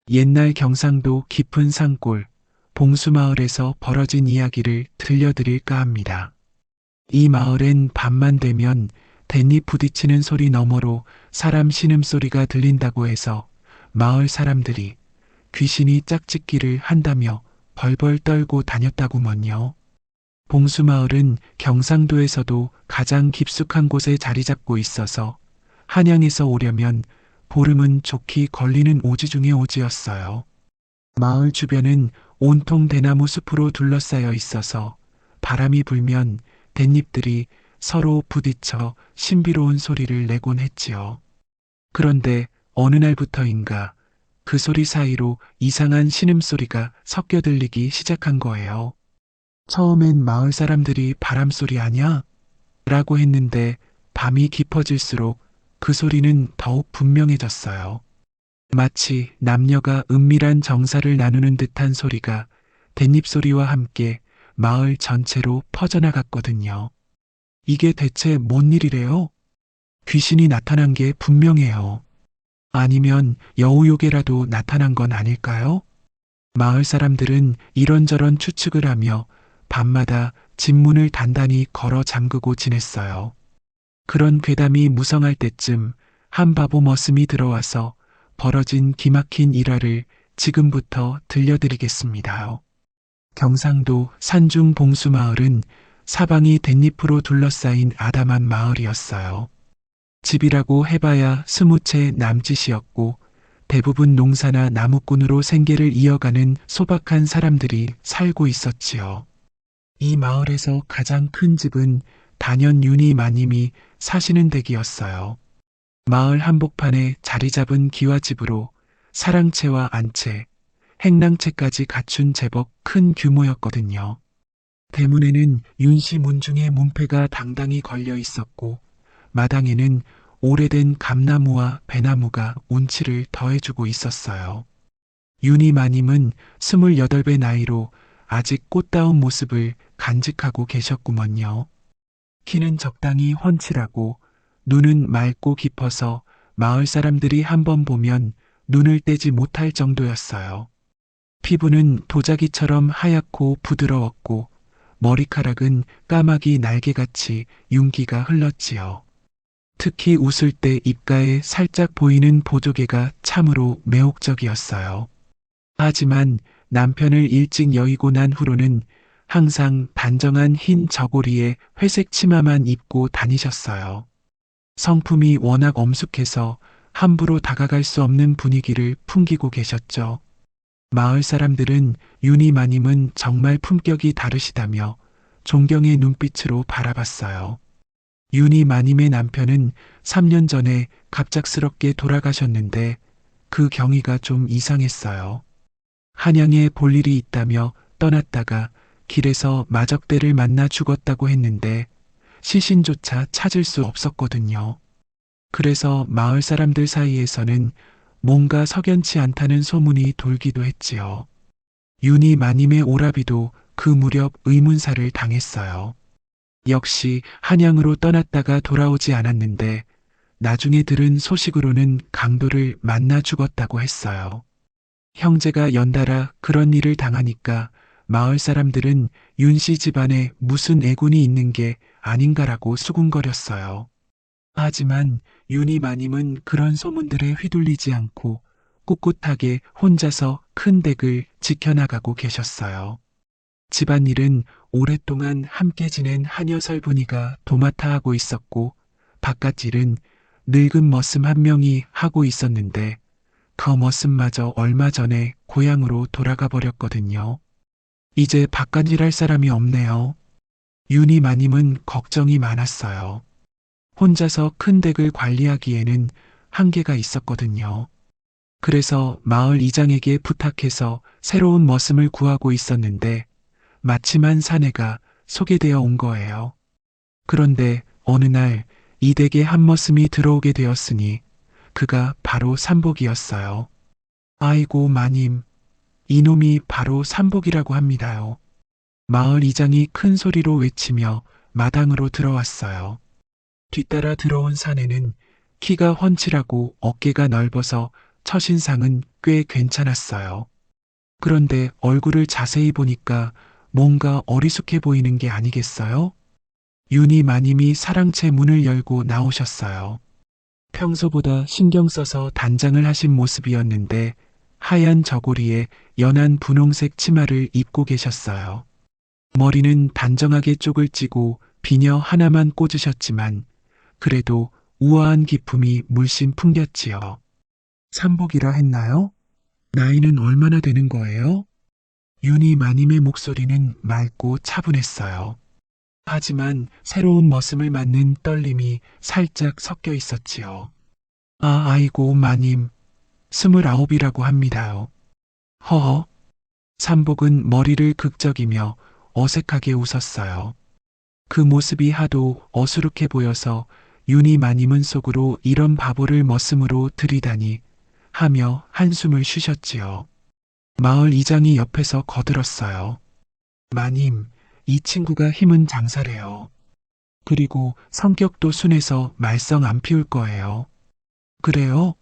옛날 경상도 깊은 산골, 봉수마을에서 벌어진 이야기를 들려드릴까 합니다. 이 마을엔 밤만 되면 댄잎 부딪히는 소리 너머로 사람 신음소리가 들린다고 해서 마을 사람들이 귀신이 짝짓기를 한다며 벌벌 떨고 다녔다구먼요. 봉수마을은 경상도에서도 가장 깊숙한 곳에 자리 잡고 있어서 한양에서 오려면 보름은 좋게 걸리는 오지 중의 오지였어요. 마을 주변은 온통 대나무 숲으로 둘러싸여 있어서 바람이 불면 댄잎들이 서로 부딪혀 신비로운 소리를 내곤 했지요. 그런데 어느 날부터인가 그 소리 사이로 이상한 신음소리가 섞여 들리기 시작한 거예요. 처음엔 마을 사람들이 바람소리 아냐? 라고 했는데 밤이 깊어질수록 그 소리는 더욱 분명해졌어요. 마치 남녀가 은밀한 정사를 나누는 듯한 소리가 댄잎 소리와 함께 마을 전체로 퍼져나갔거든요. 이게 대체 뭔 일이래요? 귀신이 나타난 게 분명해요. 아니면 여우요괴라도 나타난 건 아닐까요? 마을 사람들은 이런저런 추측을 하며 밤마다 집문을 단단히 걸어 잠그고 지냈어요. 그런 괴담이 무성할 때쯤 한 바보 머슴이 들어와서 벌어진 기막힌 일화를 지금부터 들려드리겠습니다. 경상도 산중 봉수마을은 사방이 댄잎으로 둘러싸인 아담한 마을이었어요. 집이라고 해봐야 20채 남짓이었고 대부분 농사나 나무꾼으로 생계를 이어가는 소박한 사람들이 살고 있었지요. 이 마을에서 가장 큰 집은 단연 윤희 마님이 사시는 댁이었어요. 마을 한복판에 자리 잡은 기와집으로 사랑채와 안채, 행랑채까지 갖춘 제법 큰 규모였거든요. 대문에는 윤씨 문중의 문패가 당당히 걸려 있었고 마당에는 오래된 감나무와 배나무가 운치를 더해주고 있었어요. 윤희 마님은 28배 나이로 아직 꽃다운 모습을 간직하고 계셨구먼요. 키는 적당히 훤칠하고 눈은 맑고 깊어서 마을 사람들이 한번 보면 눈을 떼지 못할 정도였어요. 피부는 도자기처럼 하얗고 부드러웠고 머리카락은 까마귀 날개같이 윤기가 흘렀지요. 특히 웃을 때 입가에 살짝 보이는 보조개가 참으로 매혹적이었어요. 하지만 남편을 일찍 여의고 난 후로는 항상 단정한 흰 저고리에 회색 치마만 입고 다니셨어요. 성품이 워낙 엄숙해서 함부로 다가갈 수 없는 분위기를 풍기고 계셨죠. 마을 사람들은 윤희 마님은 정말 품격이 다르시다며 존경의 눈빛으로 바라봤어요. 윤희 마님의 남편은 3년 전에 갑작스럽게 돌아가셨는데 그 경위가 좀 이상했어요. 한양에 볼 일이 있다며 떠났다가 길에서 마적대를 만나 죽었다고 했는데 시신조차 찾을 수 없었거든요. 그래서 마을 사람들 사이에서는 뭔가 석연치 않다는 소문이 돌기도 했지요. 윤희 마님의 오라비도 그 무렵 의문사를 당했어요. 역시 한양으로 떠났다가 돌아오지 않았는데 나중에 들은 소식으로는 강도를 만나 죽었다고 했어요. 형제가 연달아 그런 일을 당하니까 마을 사람들은 윤씨 집안에 무슨 애군이 있는 게 아닌가라고 수군거렸어요. 하지만 윤희 마님은 그런 소문들에 휘둘리지 않고 꿋꿋하게 혼자서 큰 댁을 지켜나가고 계셨어요. 집안일은 오랫동안 함께 지낸 한여설분이가 도맡아 하고 있었고 바깥일은 늙은 머슴 한 명이 하고 있었는데 그 머슴마저 얼마 전에 고향으로 돌아가 버렸거든요. 이제 바깥일 할 사람이 없네요. 윤희 마님은 걱정이 많았어요. 혼자서 큰 댁을 관리하기에는 한계가 있었거든요. 그래서 마을 이장에게 부탁해서 새로운 머슴을 구하고 있었는데 마침 한 사내가 소개되어 온 거예요. 그런데 어느 날 이 댁에 한 머슴이 들어오게 되었으니 그가 바로 삼복이었어요. 아이고 마님, 이놈이 바로 삼복이라고 합니다요. 마을 이장이 큰 소리로 외치며 마당으로 들어왔어요. 뒤따라 들어온 사내는 키가 훤칠하고 어깨가 넓어서 첫인상은 꽤 괜찮았어요. 그런데 얼굴을 자세히 보니까 뭔가 어리숙해 보이는 게 아니겠어요? 윤희 마님이 사랑채 문을 열고 나오셨어요. 평소보다 신경 써서 단장을 하신 모습이었는데 하얀 저고리에 연한 분홍색 치마를 입고 계셨어요. 머리는 단정하게 쪽을 찌고 비녀 하나만 꽂으셨지만 그래도 우아한 기품이 물씬 풍겼지요. 삼복이라 했나요? 나이는 얼마나 되는 거예요? 윤희 마님의 목소리는 맑고 차분했어요. 하지만 새로운 머슴을 맞는 떨림이 살짝 섞여 있었지요. 아이고 마님, 29이라고 합니다요. 허허. 삼복은 머리를 극적이며 어색하게 웃었어요. 그 모습이 하도 어수룩해 보여서 윤희 마님은 속으로 이런 바보를 머슴으로 들이다니 하며 한숨을 쉬셨지요. 마을 이장이 옆에서 거들었어요. 마님, 이 친구가 힘은 장사래요. 그리고 성격도 순해서 말썽 안 피울 거예요. 그래요?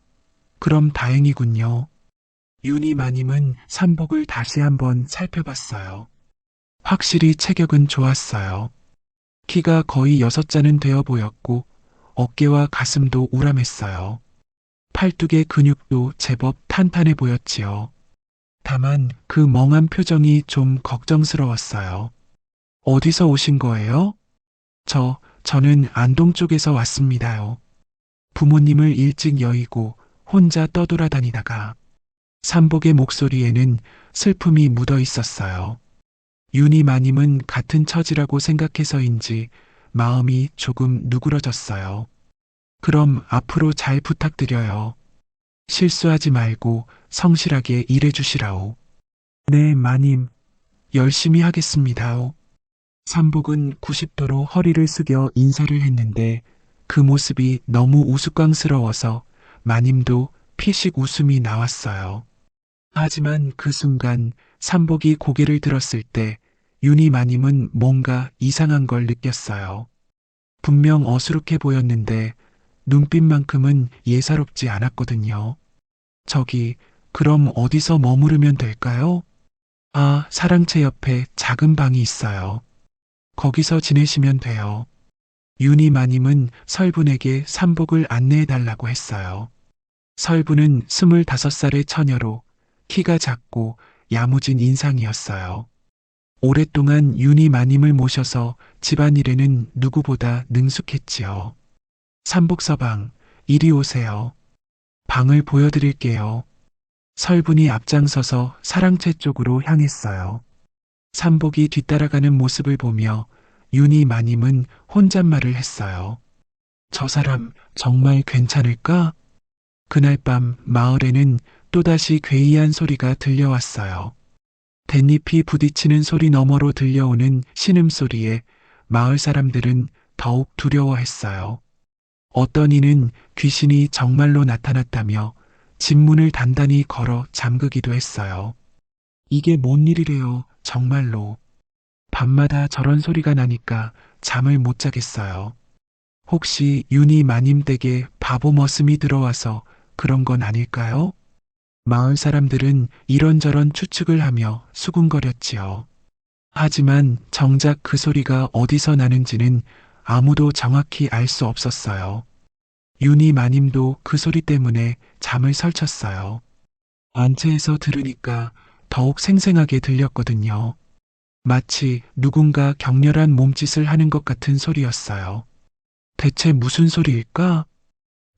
그럼 다행이군요. 윤희 마님은 삼복을 다시 한번 살펴봤어요. 확실히 체격은 좋았어요. 키가 거의 6자는 되어 보였고 어깨와 가슴도 우람했어요. 팔뚝의 근육도 제법 탄탄해 보였지요. 다만 그 멍한 표정이 좀 걱정스러웠어요. 어디서 오신 거예요? 저는 안동 쪽에서 왔습니다요. 부모님을 일찍 여의고 혼자 떠돌아다니다가 삼복의 목소리에는 슬픔이 묻어 있었어요. 윤희 마님은 같은 처지라고 생각해서인지 마음이 조금 누그러졌어요. 그럼 앞으로 잘 부탁드려요. 실수하지 말고 성실하게 일해주시라오. 네, 마님. 열심히 하겠습니다오. 삼복은 90도로 허리를 숙여 인사를 했는데 그 모습이 너무 우스꽝스러워서 마님도 피식 웃음이 나왔어요. 하지만 그 순간 삼복이 고개를 들었을 때 윤희 마님은 뭔가 이상한 걸 느꼈어요. 분명 어수룩해 보였는데 눈빛만큼은 예사롭지 않았거든요. 그럼 어디서 머무르면 될까요? 사랑채 옆에 작은 방이 있어요. 거기서 지내시면 돼요. 윤희 마님은 설분에게 삼복을 안내해달라고 했어요. 설분은 25살의 처녀로 키가 작고 야무진 인상이었어요. 오랫동안 윤희 마님을 모셔서 집안일에는 누구보다 능숙했지요. 삼복서방, 이리 오세요. 방을 보여드릴게요. 설분이 앞장서서 사랑채 쪽으로 향했어요. 삼복이 뒤따라가는 모습을 보며 윤희 마님은 혼잣말을 했어요. 저 사람 정말 괜찮을까? 그날 밤 마을에는 또다시 괴이한 소리가 들려왔어요. 댄잎이 부딪히는 소리 너머로 들려오는 신음소리에 마을 사람들은 더욱 두려워했어요. 어떤 이는 귀신이 정말로 나타났다며 집 문을 단단히 걸어 잠그기도 했어요. 이게 뭔 일이래요, 정말로. 밤마다 저런 소리가 나니까 잠을 못 자겠어요. 혹시 윤희 마님 댁에 바보 머슴이 들어와서 그런 건 아닐까요? 마을 사람들은 이런저런 추측을 하며 수군거렸지요. 하지만 정작 그 소리가 어디서 나는지는 아무도 정확히 알 수 없었어요. 윤희 마님도 그 소리 때문에 잠을 설쳤어요. 안채에서 들으니까 더욱 생생하게 들렸거든요. 마치 누군가 격렬한 몸짓을 하는 것 같은 소리였어요. 대체 무슨 소리일까?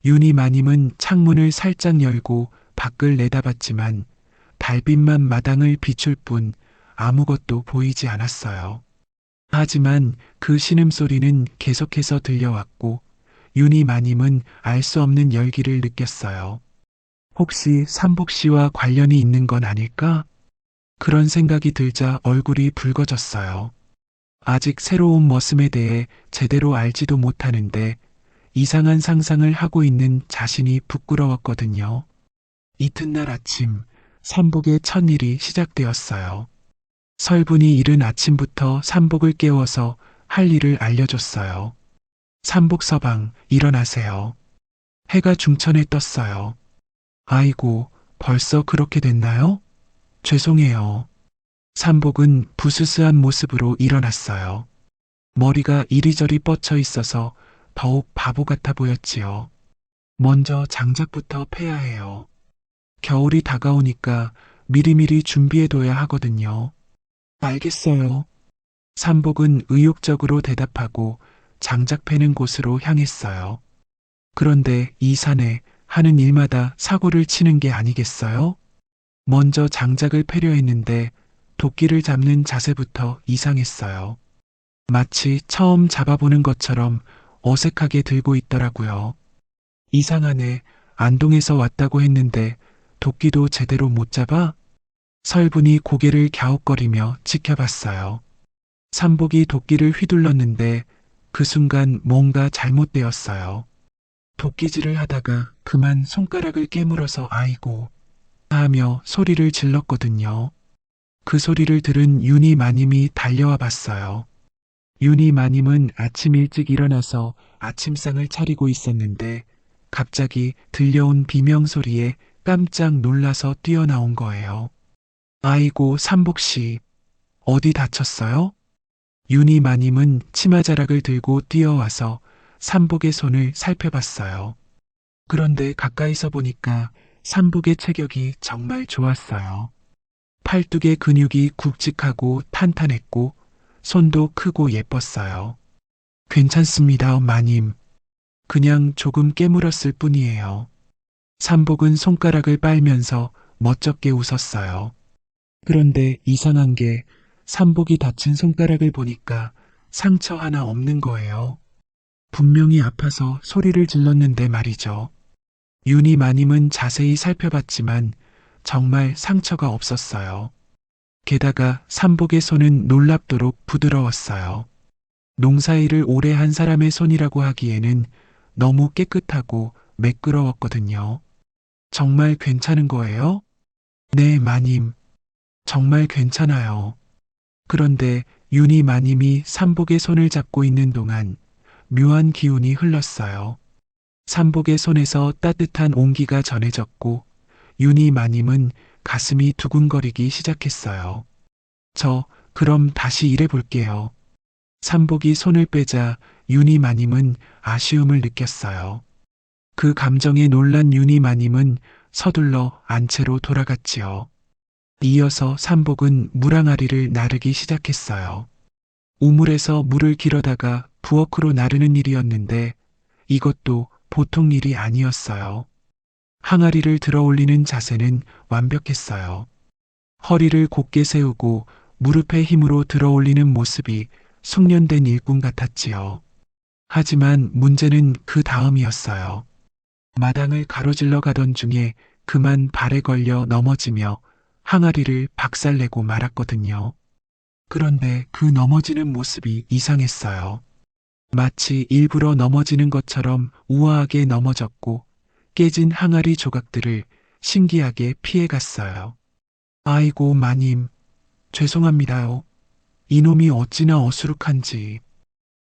윤희 마님은 창문을 살짝 열고 밖을 내다봤지만 달빛만 마당을 비출 뿐 아무것도 보이지 않았어요. 하지만 그 신음소리는 계속해서 들려왔고 윤희 마님은 알 수 없는 열기를 느꼈어요. 혹시 삼복 씨와 관련이 있는 건 아닐까? 그런 생각이 들자 얼굴이 붉어졌어요. 아직 새로운 머슴에 대해 제대로 알지도 못하는데 이상한 상상을 하고 있는 자신이 부끄러웠거든요. 이튿날 아침, 삼복의 첫일이 시작되었어요. 설분이 이른 아침부터 삼복을 깨워서 할 일을 알려줬어요. 삼복 서방, 일어나세요. 해가 중천에 떴어요. 아이고, 벌써 그렇게 됐나요? 죄송해요. 삼복은 부스스한 모습으로 일어났어요. 머리가 이리저리 뻗쳐 있어서 더욱 바보 같아 보였지요. 먼저 장작부터 패야 해요. 겨울이 다가오니까 미리미리 준비해둬야 하거든요. 알겠어요. 삼복은 의욕적으로 대답하고 장작 패는 곳으로 향했어요. 그런데 이 산에 하는 일마다 사고를 치는 게 아니겠어요? 먼저 장작을 패려 했는데 도끼를 잡는 자세부터 이상했어요. 마치 처음 잡아보는 것처럼 어색하게 들고 있더라고요. 이상하네. 안동에서 왔다고 했는데 도끼도 제대로 못 잡아? 설분이 고개를 갸웃거리며 지켜봤어요. 삼복이 도끼를 휘둘렀는데 그 순간 뭔가 잘못되었어요. 도끼질을 하다가 그만 손가락을 깨물어서 아이고 하며 소리를 질렀거든요. 그 소리를 들은 윤희 마님이 달려와 봤어요. 윤희 마님은 아침 일찍 일어나서 아침상을 차리고 있었는데 갑자기 들려온 비명소리에 깜짝 놀라서 뛰어나온 거예요. 아이고 삼복씨, 어디 다쳤어요? 윤희 마님은 치마자락을 들고 뛰어와서 삼복의 손을 살펴봤어요. 그런데 가까이서 보니까 삼복의 체격이 정말 좋았어요. 팔뚝의 근육이 굵직하고 탄탄했고 손도 크고 예뻤어요. 괜찮습니다, 마님. 그냥 조금 깨물었을 뿐이에요. 삼복은 손가락을 빨면서 멋쩍게 웃었어요. 그런데 이상한 게 삼복이 다친 손가락을 보니까 상처 하나 없는 거예요. 분명히 아파서 소리를 질렀는데 말이죠. 윤희 마님은 자세히 살펴봤지만 정말 상처가 없었어요. 게다가 삼복의 손은 놀랍도록 부드러웠어요. 농사일을 오래 한 사람의 손이라고 하기에는 너무 깨끗하고 매끄러웠거든요. 정말 괜찮은 거예요? 네, 마님. 정말 괜찮아요. 그런데 윤희 마님이 삼복의 손을 잡고 있는 동안 묘한 기운이 흘렀어요. 삼복의 손에서 따뜻한 온기가 전해졌고 윤희 마님은 가슴이 두근거리기 시작했어요. 그럼 다시 일해볼게요. 삼복이 손을 빼자 윤희 마님은 아쉬움을 느꼈어요. 그 감정에 놀란 윤희 마님은 서둘러 안채로 돌아갔지요. 이어서 삼복은 물항아리를 나르기 시작했어요. 우물에서 물을 길어다가 부엌으로 나르는 일이었는데 이것도 보통 일이 아니었어요. 항아리를 들어 올리는 자세는 완벽했어요. 허리를 곧게 세우고 무릎의 힘으로 들어 올리는 모습이 숙련된 일꾼 같았지요. 하지만 문제는 그 다음이었어요. 마당을 가로질러 가던 중에 그만 발에 걸려 넘어지며 항아리를 박살내고 말았거든요. 그런데 그 넘어지는 모습이 이상했어요. 마치 일부러 넘어지는 것처럼 우아하게 넘어졌고 깨진 항아리 조각들을 신기하게 피해갔어요. 아이고 마님, 죄송합니다요. 이놈이 어찌나 어수룩한지.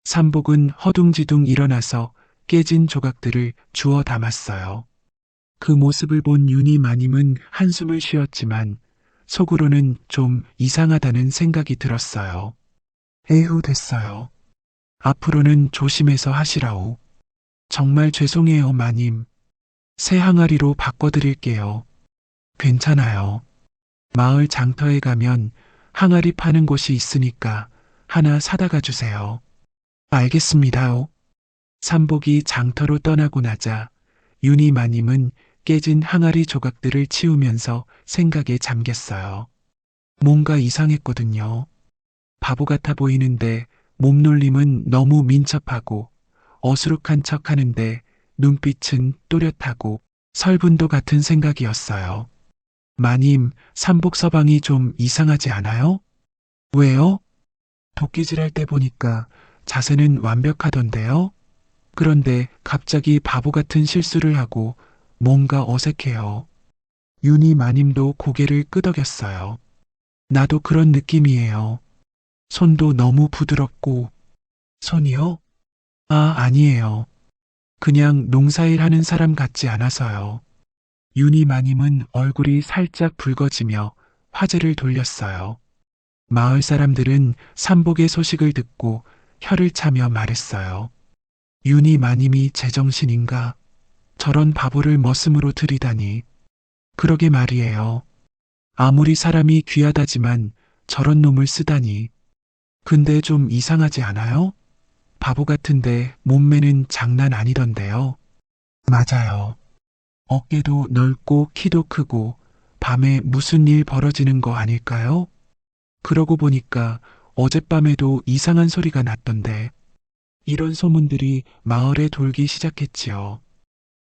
삼복은 허둥지둥 일어나서 깨진 조각들을 주워 담았어요. 그 모습을 본 윤희 마님은 한숨을 쉬었지만 속으로는 좀 이상하다는 생각이 들었어요. 에휴, 됐어요. 앞으로는 조심해서 하시라오. 정말 죄송해요, 마님. 새 항아리로 바꿔드릴게요. 괜찮아요. 마을 장터에 가면 항아리 파는 곳이 있으니까 하나 사다가 주세요. 알겠습니다요. 삼복이 장터로 떠나고 나자 윤희 마님은 깨진 항아리 조각들을 치우면서 생각에 잠겼어요. 뭔가 이상했거든요. 바보 같아 보이는데 몸놀림은 너무 민첩하고 어수룩한 척 하는데 눈빛은 또렷하고 설분도 같은 생각이었어요. 마님, 삼복 서방이 좀 이상하지 않아요? 왜요? 도끼질할 때 보니까 자세는 완벽하던데요? 그런데 갑자기 바보 같은 실수를 하고 뭔가 어색해요. 윤희 마님도 고개를 끄덕였어요. 나도 그런 느낌이에요. 손도 너무 부드럽고. 손이요? 아, 아니에요. 그냥 농사일 하는 사람 같지 않아서요. 윤희 마님은 얼굴이 살짝 붉어지며 화제를 돌렸어요. 마을 사람들은 삼복의 소식을 듣고 혀를 차며 말했어요. 윤희 마님이 제정신인가? 저런 바보를 머슴으로 들이다니. 그러게 말이에요. 아무리 사람이 귀하다지만 저런 놈을 쓰다니. 근데 좀 이상하지 않아요? 바보 같은데 몸매는 장난 아니던데요. 맞아요. 어깨도 넓고 키도 크고 밤에 무슨 일 벌어지는 거 아닐까요? 그러고 보니까 어젯밤에도 이상한 소리가 났던데. 이런 소문들이 마을에 돌기 시작했지요.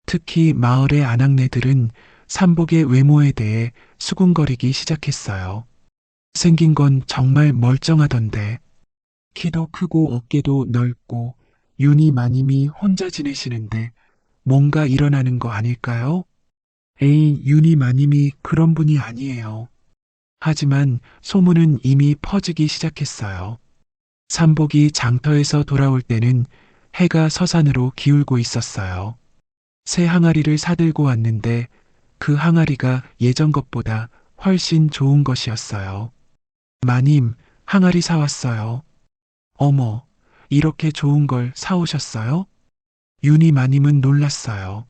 특히 마을의 아낙네들은 삼복의 외모에 대해 수군거리기 시작했어요. 생긴 건 정말 멀쩡하던데. 키도 크고 어깨도 넓고 윤희 마님이 혼자 지내시는데 뭔가 일어나는 거 아닐까요? 에이, 윤희 마님이 그런 분이 아니에요. 하지만 소문은 이미 퍼지기 시작했어요. 삼복이 장터에서 돌아올 때는 해가 서산으로 기울고 있었어요. 새 항아리를 사들고 왔는데 그 항아리가 예전 것보다 훨씬 좋은 것이었어요. 마님, 항아리 사왔어요. 어머, 이렇게 좋은 걸 사오셨어요? 윤희 마님은 놀랐어요.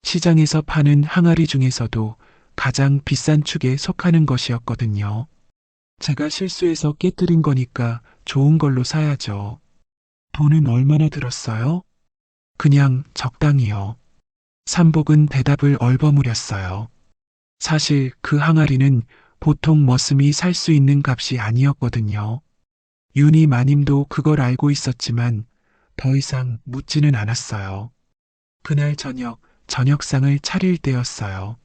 시장에서 파는 항아리 중에서도 가장 비싼 축에 속하는 것이었거든요. 제가 실수해서 깨뜨린 거니까 좋은 걸로 사야죠. 돈은 얼마나 들었어요? 그냥 적당히요. 삼복은 대답을 얼버무렸어요. 사실 그 항아리는 보통 머슴이 살 수 있는 값이 아니었거든요. 윤희 마님도 그걸 알고 있었지만 더 이상 묻지는 않았어요. 그날 저녁상을 차릴 때였어요.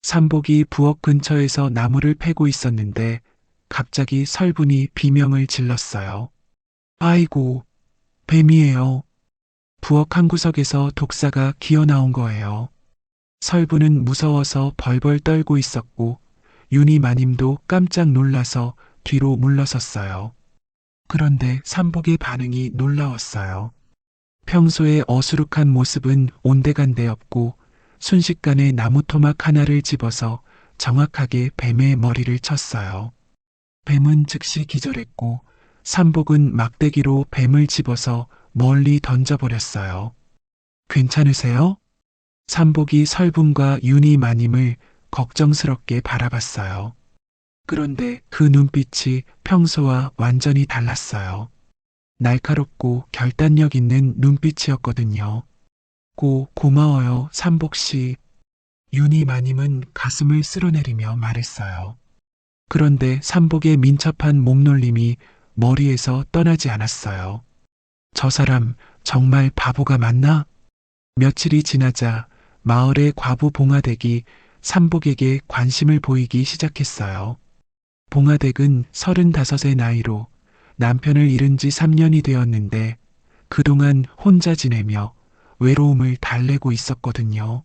삼복이 부엌 근처에서 나무를 패고 있었는데 갑자기 설분이 비명을 질렀어요. 아이고, 뱀이에요. 부엌 한 구석에서 독사가 기어 나온 거예요. 설분은 무서워서 벌벌 떨고 있었고 윤희 마님도 깜짝 놀라서 뒤로 물러섰어요. 그런데 삼복의 반응이 놀라웠어요. 평소에 어수룩한 모습은 온데간데 없고 순식간에 나무 토막 하나를 집어서 정확하게 뱀의 머리를 쳤어요. 뱀은 즉시 기절했고 삼복은 막대기로 뱀을 집어서 멀리 던져버렸어요. 괜찮으세요? 삼복이 설분과 윤희 마님을 걱정스럽게 바라봤어요. 그런데 그 눈빛이 평소와 완전히 달랐어요. 날카롭고 결단력 있는 눈빛이었거든요. 고마워요, 삼복씨. 윤희 마님은 가슴을 쓸어내리며 말했어요. 그런데 삼복의 민첩한 몸놀림이 머리에서 떠나지 않았어요. 저 사람 정말 바보가 맞나? 며칠이 지나자 마을의 과부 봉화댁이 삼복에게 관심을 보이기 시작했어요. 봉화댁은 35의 나이로 남편을 잃은 지 3년이 되었는데 그동안 혼자 지내며 외로움을 달래고 있었거든요.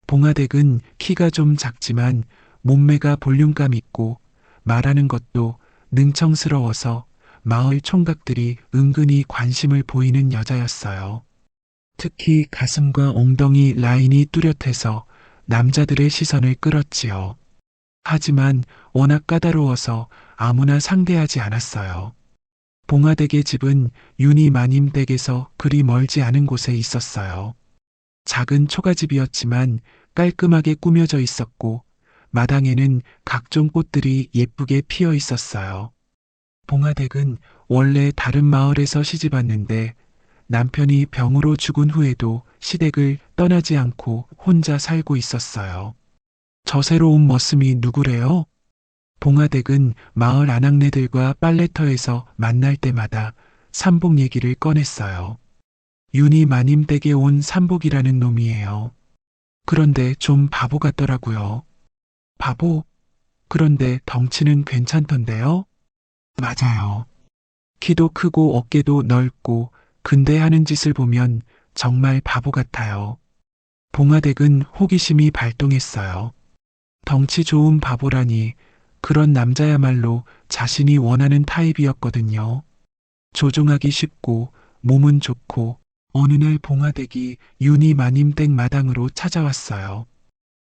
봉화댁은 키가 좀 작지만 몸매가 볼륨감 있고 말하는 것도 능청스러워서 마을 총각들이 은근히 관심을 보이는 여자였어요. 특히 가슴과 엉덩이 라인이 뚜렷해서 남자들의 시선을 끌었지요. 하지만 워낙 까다로워서 아무나 상대하지 않았어요. 봉화댁의 집은 윤희 마님 댁에서 그리 멀지 않은 곳에 있었어요. 작은 초가집이었지만 깔끔하게 꾸며져 있었고 마당에는 각종 꽃들이 예쁘게 피어 있었어요. 봉화댁은 원래 다른 마을에서 시집왔는데 남편이 병으로 죽은 후에도 시댁을 떠나지 않고 혼자 살고 있었어요. 저 새로운 머슴이 누구래요? 봉화댁은 마을 아낙네들과 빨래터에서 만날 때마다 삼복 얘기를 꺼냈어요. 윤희 마님 댁에 온 삼복이라는 놈이에요. 그런데 좀 바보 같더라고요. 바보? 그런데 덩치는 괜찮던데요? 맞아요. 키도 크고 어깨도 넓고 근데 하는 짓을 보면 정말 바보 같아요. 봉화댁은 호기심이 발동했어요. 덩치 좋은 바보라니 그런 남자야말로 자신이 원하는 타입이었거든요. 조종하기 쉽고 몸은 좋고 어느 날 봉화댁이 윤희 마님 댁 마당으로 찾아왔어요.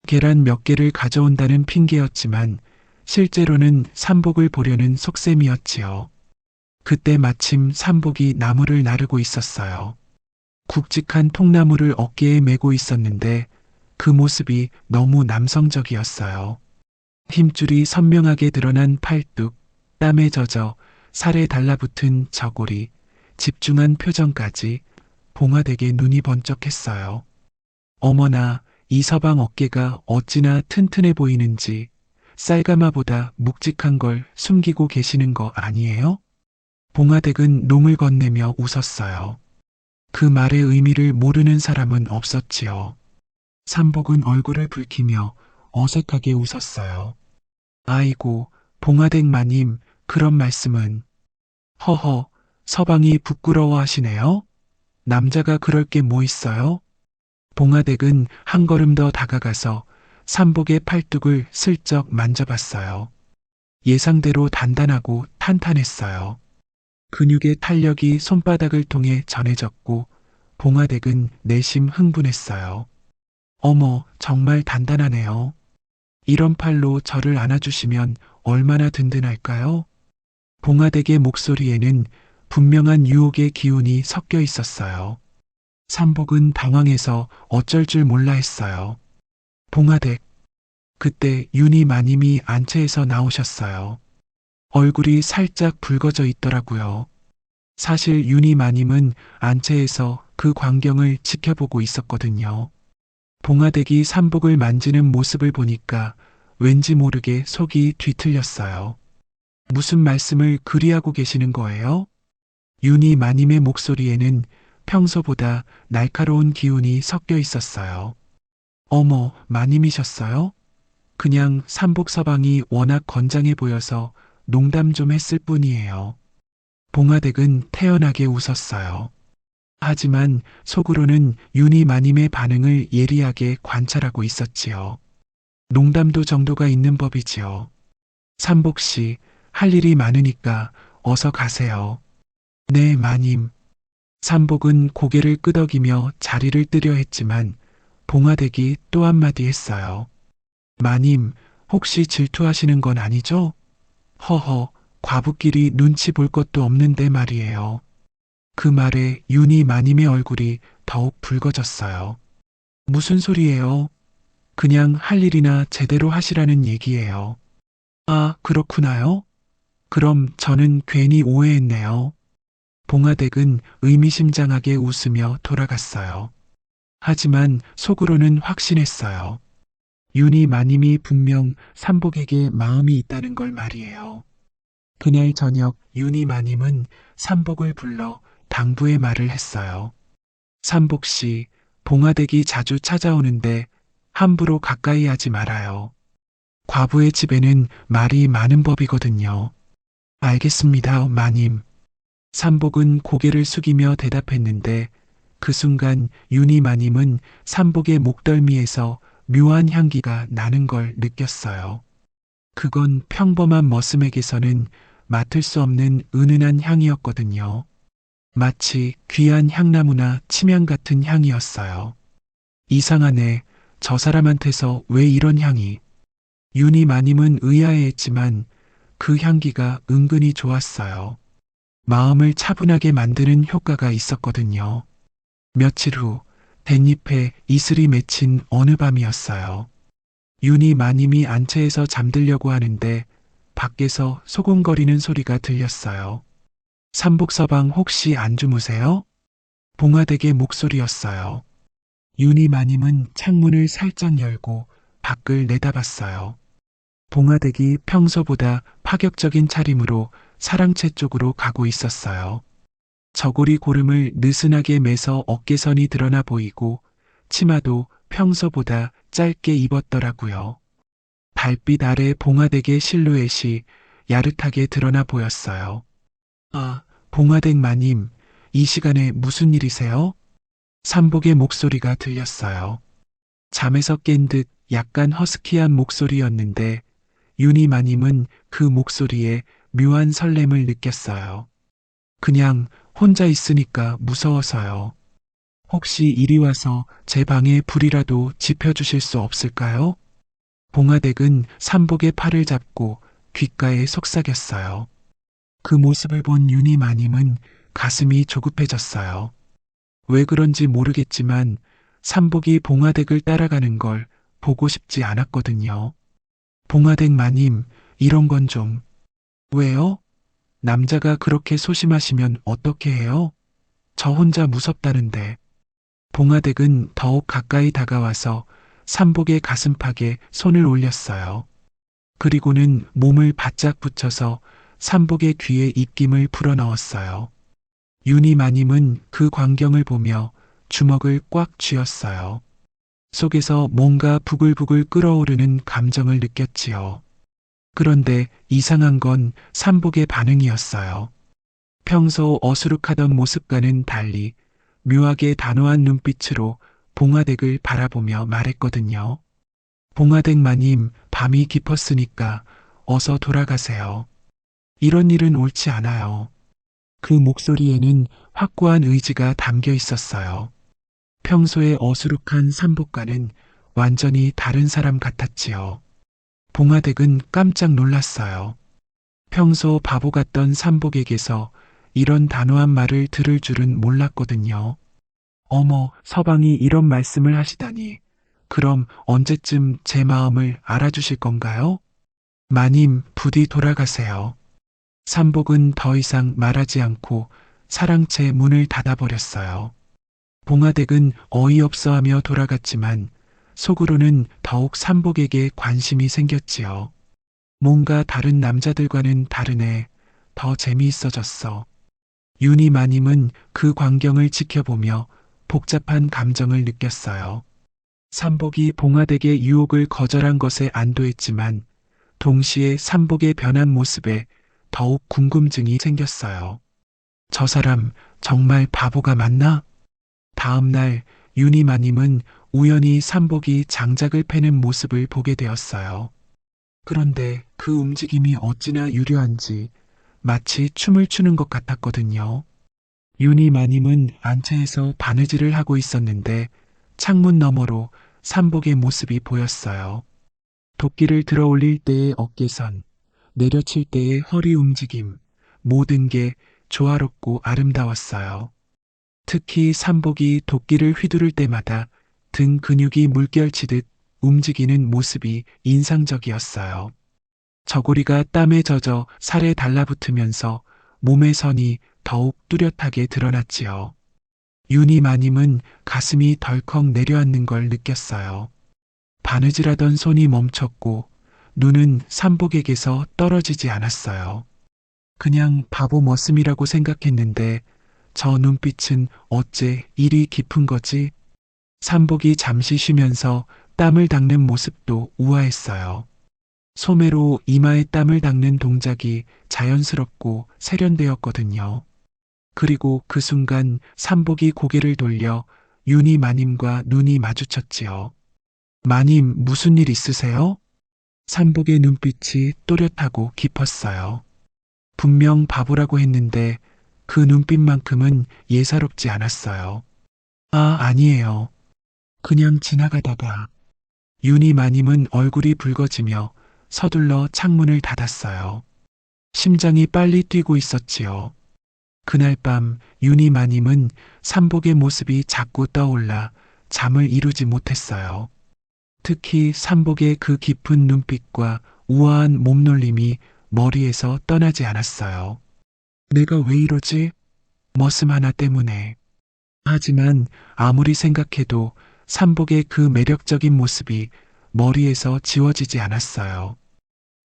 계란 몇 개를 가져온다는 핑계였지만 실제로는 삼복을 보려는 속셈이었지요. 그때 마침 삼복이 나무를 나르고 있었어요. 굵직한 통나무를 어깨에 메고 있었는데 그 모습이 너무 남성적이었어요. 힘줄이 선명하게 드러난 팔뚝, 땀에 젖어 살에 달라붙은 저고리, 집중한 표정까지 봉화되게 눈이 번쩍했어요. 어머나, 이 서방 어깨가 어찌나 튼튼해 보이는지 쌀가마보다 묵직한 걸 숨기고 계시는 거 아니에요? 봉화댁은 농을 건네며 웃었어요. 그 말의 의미를 모르는 사람은 없었지요. 삼복은 얼굴을 붉히며 어색하게 웃었어요. 아이고, 봉화댁 마님, 그런 말씀은. 허허, 서방이 부끄러워하시네요? 남자가 그럴 게 뭐 있어요? 봉화댁은 한 걸음 더 다가가서 삼복의 팔뚝을 슬쩍 만져봤어요. 예상대로 단단하고 탄탄했어요. 근육의 탄력이 손바닥을 통해 전해졌고 봉화댁은 내심 흥분했어요. 어머, 정말 단단하네요. 이런 팔로 저를 안아주시면 얼마나 든든할까요? 봉화댁의 목소리에는 분명한 유혹의 기운이 섞여 있었어요. 삼복은 당황해서 어쩔 줄 몰라 했어요. 봉화댁. 그때 윤희 마님이 안채에서 나오셨어요. 얼굴이 살짝 붉어져 있더라고요. 사실 윤희 마님은 안채에서 그 광경을 지켜보고 있었거든요. 봉화댁이 삼복을 만지는 모습을 보니까 왠지 모르게 속이 뒤틀렸어요. 무슨 말씀을 그리하고 계시는 거예요? 윤희 마님의 목소리에는 평소보다 날카로운 기운이 섞여 있었어요. 어머, 마님이셨어요? 그냥 삼복 서방이 워낙 건장해 보여서 농담 좀 했을 뿐이에요. 봉화댁은 태연하게 웃었어요. 하지만 속으로는 윤희 마님의 반응을 예리하게 관찰하고 있었지요. 농담도 정도가 있는 법이지요. 삼복 씨, 할 일이 많으니까 어서 가세요. 네, 마님. 삼복은 고개를 끄덕이며 자리를 뜨려 했지만 봉화댁이 또 한마디 했어요. 마님, 혹시 질투하시는 건 아니죠? 허허, 과부끼리 눈치 볼 것도 없는데 말이에요. 그 말에 윤희 마님의 얼굴이 더욱 붉어졌어요. 무슨 소리예요? 그냥 할 일이나 제대로 하시라는 얘기예요. 아, 그렇구나요? 그럼 저는 괜히 오해했네요. 봉화댁은 의미심장하게 웃으며 돌아갔어요. 하지만 속으로는 확신했어요. 윤희 마님이 분명 삼복에게 마음이 있다는 걸 말이에요. 그날 저녁 윤희 마님은 삼복을 불러 당부의 말을 했어요. 삼복 씨, 봉화댁이 자주 찾아오는데 함부로 가까이 하지 말아요. 과부의 집에는 말이 많은 법이거든요. 알겠습니다, 마님. 삼복은 고개를 숙이며 대답했는데 그 순간 윤희 마님은 삼복의 목덜미에서 묘한 향기가 나는 걸 느꼈어요. 그건 평범한 머슴에게서는 맡을 수 없는 은은한 향이었거든요. 마치 귀한 향나무나 침향 같은 향이었어요. 이상하네. 저 사람한테서 왜 이런 향이? 윤희 마님은 의아해했지만 그 향기가 은근히 좋았어요. 마음을 차분하게 만드는 효과가 있었거든요. 며칠 후 댄잎에 이슬이 맺힌 어느 밤이었어요. 윤희 마님이 안채에서 잠들려고 하는데 밖에서 소곤거리는 소리가 들렸어요. 삼복서방 혹시 안 주무세요? 봉화댁의 목소리였어요. 윤희 마님은 창문을 살짝 열고 밖을 내다봤어요. 봉화댁이 평소보다 파격적인 차림으로 사랑채 쪽으로 가고 있었어요. 저고리 고름을 느슨하게 매서 어깨선이 드러나 보이고 치마도 평소보다 짧게 입었더라고요. 달빛 아래 봉화댁의 실루엣이 야릇하게 드러나 보였어요. 아, 봉화댁 마님, 이 시간에 무슨 일이세요? 삼복의 목소리가 들렸어요. 잠에서 깬 듯 약간 허스키한 목소리였는데 윤희 마님은 그 목소리에 묘한 설렘을 느꼈어요. 그냥 혼자 있으니까 무서워서요. 혹시 이리 와서 제 방에 불이라도 지펴주실 수 없을까요? 봉화댁은 삼복의 팔을 잡고 귓가에 속삭였어요. 그 모습을 본 윤희 마님은 가슴이 조급해졌어요. 왜 그런지 모르겠지만 삼복이 봉화댁을 따라가는 걸 보고 싶지 않았거든요. 봉화댁 마님, 이런 건 좀. 왜요? 남자가 그렇게 소심하시면 어떻게 해요? 저 혼자 무섭다는데. 봉화댁은 더욱 가까이 다가와서 삼복의 가슴팍에 손을 올렸어요. 그리고는 몸을 바짝 붙여서 삼복의 귀에 입김을 불어넣었어요. 윤희 마님은 그 광경을 보며 주먹을 꽉 쥐었어요. 속에서 뭔가 부글부글 끓어오르는 감정을 느꼈지요. 그런데 이상한 건 삼복의 반응이었어요. 평소 어수룩하던 모습과는 달리 묘하게 단호한 눈빛으로 봉화댁을 바라보며 말했거든요. 봉화댁 마님, 밤이 깊었으니까 어서 돌아가세요. 이런 일은 옳지 않아요. 그 목소리에는 확고한 의지가 담겨 있었어요. 평소에 어수룩한 삼복과는 완전히 다른 사람 같았지요. 봉화댁은 깜짝 놀랐어요. 평소 바보 같던 삼복에게서 이런 단호한 말을 들을 줄은 몰랐거든요. 어머, 서방이 이런 말씀을 하시다니. 그럼 언제쯤 제 마음을 알아주실 건가요? 마님, 부디 돌아가세요. 삼복은 더 이상 말하지 않고 사랑채 문을 닫아버렸어요. 봉화댁은 어이없어 하며 돌아갔지만 속으로는 더욱 삼복에게 관심이 생겼지요. 뭔가 다른 남자들과는 다르네. 더 재미있어졌어. 윤희 마님은 그 광경을 지켜보며 복잡한 감정을 느꼈어요. 삼복이 봉화댁의 유혹을 거절한 것에 안도했지만 동시에 삼복의 변한 모습에 더욱 궁금증이 생겼어요. 저 사람 정말 바보가 맞나? 다음 날 윤희 마님은 우연히 삼복이 장작을 패는 모습을 보게 되었어요. 그런데 그 움직임이 어찌나 유려한지 마치 춤을 추는 것 같았거든요. 윤희 마님은 안채에서 바느질을 하고 있었는데 창문 너머로 삼복의 모습이 보였어요. 도끼를 들어 올릴 때의 어깨선, 내려칠 때의 허리 움직임, 모든 게 조화롭고 아름다웠어요. 특히 삼복이 도끼를 휘두를 때마다 등 근육이 물결치듯 움직이는 모습이 인상적이었어요. 저고리가 땀에 젖어 살에 달라붙으면서 몸의 선이 더욱 뚜렷하게 드러났지요. 윤희 마님은 가슴이 덜컥 내려앉는 걸 느꼈어요. 바느질하던 손이 멈췄고 눈은 삼복에게서 떨어지지 않았어요. 그냥 바보 머슴이라고 생각했는데 저 눈빛은 어째 이리 깊은 거지? 삼복이 잠시 쉬면서 땀을 닦는 모습도 우아했어요. 소매로 이마에 땀을 닦는 동작이 자연스럽고 세련되었거든요. 그리고 그 순간 삼복이 고개를 돌려 윤희 마님과 눈이 마주쳤지요. 마님, 무슨 일 있으세요? 삼복의 눈빛이 또렷하고 깊었어요. 분명 바보라고 했는데 그 눈빛만큼은 예사롭지 않았어요. 아, 아니에요. 그냥 지나가다가. 윤희 마님은 얼굴이 붉어지며 서둘러 창문을 닫았어요. 심장이 빨리 뛰고 있었지요. 그날 밤 윤희 마님은 삼복의 모습이 자꾸 떠올라 잠을 이루지 못했어요. 특히 삼복의 그 깊은 눈빛과 우아한 몸놀림이 머리에서 떠나지 않았어요. 내가 왜 이러지? 머슴 하나 때문에. 하지만 아무리 생각해도 삼복의 그 매력적인 모습이 머리에서 지워지지 않았어요.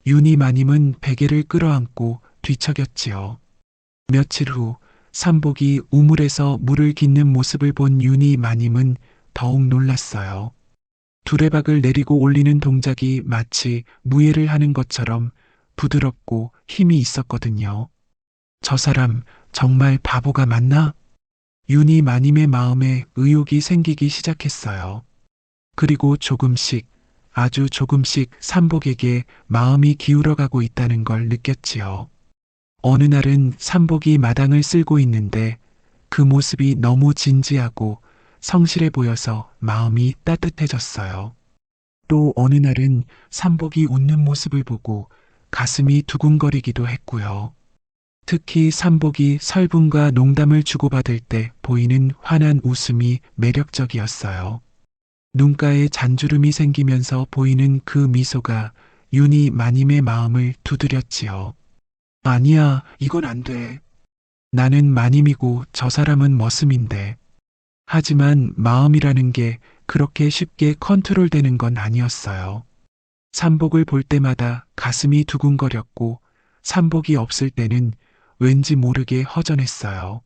윤희 마님은 베개를 끌어안고 뒤척였지요. 며칠 후 삼복이 우물에서 물을 깃는 모습을 본 윤희 마님은 더욱 놀랐어요. 두레박을 내리고 올리는 동작이 마치 무예를 하는 것처럼 부드럽고 힘이 있었거든요. 저 사람 정말 바보가 맞나? 윤희 마님의 마음에 의욕이 생기기 시작했어요. 그리고 조금씩, 아주 조금씩 삼복에게 마음이 기울어가고 있다는 걸 느꼈지요. 어느 날은 삼복이 마당을 쓸고 있는데 그 모습이 너무 진지하고 성실해 보여서 마음이 따뜻해졌어요. 또 어느 날은 삼복이 웃는 모습을 보고 가슴이 두근거리기도 했고요. 특히 삼복이 설분과 농담을 주고받을 때 보이는 환한 웃음이 매력적이었어요. 눈가에 잔주름이 생기면서 보이는 그 미소가 윤희 마님의 마음을 두드렸지요. 아니야, 이건 안 돼. 나는 마님이고 저 사람은 머슴인데. 하지만 마음이라는 게 그렇게 쉽게 컨트롤되는 건 아니었어요. 삼복을 볼 때마다 가슴이 두근거렸고 삼복이 없을 때는 왠지 모르게 허전했어요.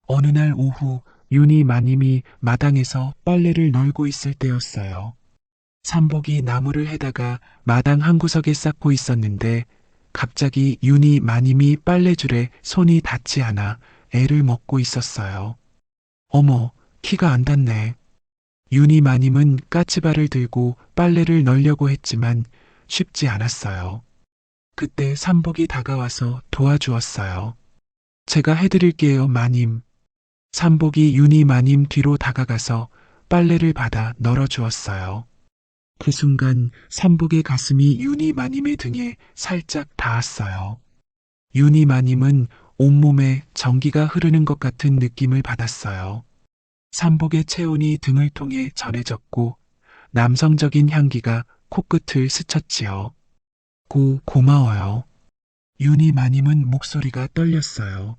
어느 날 오후 윤희 마님이 마당에서 빨래를 널고 있을 때였어요. 삼복이 나무를 해다가 마당 한 구석에 쌓고 있었는데 갑자기 윤희 마님이 빨래줄에 손이 닿지 않아 애를 먹고 있었어요. 어머, 키가 안 닿네. 윤희 마님은 까치발을 들고 빨래를 널려고 했지만 쉽지 않았어요. 그때 삼복이 다가와서 도와주었어요. 제가 해드릴게요, 마님. 삼복이 윤희 마님 뒤로 다가가서 빨래를 받아 널어주었어요. 그 순간 삼복의 가슴이 윤희 마님의 등에 살짝 닿았어요. 윤희 마님은 온몸에 전기가 흐르는 것 같은 느낌을 받았어요. 삼복의 체온이 등을 통해 전해졌고 남성적인 향기가 코끝을 스쳤지요. 고마워요. 윤희 마님은 목소리가 떨렸어요.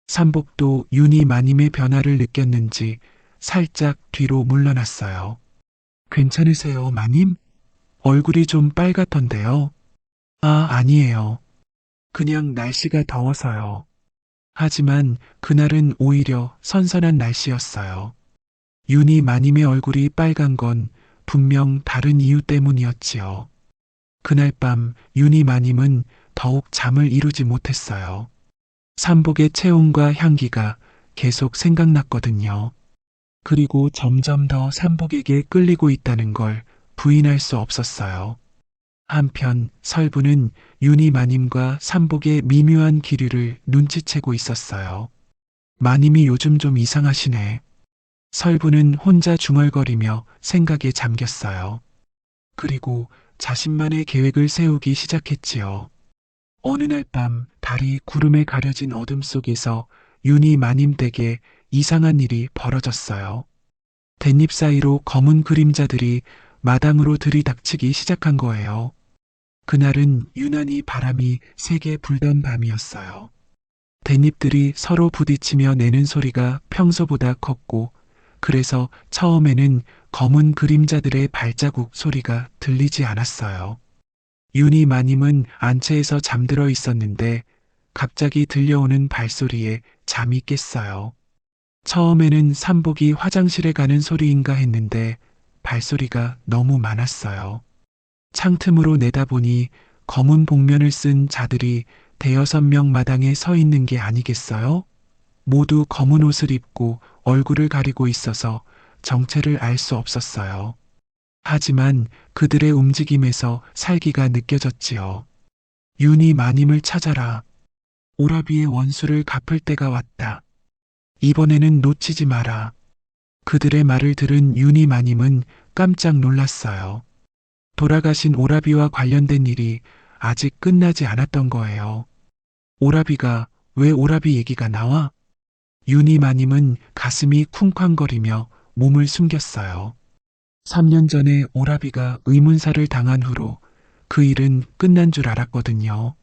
삼복도 윤희 마님의 변화를 느꼈는지 살짝 뒤로 물러났어요. 괜찮으세요, 마님? 얼굴이 좀 빨갛던데요. 아, 아니에요. 그냥 날씨가 더워서요. 하지만 그날은 오히려 선선한 날씨였어요. 윤희 마님의 얼굴이 빨간 건 분명 다른 이유 때문이었지요. 그날 밤 윤희 마님은 더욱 잠을 이루지 못했어요. 삼복의 체온과 향기가 계속 생각났거든요. 그리고 점점 더 삼복에게 끌리고 있다는 걸 부인할 수 없었어요. 한편 설부는 윤희 마님과 삼복의 미묘한 기류를 눈치채고 있었어요. 마님이 요즘 좀 이상하시네. 설부는 혼자 중얼거리며 생각에 잠겼어요. 그리고 자신만의 계획을 세우기 시작했지요. 어느 날 밤 달이 구름에 가려진 어둠 속에서 윤희 마님 댁에 이상한 일이 벌어졌어요. 댄잎 사이로 검은 그림자들이 마당으로 들이닥치기 시작한 거예요. 그날은 유난히 바람이 세게 불던 밤이었어요. 댄잎들이 서로 부딪히며 내는 소리가 평소보다 컸고 그래서 처음에는 검은 그림자들의 발자국 소리가 들리지 않았어요. 윤희 마님은 안채에서 잠들어 있었는데 갑자기 들려오는 발소리에 잠이 깼어요. 처음에는 삼복이 화장실에 가는 소리인가 했는데 발소리가 너무 많았어요. 창틈으로 내다보니 검은 복면을 쓴 자들이 대여섯 명 마당에 서 있는 게 아니겠어요? 모두 검은 옷을 입고 얼굴을 가리고 있어서 정체를 알 수 없었어요. 하지만 그들의 움직임에서 살기가 느껴졌지요. 윤희 마님을 찾아라. 오라비의 원수를 갚을 때가 왔다. 이번에는 놓치지 마라. 그들의 말을 들은 윤희 마님은 깜짝 놀랐어요. 돌아가신 오라비와 관련된 일이 아직 끝나지 않았던 거예요. 오라비가 왜 오라비 얘기가 나와? 윤희 마님은 가슴이 쿵쾅거리며 몸을 숨겼어요. 3년 전에 오라비가 의문사를 당한 후로 그 일은 끝난 줄 알았거든요.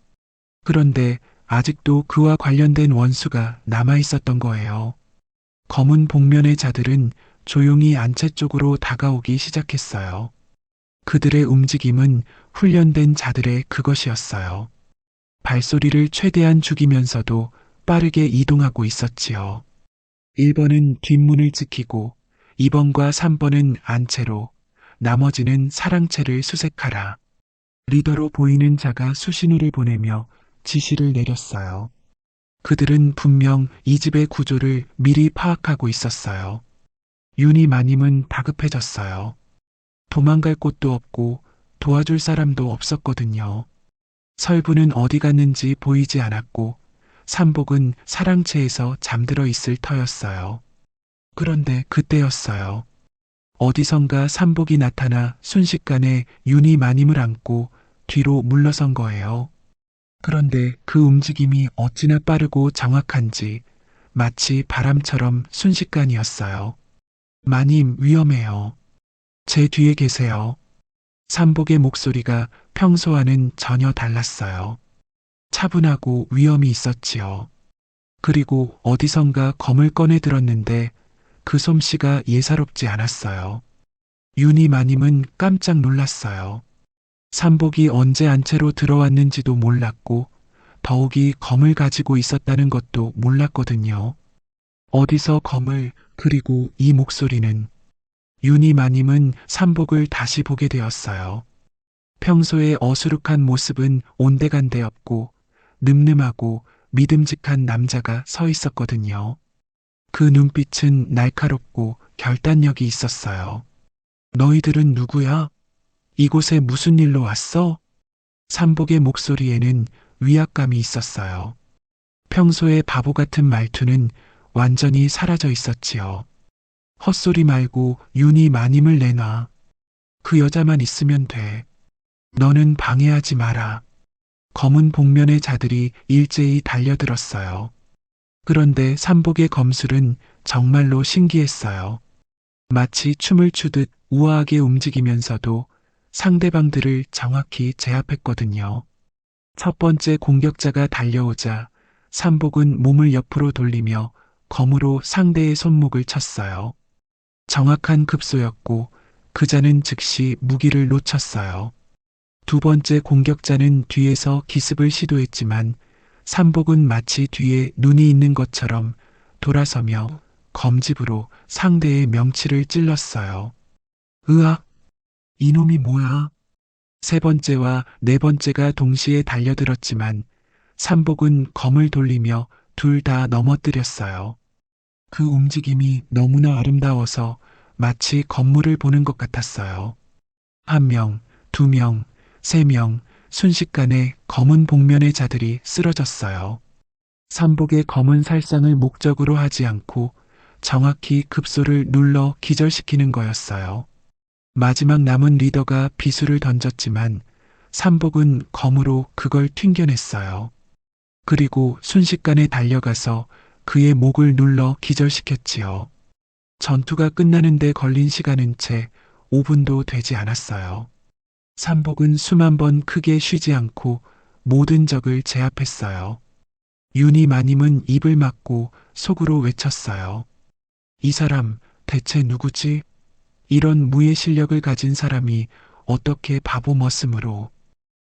그런데 아직도 그와 관련된 원수가 남아 있었던 거예요. 검은 복면의 자들은 조용히 안채 쪽으로 다가오기 시작했어요. 그들의 움직임은 훈련된 자들의 그것이었어요. 발소리를 최대한 죽이면서도 빠르게 이동하고 있었지요. 1번은 뒷문을 지키고 2번과 3번은 안채로, 나머지는 사랑채를 수색하라. 리더로 보이는 자가 수신호를 보내며 지시를 내렸어요. 그들은 분명 이 집의 구조를 미리 파악하고 있었어요. 윤희 마님은 다급해졌어요. 도망갈 곳도 없고 도와줄 사람도 없었거든요. 설부는 어디 갔는지 보이지 않았고 삼복은 사랑채에서 잠들어 있을 터였어요. 그런데 그때였어요. 어디선가 삼복이 나타나 순식간에 윤희 마님을 안고 뒤로 물러선 거예요. 그런데 그 움직임이 어찌나 빠르고 정확한지 마치 바람처럼 순식간이었어요. 마님, 위험해요. 제 뒤에 계세요. 삼복의 목소리가 평소와는 전혀 달랐어요. 차분하고 위험이 있었지요. 그리고 어디선가 검을 꺼내 들었는데 그 솜씨가 예사롭지 않았어요. 윤희 마님은 깜짝 놀랐어요. 삼복이 언제 안채로 들어왔는지도 몰랐고 더욱이 검을 가지고 있었다는 것도 몰랐거든요. 어디서 검을, 그리고 이 목소리는. 윤희 마님은 삼복을 다시 보게 되었어요. 평소의 어수룩한 모습은 온데간데 없고 늠름하고 믿음직한 남자가 서 있었거든요. 그 눈빛은 날카롭고 결단력이 있었어요. 너희들은 누구야? 이곳에 무슨 일로 왔어? 삼복의 목소리에는 위압감이 있었어요. 평소의 바보 같은 말투는 완전히 사라져 있었지요. 헛소리 말고 윤희 마님을 내놔. 그 여자만 있으면 돼. 너는 방해하지 마라. 검은 복면의 자들이 일제히 달려들었어요. 그런데 삼복의 검술은 정말로 신기했어요. 마치 춤을 추듯 우아하게 움직이면서도 상대방들을 정확히 제압했거든요. 첫 번째 공격자가 달려오자 삼복은 몸을 옆으로 돌리며 검으로 상대의 손목을 쳤어요. 정확한 급소였고 그자는 즉시 무기를 놓쳤어요. 두 번째 공격자는 뒤에서 기습을 시도했지만 삼복은 마치 뒤에 눈이 있는 것처럼 돌아서며 검집으로 상대의 명치를 찔렀어요. 으악! 이놈이 뭐야? 세 번째와 네 번째가 동시에 달려들었지만 삼복은 검을 돌리며 둘 다 넘어뜨렸어요. 그 움직임이 너무나 아름다워서 마치 건물을 보는 것 같았어요. 한 명, 두 명, 세 명, 순식간에 검은 복면의 자들이 쓰러졌어요. 삼복의 검은 살상을 목적으로 하지 않고 정확히 급소를 눌러 기절시키는 거였어요. 마지막 남은 리더가 비수를 던졌지만 삼복은 검으로 그걸 튕겨냈어요. 그리고 순식간에 달려가서 그의 목을 눌러 기절시켰지요. 전투가 끝나는데 걸린 시간은 채 5분도 되지 않았어요. 삼복은 수만 번 크게 쉬지 않고 모든 적을 제압했어요. 윤희 마님은 입을 막고 속으로 외쳤어요. 이 사람 대체 누구지? 이런 무예 실력을 가진 사람이 어떻게 바보 머슴으로.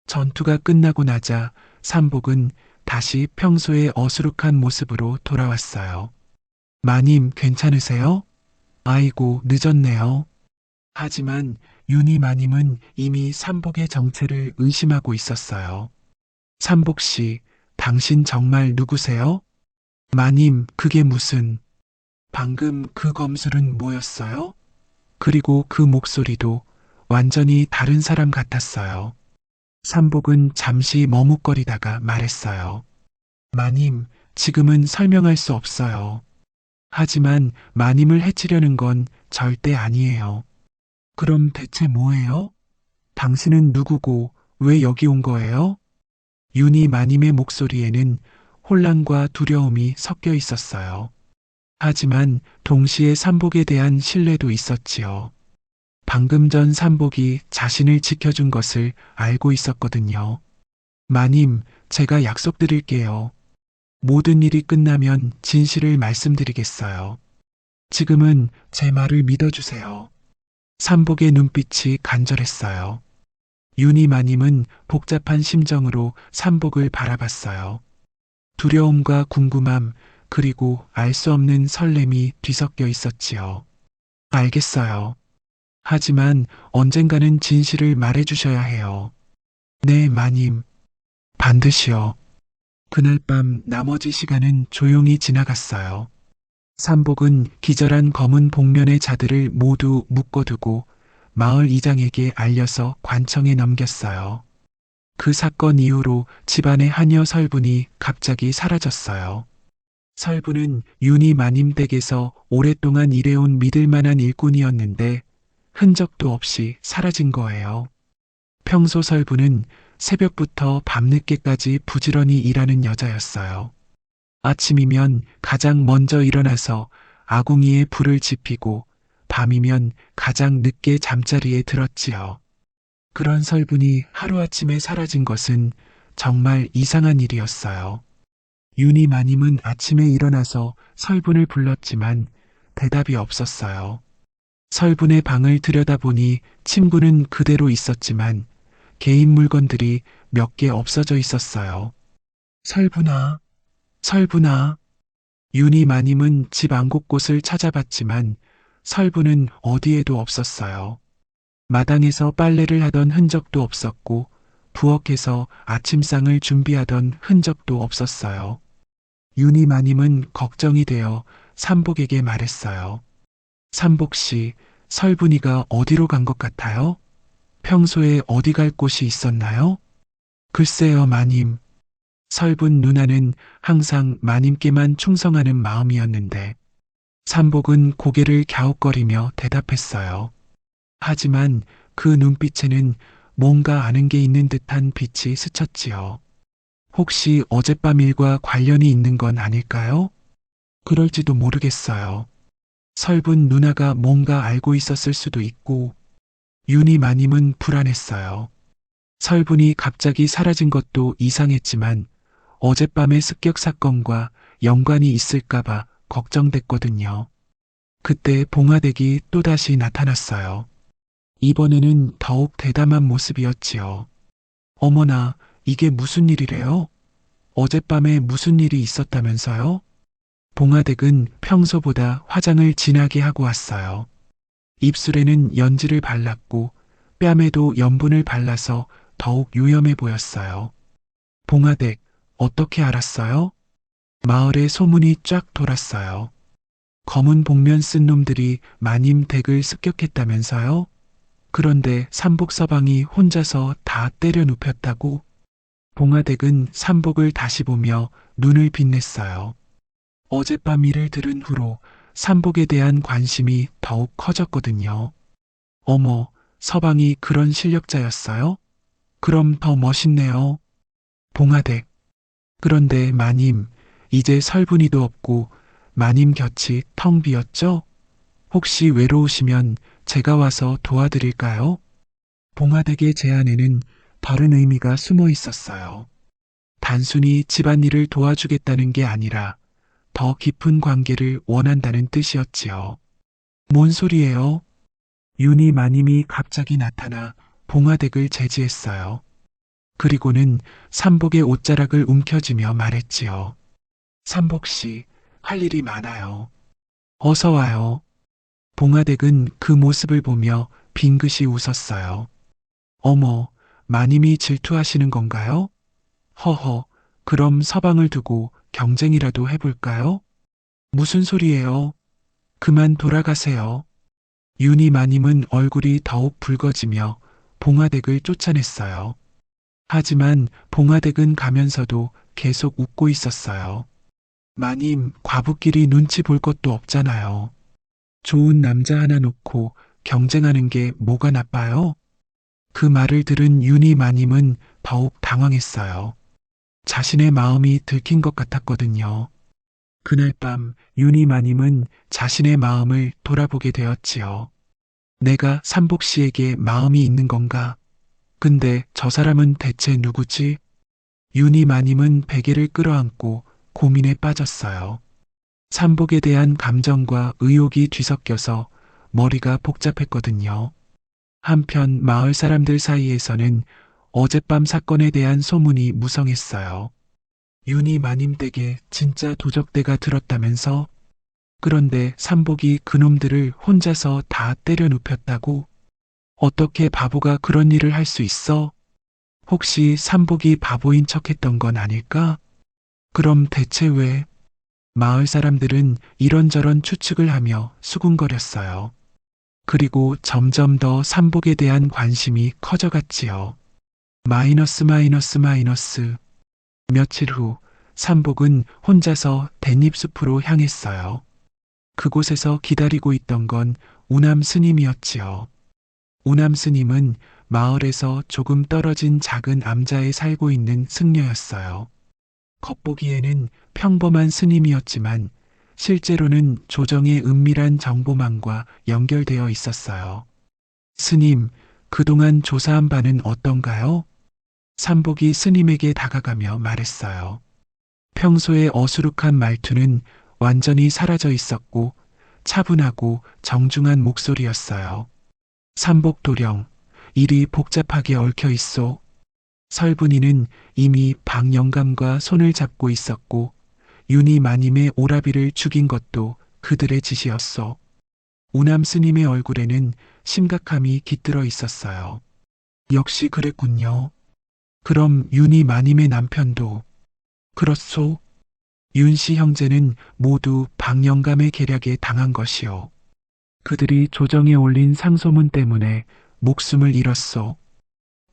전투가 끝나고 나자 삼복은 다시 평소의 어수룩한 모습으로 돌아왔어요. 마님 괜찮으세요? 아이고 늦었네요. 하지만 윤희 마님은 이미 삼복의 정체를 의심하고 있었어요. 삼복 씨, 당신 정말 누구세요? 마님, 그게 무슨... 방금 그 검술은 뭐였어요? 그리고 그 목소리도 완전히 다른 사람 같았어요. 삼복은 잠시 머뭇거리다가 말했어요. 마님, 지금은 설명할 수 없어요. 하지만 마님을 해치려는 건 절대 아니에요. 그럼 대체 뭐예요? 당신은 누구고 왜 여기 온 거예요? 윤희 마님의 목소리에는 혼란과 두려움이 섞여 있었어요. 하지만 동시에 삼복에 대한 신뢰도 있었지요. 방금 전 삼복이 자신을 지켜준 것을 알고 있었거든요. 마님, 제가 약속드릴게요. 모든 일이 끝나면 진실을 말씀드리겠어요. 지금은 제 말을 믿어주세요. 삼복의 눈빛이 간절했어요. 윤희 마님은 복잡한 심정으로 삼복을 바라봤어요. 두려움과 궁금함, 그리고 알 수 없는 설렘이 뒤섞여 있었지요. 알겠어요. 하지만 언젠가는 진실을 말해주셔야 해요. 네, 마님. 반드시요. 그날 밤 나머지 시간은 조용히 지나갔어요. 삼복은 기절한 검은 복면의 자들을 모두 묶어두고 마을 이장에게 알려서 관청에 넘겼어요. 그 사건 이후로 집안의 한여 설분이 갑자기 사라졌어요. 설부는 윤희 마님 댁에서 오랫동안 일해온 믿을만한 일꾼이었는데 흔적도 없이 사라진 거예요. 평소 설부는 새벽부터 밤늦게까지 부지런히 일하는 여자였어요. 아침이면 가장 먼저 일어나서 아궁이에 불을 지피고 밤이면 가장 늦게 잠자리에 들었지요. 그런 설분이 하루아침에 사라진 것은 정말 이상한 일이었어요. 윤희 마님은 아침에 일어나서 설분을 불렀지만 대답이 없었어요. 설분의 방을 들여다보니 침구는 그대로 있었지만 개인 물건들이 몇 개 없어져 있었어요. 설분아, 설분아. 윤희 마님은 집 안 곳곳을 찾아봤지만 설분은 어디에도 없었어요. 마당에서 빨래를 하던 흔적도 없었고 부엌에서 아침상을 준비하던 흔적도 없었어요. 윤희 마님은 걱정이 되어 삼복에게 말했어요. 삼복 씨, 설분이가 어디로 간 것 같아요? 평소에 어디 갈 곳이 있었나요? 글쎄요, 마님. 설분 누나는 항상 마님께만 충성하는 마음이었는데 삼복은 고개를 갸웃거리며 대답했어요. 하지만 그 눈빛에는 뭔가 아는 게 있는 듯한 빛이 스쳤지요. 혹시 어젯밤 일과 관련이 있는 건 아닐까요? 그럴지도 모르겠어요. 설분 누나가 뭔가 알고 있었을 수도 있고, 윤희 마님은 불안했어요. 설분이 갑자기 사라진 것도 이상했지만 어젯밤의 습격 사건과 연관이 있을까봐 걱정됐거든요. 그때 봉화댁이 또다시 나타났어요. 이번에는 더욱 대담한 모습이었지요. 어머나, 이게 무슨 일이래요? 어젯밤에 무슨 일이 있었다면서요? 봉화댁은 평소보다 화장을 진하게 하고 왔어요. 입술에는 연지를 발랐고 뺨에도 염분을 발라서 더욱 유염해 보였어요. 봉화댁, 어떻게 알았어요? 마을에 소문이 쫙 돌았어요. 검은 복면 쓴 놈들이 마님 댁을 습격했다면서요? 그런데 삼복서방이 혼자서 다 때려 눕혔다고? 봉화댁은 삼복을 다시 보며 눈을 빛냈어요. 어젯밤 일을 들은 후로 삼복에 대한 관심이 더욱 커졌거든요. 어머, 서방이 그런 실력자였어요? 그럼 더 멋있네요. 봉화댁. 그런데 마님, 이제 설분이도 없고 마님 곁이 텅 비었죠? 혹시 외로우시면 제가 와서 도와드릴까요? 봉화댁의 제안에는 다른 의미가 숨어 있었어요. 단순히 집안일을 도와주겠다는 게 아니라 더 깊은 관계를 원한다는 뜻이었지요. 뭔 소리예요? 윤희 마님이 갑자기 나타나 봉화댁을 제지했어요. 그리고는 삼복의 옷자락을 움켜쥐며 말했지요. 삼복 씨, 할 일이 많아요. 어서 와요. 봉화댁은 그 모습을 보며 빙긋이 웃었어요. 어머, 마님이 질투하시는 건가요? 허허, 그럼 서방을 두고 경쟁이라도 해볼까요? 무슨 소리예요? 그만 돌아가세요. 윤희 마님은 얼굴이 더욱 붉어지며 봉화댁을 쫓아냈어요. 하지만 봉화댁은 가면서도 계속 웃고 있었어요. 마님, 과부끼리 눈치 볼 것도 없잖아요. 좋은 남자 하나 놓고 경쟁하는 게 뭐가 나빠요? 그 말을 들은 윤희 마님은 더욱 당황했어요. 자신의 마음이 들킨 것 같았거든요. 그날 밤 윤희 마님은 자신의 마음을 돌아보게 되었지요. 내가 삼복 씨에게 마음이 있는 건가? 근데 저 사람은 대체 누구지? 윤희 마님은 베개를 끌어안고 고민에 빠졌어요. 삼복에 대한 감정과 의욕이 뒤섞여서 머리가 복잡했거든요. 한편 마을 사람들 사이에서는 어젯밤 사건에 대한 소문이 무성했어요. 윤희 마님 댁에 진짜 도적대가 들었다면서? 그런데 삼복이 그놈들을 혼자서 다 때려 눕혔다고? 어떻게 바보가 그런 일을 할 수 있어? 혹시 삼복이 바보인 척했던 건 아닐까? 그럼 대체 왜? 마을 사람들은 이런저런 추측을 하며 수군거렸어요. 그리고 점점 더 삼복에 대한 관심이 커져갔지요. 마이너스. 며칠 후 삼복은 혼자서 댄잎숲으로 향했어요. 그곳에서 기다리고 있던 건 우남 스님이었지요. 우남 스님은 마을에서 조금 떨어진 작은 암자에 살고 있는 승려였어요. 겉보기에는 평범한 스님이었지만 실제로는 조정의 은밀한 정보망과 연결되어 있었어요. 스님, 그동안 조사한 바는 어떤가요? 삼복이 스님에게 다가가며 말했어요. 평소의 어수룩한 말투는 완전히 사라져 있었고 차분하고 정중한 목소리였어요. 삼복 도령, 일이 복잡하게 얽혀 있소. 설분이는 이미 박영감과 손을 잡고 있었고 윤희 마님의 오라비를 죽인 것도 그들의 짓이었소. 우남 스님의 얼굴에는 심각함이 깃들어 있었어요. 역시 그랬군요. 그럼 윤희 마님의 남편도 그렇소? 윤씨 형제는 모두 박영감의 계략에 당한 것이오. 그들이 조정에 올린 상소문 때문에 목숨을 잃었소.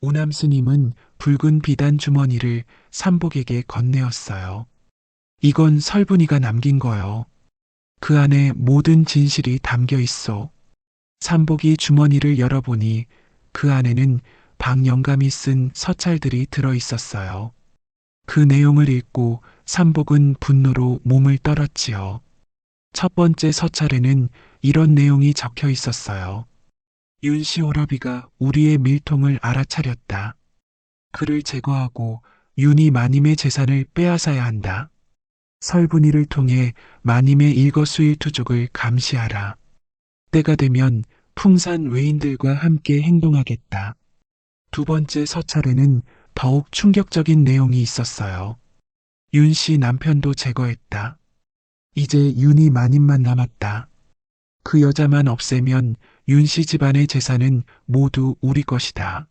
우남 스님은 붉은 비단 주머니를 삼복에게 건네었어요. 이건 설분이가 남긴 거요. 그 안에 모든 진실이 담겨 있어. 삼복이 주머니를 열어보니 그 안에는 박영감이 쓴 서찰들이 들어 있었어요. 그 내용을 읽고 삼복은 분노로 몸을 떨었지요. 첫 번째 서찰에는 이런 내용이 적혀 있었어요. 윤씨 오라비가 우리의 밀통을 알아차렸다. 그를 제거하고 윤희 마님의 재산을 빼앗아야 한다. 설분이를 통해 마님의 일거수일투족을 감시하라. 때가 되면 풍산 외인들과 함께 행동하겠다. 두 번째 서찰에는 더욱 충격적인 내용이 있었어요. 윤씨 남편도 제거했다. 이제 윤희 마님만 남았다. 그 여자만 없애면 윤씨 집안의 재산은 모두 우리 것이다.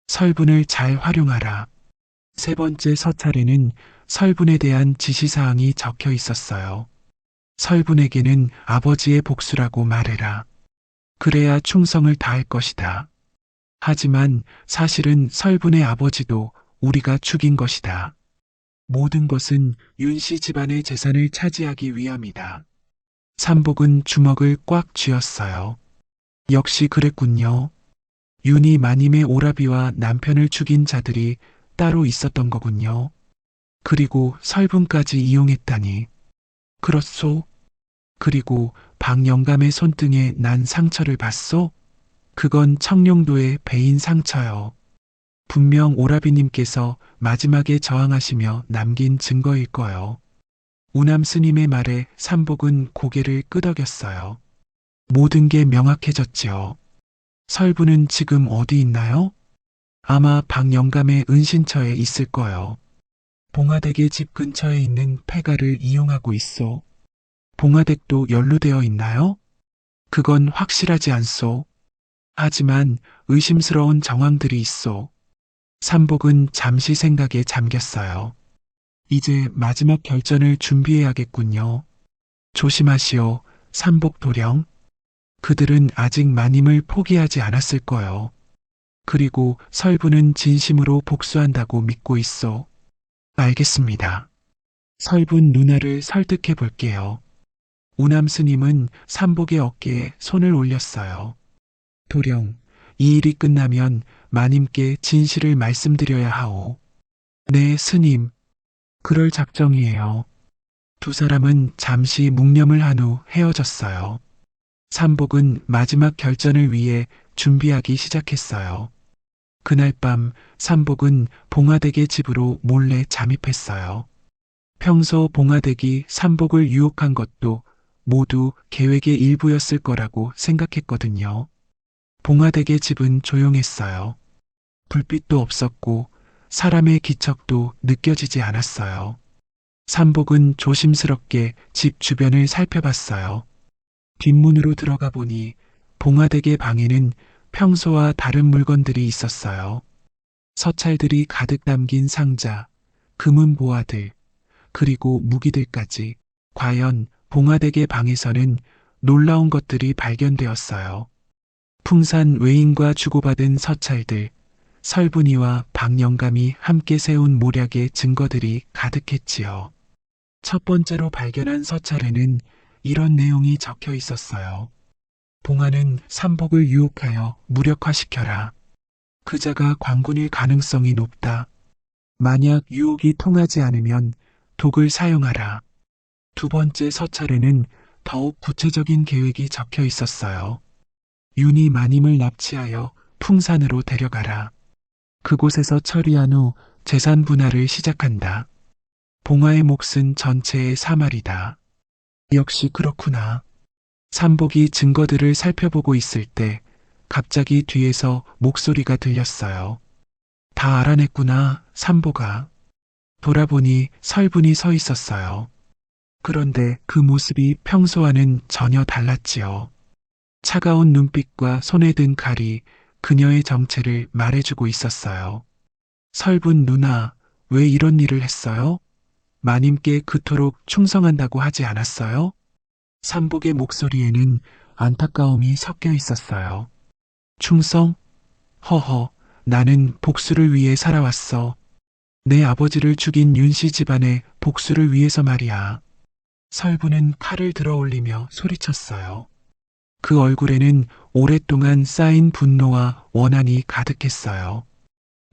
설분을 잘 활용하라. 세 번째 서찰에는 설분에 대한 지시사항이 적혀 있었어요. 설분에게는 아버지의 복수라고 말해라. 그래야 충성을 다할 것이다. 하지만 사실은 설분의 아버지도 우리가 죽인 것이다. 모든 것은 윤씨 집안의 재산을 차지하기 위함이다. 삼복은 주먹을 꽉 쥐었어요. 역시 그랬군요. 윤희 마님의 오라비와 남편을 죽인 자들이 따로 있었던 거군요. 그리고 설분까지 이용했다니. 그렇소? 그리고 박영감의 손등에 난 상처를 봤소? 그건 청룡도의 배인 상처요. 분명 오라비님께서 마지막에 저항하시며 남긴 증거일 거요. 우남 스님의 말에 삼복은 고개를 끄덕였어요. 모든 게 명확해졌지요. 설분은 지금 어디 있나요? 아마 박영감의 은신처에 있을 거요. 봉화댁의 집 근처에 있는 폐가를 이용하고 있어. 봉화댁도 연루되어 있나요? 그건 확실하지 않소. 하지만 의심스러운 정황들이 있어. 삼복은 잠시 생각에 잠겼어요. 이제 마지막 결전을 준비해야겠군요. 조심하시오, 삼복 도령. 그들은 아직 마님을 포기하지 않았을 거요. 그리고 설분은 진심으로 복수한다고 믿고 있어. 알겠습니다. 설분 누나를 설득해 볼게요. 우남 스님은 삼복의 어깨에 손을 올렸어요. 도령, 이 일이 끝나면 마님께 진실을 말씀드려야 하오. 네, 스님. 그럴 작정이에요. 두 사람은 잠시 묵념을 한 후 헤어졌어요. 삼복은 마지막 결전을 위해 준비하기 시작했어요. 그날 밤 삼복은 봉화댁의 집으로 몰래 잠입했어요. 평소 봉화댁이 삼복을 유혹한 것도 모두 계획의 일부였을 거라고 생각했거든요. 봉화댁의 집은 조용했어요. 불빛도 없었고 사람의 기척도 느껴지지 않았어요. 삼복은 조심스럽게 집 주변을 살펴봤어요. 뒷문으로 들어가 보니 봉화댁의 방에는 평소와 다른 물건들이 있었어요. 서찰들이 가득 담긴 상자, 금은 보화들, 그리고 무기들까지. 과연 봉화댁의 방에서는 놀라운 것들이 발견되었어요. 풍산 외인과 주고받은 서찰들, 설분이와 박영감이 함께 세운 모략의 증거들이 가득했지요. 첫 번째로 발견한 서찰에는 이런 내용이 적혀 있었어요. 봉하는 삼복을 유혹하여 무력화시켜라. 그자가 광군일 가능성이 높다. 만약 유혹이 통하지 않으면 독을 사용하라. 두 번째 서찰에는 더욱 구체적인 계획이 적혀 있었어요. 윤희 마님을 납치하여 풍산으로 데려가라. 그곳에서 처리한 후 재산 분할을 시작한다. 봉화의 몫은 전체의 3할이다. 역시 그렇구나. 삼복이 증거들을 살펴보고 있을 때 갑자기 뒤에서 목소리가 들렸어요. 다 알아냈구나, 삼복아. 돌아보니 설분이 서 있었어요. 그런데 그 모습이 평소와는 전혀 달랐지요. 차가운 눈빛과 손에 든 칼이 그녀의 정체를 말해주고 있었어요. 설분 누나, 왜 이런 일을 했어요? 마님께 그토록 충성한다고 하지 않았어요? 삼복의 목소리에는 안타까움이 섞여 있었어요. 충성? 허허, 나는 복수를 위해 살아왔어. 내 아버지를 죽인 윤씨 집안의 복수를 위해서 말이야. 설부는 칼을 들어 올리며 소리쳤어요. 그 얼굴에는 오랫동안 쌓인 분노와 원한이 가득했어요.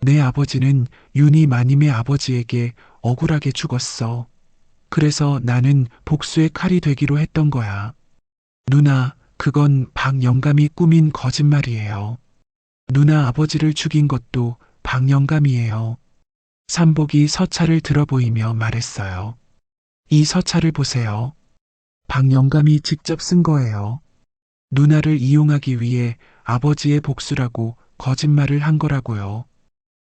내 아버지는 윤희 마님의 아버지에게 억울하게 죽었어. 그래서 나는 복수의 칼이 되기로 했던 거야. 누나, 그건 박영감이 꾸민 거짓말이에요. 누나 아버지를 죽인 것도 박영감이에요. 삼복이 서찰을 들어보이며 말했어요. 이 서찰을 보세요. 박영감이 직접 쓴 거예요. 누나를 이용하기 위해 아버지의 복수라고 거짓말을 한 거라고요.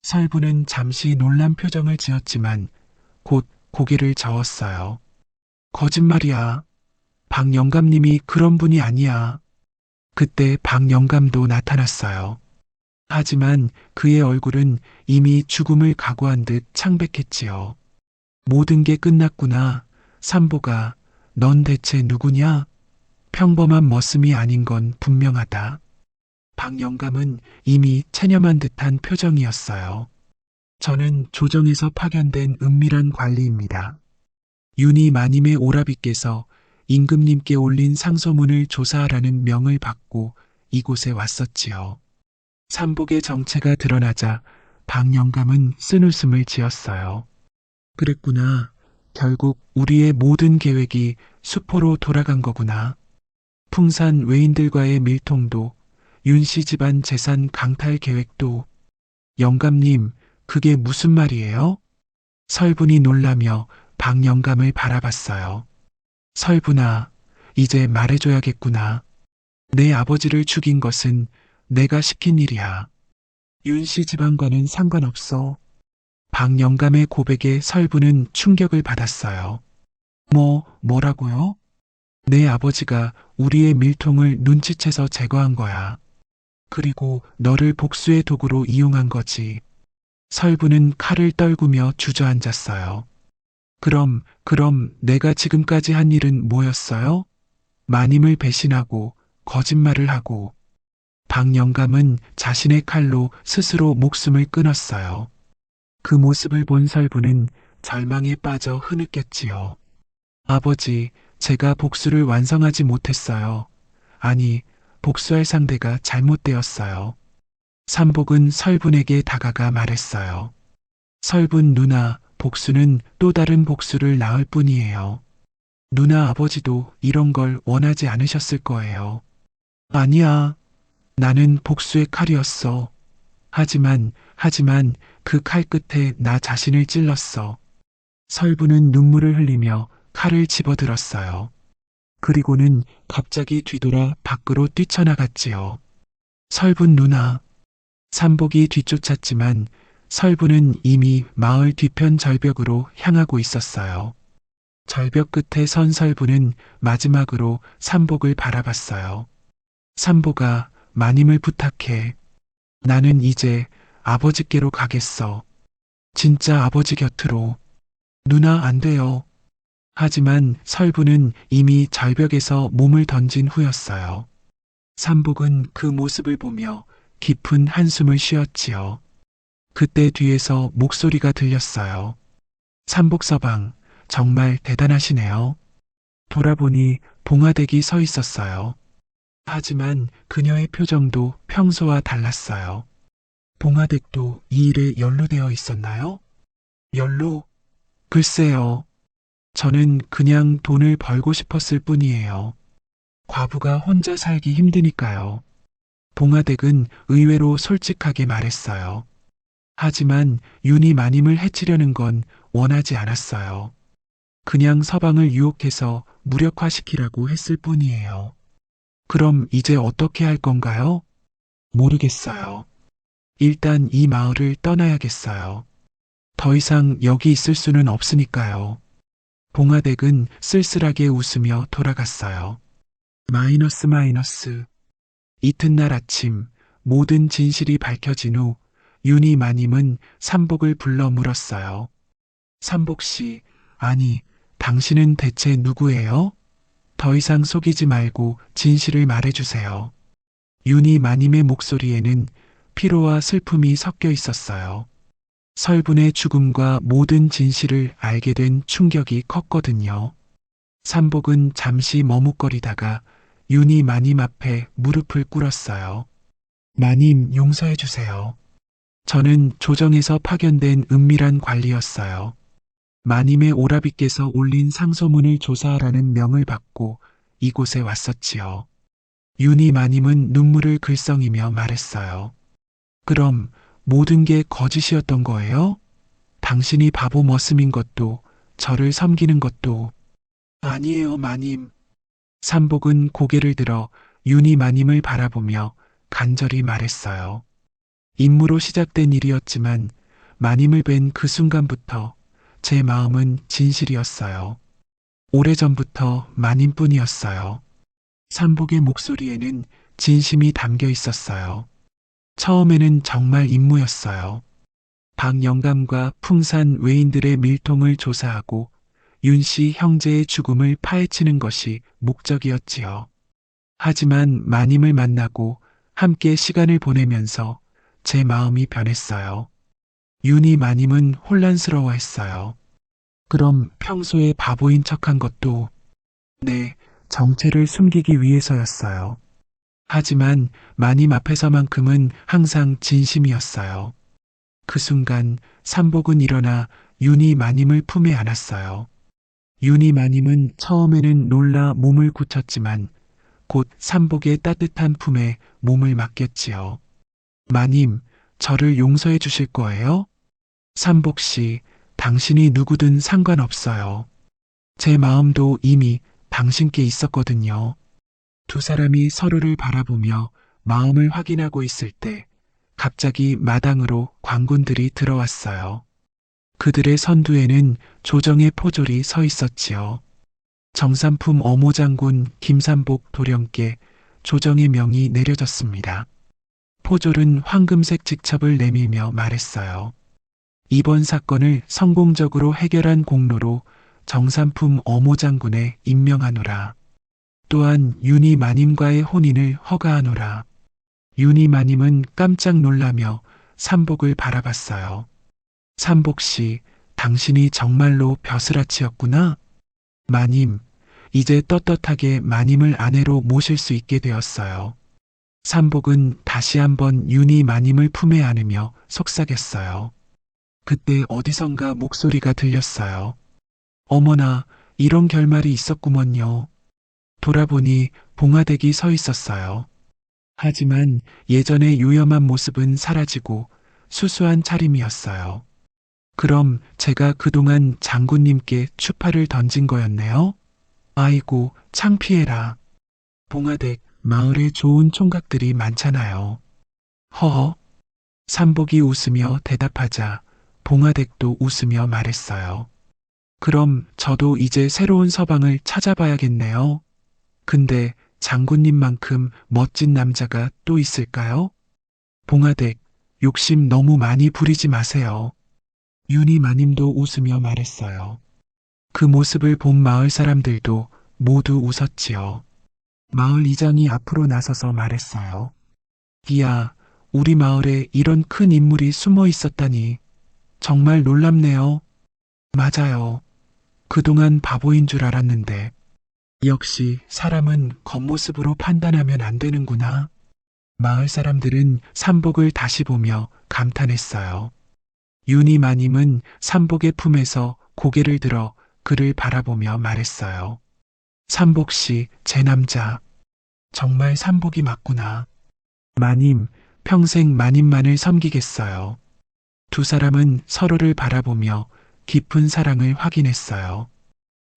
설부는 잠시 놀란 표정을 지었지만 곧 고개를 저었어요. 거짓말이야. 박영감님이 그런 분이 아니야. 그때 박영감도 나타났어요. 하지만 그의 얼굴은 이미 죽음을 각오한 듯 창백했지요. 모든 게 끝났구나. 삼보가, 넌 대체 누구냐? 평범한 머슴이 아닌 건 분명하다. 박영감은 이미 체념한 듯한 표정이었어요. 저는 조정에서 파견된 은밀한 관리입니다. 윤희 마님의 오라비께서 임금님께 올린 상소문을 조사하라는 명을 받고 이곳에 왔었지요. 삼복의 정체가 드러나자 박영감은 쓴웃음을 지었어요. 그랬구나. 결국 우리의 모든 계획이 수포로 돌아간 거구나. 풍산 외인들과의 밀통도, 윤씨 집안 재산 강탈 계획도. 영감님, 그게 무슨 말이에요? 설분이 놀라며 박영감을 바라봤어요. 설분아, 이제 말해줘야겠구나. 내 아버지를 죽인 것은 내가 시킨 일이야. 윤씨 집안과는 상관없어. 박영감의 고백에 설부는 충격을 받았어요. 뭐라고요? 내 아버지가 우리의 밀통을 눈치채서 제거한 거야. 그리고 너를 복수의 도구로 이용한 거지. 설부는 칼을 떨구며 주저앉았어요. 그럼 내가 지금까지 한 일은 뭐였어요? 마님을 배신하고 거짓말을 하고. 박영감은 자신의 칼로 스스로 목숨을 끊었어요. 그 모습을 본 설부는 절망에 빠져 흐느꼈지요. 아버지, 제가 복수를 완성하지 못했어요. 아니, 복수할 상대가 잘못되었어요. 삼복은 설분에게 다가가 말했어요. 설분 누나, 복수는 또 다른 복수를 낳을 뿐이에요. 누나 아버지도 이런 걸 원하지 않으셨을 거예요. 아니야. 나는 복수의 칼이었어. 하지만 그 칼 끝에 나 자신을 찔렀어. 설부는 눈물을 흘리며 칼을 집어들었어요. 그리고는 갑자기 뒤돌아 밖으로 뛰쳐나갔지요. 설분 누나. 삼복이 뒤쫓았지만 설부는 이미 마을 뒤편 절벽으로 향하고 있었어요. 절벽 끝에 선 설부는 마지막으로 삼복을 바라봤어요. 삼복아, 마님을 부탁해. 나는 이제 아버지께로 가겠어. 진짜 아버지 곁으로. 누나 안 돼요. 하지만 설부는 이미 절벽에서 몸을 던진 후였어요. 삼복은 그 모습을 보며 깊은 한숨을 쉬었지요. 그때 뒤에서 목소리가 들렸어요. 삼복서방, 정말 대단하시네요. 돌아보니 봉화댁이 서 있었어요. 하지만 그녀의 표정도 평소와 달랐어요. 봉화댁도 이 일에 연루되어 있었나요? 연루? 글쎄요. 저는 그냥 돈을 벌고 싶었을 뿐이에요. 과부가 혼자 살기 힘드니까요. 봉화댁은 의외로 솔직하게 말했어요. 하지만 윤희 마님을 해치려는 건 원하지 않았어요. 그냥 서방을 유혹해서 무력화시키라고 했을 뿐이에요. 그럼 이제 어떻게 할 건가요? 모르겠어요. 일단 이 마을을 떠나야겠어요. 더 이상 여기 있을 수는 없으니까요. 봉화댁은 쓸쓸하게 웃으며 돌아갔어요. 마이너스. 이튿날 아침 모든 진실이 밝혀진 후 윤희 마님은 삼복을 불러 물었어요. 삼복씨, 아니, 당신은 대체 누구예요? 더 이상 속이지 말고 진실을 말해주세요. 윤희 마님의 목소리에는 피로와 슬픔이 섞여 있었어요. 설분의 죽음과 모든 진실을 알게 된 충격이 컸거든요. 삼복은 잠시 머뭇거리다가 윤희 마님 앞에 무릎을 꿇었어요. 마님 용서해 주세요. 저는 조정에서 파견된 은밀한 관리였어요. 마님의 오라비께서 올린 상소문을 조사하라는 명을 받고 이곳에 왔었지요. 윤희 마님은 눈물을 글썽이며 말했어요. 그럼 모든 게 거짓이었던 거예요? 당신이 바보 머슴인 것도 저를 섬기는 것도 아니에요, 마님. 삼복은 고개를 들어 윤희 마님을 바라보며 간절히 말했어요. 임무로 시작된 일이었지만 마님을 뵌 그 순간부터 제 마음은 진실이었어요. 오래전부터 마님뿐이었어요. 삼복의 목소리에는 진심이 담겨 있었어요. 처음에는 정말 임무였어요. 박영감과 풍산 외인들의 밀통을 조사하고 윤씨 형제의 죽음을 파헤치는 것이 목적이었지요. 하지만 마님을 만나고 함께 시간을 보내면서 제 마음이 변했어요. 윤희 마님은 혼란스러워했어요. 그럼 평소에 바보인 척한 것도 네, 정체를 숨기기 위해서였어요. 하지만 마님 앞에서만큼은 항상 진심이었어요. 그 순간 삼복은 일어나 윤희 마님을 품에 안았어요. 윤희 마님은 처음에는 놀라 몸을 굳혔지만 곧 삼복의 따뜻한 품에 몸을 맡겼지요. 마님, 저를 용서해 주실 거예요? 삼복씨, 당신이 누구든 상관없어요. 제 마음도 이미 당신께 있었거든요. 두 사람이 서로를 바라보며 마음을 확인하고 있을 때 갑자기 마당으로 광군들이 들어왔어요. 그들의 선두에는 조정의 포졸이 서 있었지요. 정삼품 어모장군 김삼복 도령께 조정의 명이 내려졌습니다. 포졸은 황금색 직첩을 내밀며 말했어요. 이번 사건을 성공적으로 해결한 공로로 정삼품 어모장군에 임명하노라. 또한 윤희 마님과의 혼인을 허가하노라. 윤희 마님은 깜짝 놀라며 삼복을 바라봤어요. 삼복씨, 당신이 정말로 벼슬아치였구나. 마님, 이제 떳떳하게 마님을 아내로 모실 수 있게 되었어요. 삼복은 다시 한번 윤희 마님을 품에 안으며 속삭였어요. 그때 어디선가 목소리가 들렸어요. 어머나, 이런 결말이 있었구먼요. 돌아보니 봉화댁이 서 있었어요. 하지만 예전의 요염한 모습은 사라지고 수수한 차림이었어요. 그럼 제가 그동안 장군님께 추파를 던진 거였네요? 아이고, 창피해라. 봉화댁, 마을에 좋은 총각들이 많잖아요. 허허. 삼복이 웃으며 대답하자 봉화댁도 웃으며 말했어요. 그럼 저도 이제 새로운 서방을 찾아봐야겠네요. 근데 장군님만큼 멋진 남자가 또 있을까요? 봉화댁, 욕심 너무 많이 부리지 마세요. 윤희 마님도 웃으며 말했어요. 그 모습을 본 마을 사람들도 모두 웃었지요. 마을 이장이 앞으로 나서서 말했어요. 기야, 우리 마을에 이런 큰 인물이 숨어 있었다니 정말 놀랍네요. 맞아요. 그동안 바보인 줄 알았는데 역시 사람은 겉모습으로 판단하면 안 되는구나. 마을 사람들은 삼복을 다시 보며 감탄했어요. 윤희 마님은 삼복의 품에서 고개를 들어 그를 바라보며 말했어요. 삼복 씨, 제 남자. 정말 삼복이 맞구나. 마님, 평생 마님만을 섬기겠어요. 두 사람은 서로를 바라보며 깊은 사랑을 확인했어요.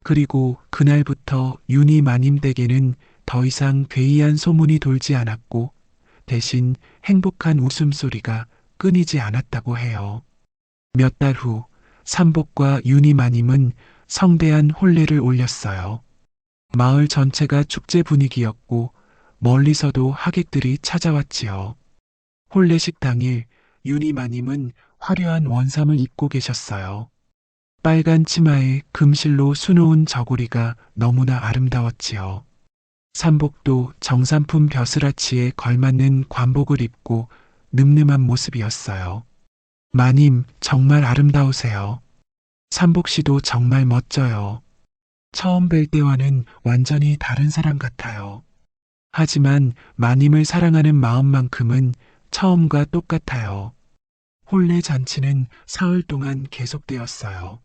그리고 그날부터 윤희 마님 댁에는 더 이상 괴이한 소문이 돌지 않았고 대신 행복한 웃음소리가 끊이지 않았다고 해요. 몇 달 후 삼복과 윤희 마님은 성대한 혼례를 올렸어요. 마을 전체가 축제 분위기였고 멀리서도 하객들이 찾아왔지요. 혼례식 당일 윤희 마님은 화려한 원삼을 입고 계셨어요. 빨간 치마에 금실로 수놓은 저고리가 너무나 아름다웠지요. 삼복도 정삼품 벼슬아치에 걸맞는 관복을 입고 늠름한 모습이었어요. 마님, 정말 아름다우세요. 삼복 씨도 정말 멋져요. 처음 뵐 때와는 완전히 다른 사람 같아요. 하지만 마님을 사랑하는 마음만큼은 처음과 똑같아요. 혼례 잔치는 사흘 동안 계속되었어요.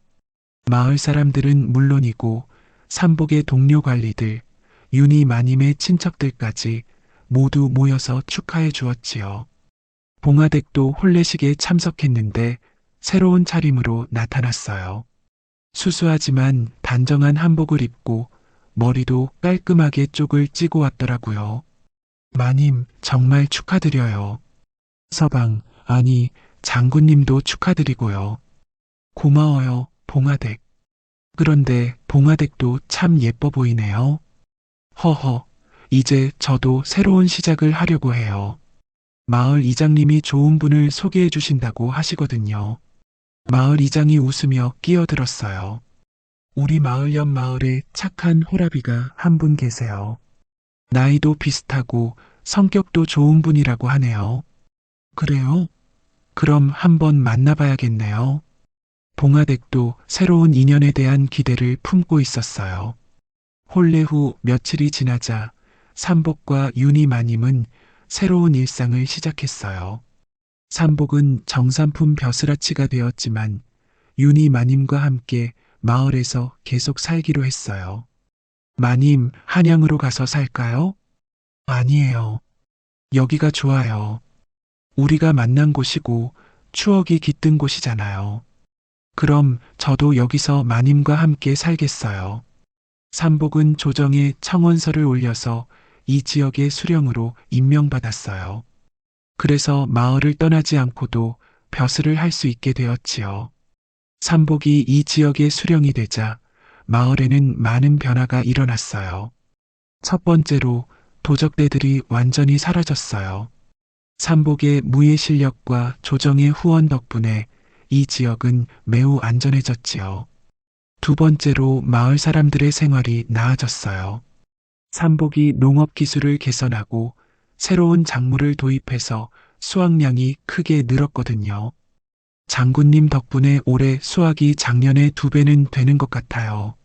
마을 사람들은 물론이고 삼복의 동료 관리들, 윤희 마님의 친척들까지 모두 모여서 축하해 주었지요. 봉화댁도 혼례식에 참석했는데 새로운 차림으로 나타났어요. 수수하지만 단정한 한복을 입고 머리도 깔끔하게 쪽을 찌고 왔더라고요. 마님, 정말 축하드려요. 서방, 아니, 장군님도 축하드리고요. 고마워요, 봉화댁. 그런데 봉화댁도 참 예뻐 보이네요. 허허, 이제 저도 새로운 시작을 하려고 해요. 마을 이장님이 좋은 분을 소개해 주신다고 하시거든요. 마을 이장이 웃으며 끼어들었어요. 우리 마을 옆 마을에 착한 호라비가 한 분 계세요. 나이도 비슷하고 성격도 좋은 분이라고 하네요. 그래요? 그럼 한번 만나봐야겠네요. 봉화댁도 새로운 인연에 대한 기대를 품고 있었어요. 혼례 후 며칠이 지나자 삼복과 윤희 마님은 새로운 일상을 시작했어요. 삼복은 정삼품 벼슬아치가 되었지만 윤희 마님과 함께 마을에서 계속 살기로 했어요. 마님, 한양으로 가서 살까요? 아니에요. 여기가 좋아요. 우리가 만난 곳이고 추억이 깃든 곳이잖아요. 그럼 저도 여기서 마님과 함께 살겠어요. 삼복은 조정에 청원서를 올려서 이 지역의 수령으로 임명받았어요. 그래서 마을을 떠나지 않고도 벼슬을 할 수 있게 되었지요. 삼복이 이 지역의 수령이 되자 마을에는 많은 변화가 일어났어요. 첫 번째로 도적대들이 완전히 사라졌어요. 삼복의 무예 실력과 조정의 후원 덕분에 이 지역은 매우 안전해졌지요. 두 번째로 마을 사람들의 생활이 나아졌어요. 삼복이 농업 기술을 개선하고 새로운 작물을 도입해서 수확량이 크게 늘었거든요. 장군님 덕분에 올해 수확이 작년에 2배는 되는 것 같아요.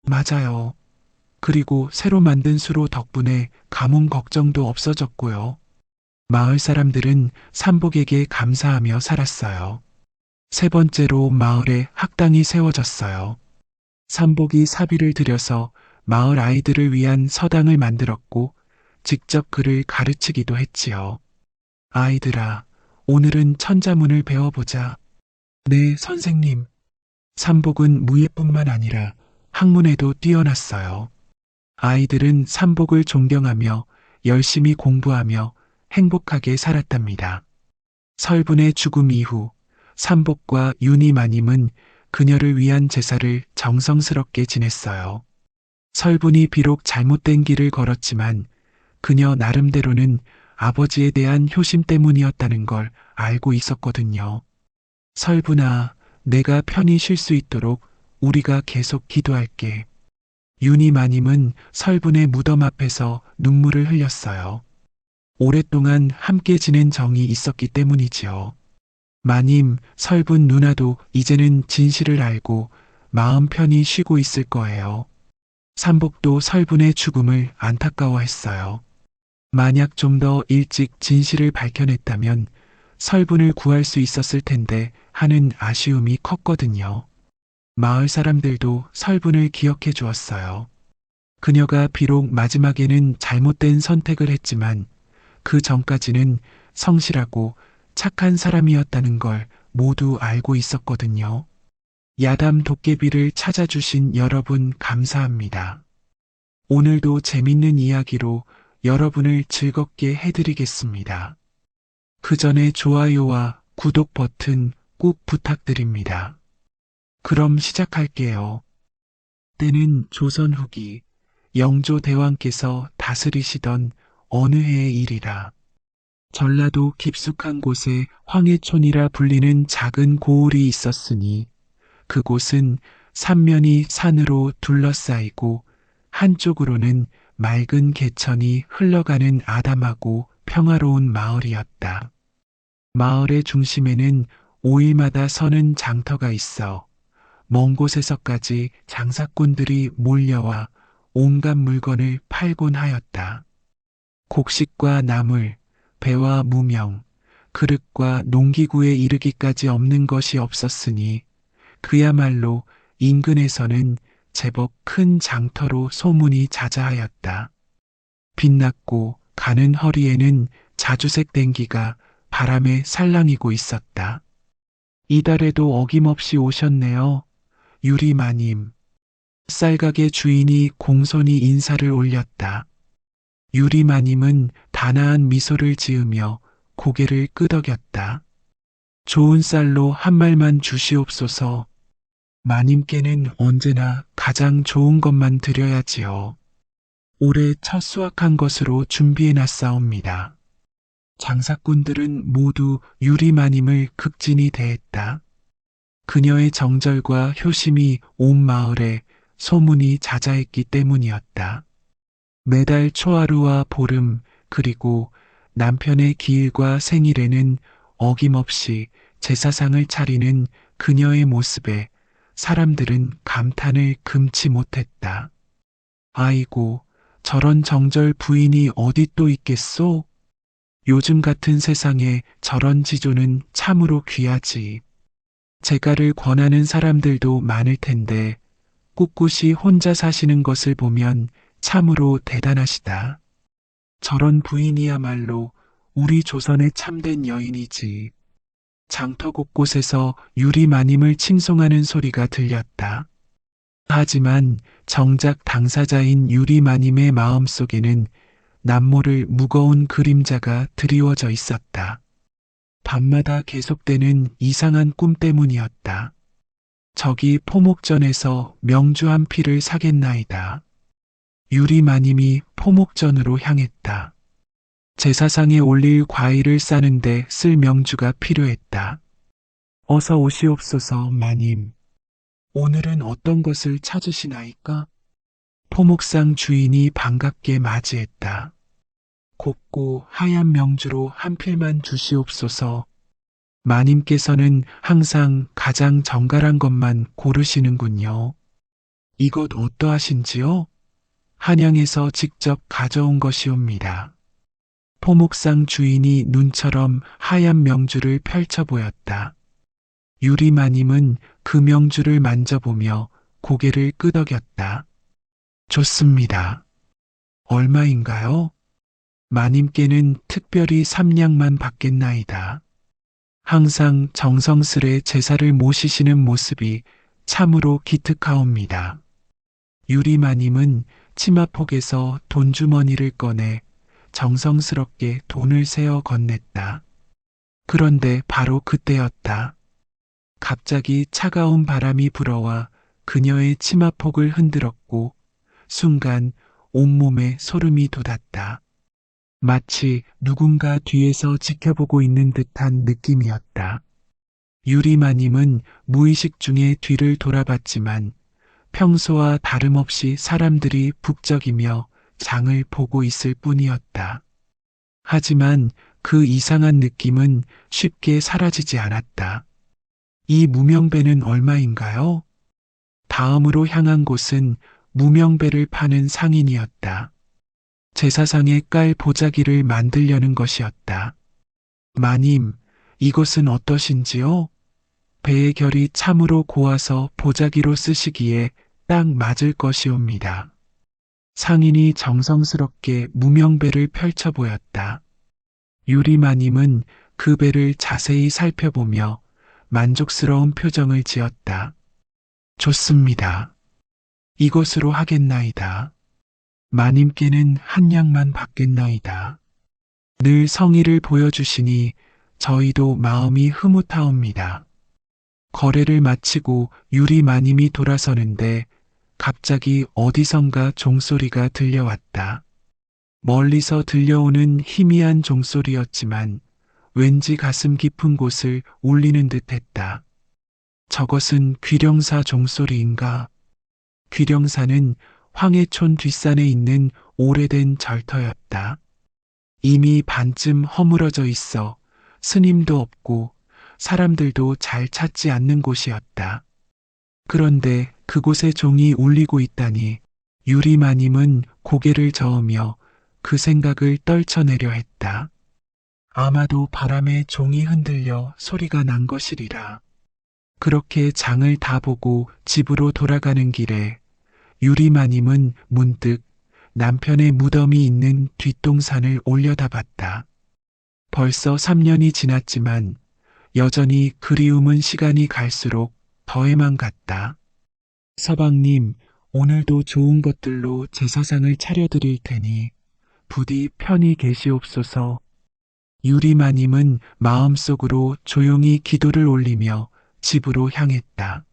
맞아요. 그리고 새로 만든 수로 덕분에 가뭄 걱정도 없어졌고요. 마을 사람들은 삼복에게 감사하며 살았어요. 세 번째로 마을에 학당이 세워졌어요. 삼복이 사비를 들여서 마을 아이들을 위한 서당을 만들었고 직접 글을 가르치기도 했지요. 아이들아, 오늘은 천자문을 배워보자. 네, 선생님. 삼복은 무예뿐만 아니라 학문에도 뛰어났어요. 아이들은 삼복을 존경하며 열심히 공부하며 행복하게 살았답니다. 설분의 죽음 이후 삼복과 윤희 마님은 그녀를 위한 제사를 정성스럽게 지냈어요. 설분이 비록 잘못된 길을 걸었지만 그녀 나름대로는 아버지에 대한 효심 때문이었다는 걸 알고 있었거든요. 설분아, 내가 편히 쉴 수 있도록 우리가 계속 기도할게. 윤희 마님은 설분의 무덤 앞에서 눈물을 흘렸어요. 오랫동안 함께 지낸 정이 있었기 때문이지요. 마님, 설분 누나도 이제는 진실을 알고 마음 편히 쉬고 있을 거예요. 삼복도 설분의 죽음을 안타까워했어요. 만약 좀 더 일찍 진실을 밝혀냈다면 설분을 구할 수 있었을 텐데 하는 아쉬움이 컸거든요. 마을 사람들도 설분을 기억해 주었어요. 그녀가 비록 마지막에는 잘못된 선택을 했지만 그 전까지는 성실하고 착한 사람이었다는 걸 모두 알고 있었거든요. 야담 도깨비를 찾아주신 여러분 감사합니다. 오늘도 재밌는 이야기로 여러분을 즐겁게 해드리겠습니다. 그 전에 좋아요와 구독 버튼 꼭 부탁드립니다. 그럼 시작할게요. 때는 조선 후기 영조 대왕께서 다스리시던 어느 해의 일이라. 전라도 깊숙한 곳에 황해촌이라 불리는 작은 고을이 있었으니 그곳은 삼면이 산으로 둘러싸이고 한쪽으로는 맑은 개천이 흘러가는 아담하고 평화로운 마을이었다. 마을의 중심에는 5일마다 서는 장터가 있어 먼 곳에서까지 장사꾼들이 몰려와 온갖 물건을 팔곤 하였다. 곡식과 나물, 배와 무명, 그릇과 농기구에 이르기까지 없는 것이 없었으니 그야말로 인근에서는 제법 큰 장터로 소문이 자자하였다. 빛났고 가는 허리에는 자주색 댕기가 바람에 살랑이고 있었다. 이달에도 어김없이 오셨네요. 유리마님. 쌀가게 주인이 공손히 인사를 올렸다. 유리마님은 단아한 미소를 지으며 고개를 끄덕였다. 좋은 쌀로 한 말만 주시옵소서. 마님께는 언제나 가장 좋은 것만 드려야지요. 올해 첫 수확한 것으로 준비해 놨사옵니다. 장사꾼들은 모두 유리마님을 극진히 대했다. 그녀의 정절과 효심이 온 마을에 소문이 자자했기 때문이었다. 매달 초하루와 보름 그리고 남편의 기일과 생일에는 어김없이 제사상을 차리는 그녀의 모습에 사람들은 감탄을 금치 못했다. 아이고, 저런 정절 부인이 어디 또 있겠소? 요즘 같은 세상에 저런 지조는 참으로 귀하지. 제가를 권하는 사람들도 많을 텐데 꿋꿋이 혼자 사시는 것을 보면 참으로 대단하시다. 저런 부인이야말로 우리 조선의 참된 여인이지. 장터 곳곳에서 유리마님을 칭송하는 소리가 들렸다. 하지만 정작 당사자인 유리마님의 마음속에는 남모를 무거운 그림자가 드리워져 있었다. 밤마다 계속되는 이상한 꿈 때문이었다. 저기 포목전에서 명주 한 피를 사겠나이다. 유리마님이 포목전으로 향했다. 제사상에 올릴 과일을 싸는데 쓸 명주가 필요했다. 어서 오시옵소서, 마님. 오늘은 어떤 것을 찾으시나이까? 포목상 주인이 반갑게 맞이했다. 곱고 하얀 명주로 한 필만 주시옵소서. 마님께서는 항상 가장 정갈한 것만 고르시는군요. 이것 어떠하신지요? 한양에서 직접 가져온 것이옵니다. 포목상 주인이 눈처럼 하얀 명주를 펼쳐 보였다. 유리마님은 그 명주를 만져보며 고개를 끄덕였다. 좋습니다. 얼마인가요? 마님께는 특별히 3냥만 받겠나이다. 항상 정성스레 제사를 모시시는 모습이 참으로 기특하옵니다. 유리마님은 치마폭에서 돈주머니를 꺼내 정성스럽게 돈을 세어 건넸다. 그런데 바로 그때였다. 갑자기 차가운 바람이 불어와 그녀의 치마폭을 흔들었고 순간 온몸에 소름이 돋았다. 마치 누군가 뒤에서 지켜보고 있는 듯한 느낌이었다. 유리마님은 무의식 중에 뒤를 돌아봤지만 평소와 다름없이 사람들이 북적이며 장을 보고 있을 뿐이었다. 하지만 그 이상한 느낌은 쉽게 사라지지 않았다. 이 무명배는 얼마인가요? 다음으로 향한 곳은 무명배를 파는 상인이었다. 제사상에 깔 보자기를 만들려는 것이었다. 마님, 이것은 어떠신지요? 배의 결이 참으로 고와서 보자기로 쓰시기에 딱 맞을 것이옵니다. 상인이 정성스럽게 무명배를 펼쳐 보였다. 유리마님은 그 배를 자세히 살펴보며 만족스러운 표정을 지었다. 좋습니다. 이것으로 하겠나이다. 마님께는 한 양만 받겠나이다. 늘 성의를 보여주시니 저희도 마음이 흐뭇하옵니다. 거래를 마치고 유리마님이 돌아서는데 갑자기 어디선가 종소리가 들려왔다. 멀리서 들려오는 희미한 종소리였지만 왠지 가슴 깊은 곳을 울리는 듯했다. 저것은 귀령사 종소리인가? 귀령사는 황해촌 뒷산에 있는 오래된 절터였다. 이미 반쯤 허물어져 있어 스님도 없고 사람들도 잘 찾지 않는 곳이었다. 그런데 그곳에 종이 울리고 있다니 유리마님은 고개를 저으며 그 생각을 떨쳐내려 했다. 아마도 바람에 종이 흔들려 소리가 난 것이리라. 그렇게 장을 다 보고 집으로 돌아가는 길에 유리마님은 문득 남편의 무덤이 있는 뒷동산을 올려다봤다. 벌써 3년이 지났지만 여전히 그리움은 시간이 갈수록 더해만 갔다. 서방님, 오늘도 좋은 것들로 제사상을 차려드릴 테니 부디 편히 계시옵소서. 유리마님은 마음속으로 조용히 기도를 올리며 집으로 향했다.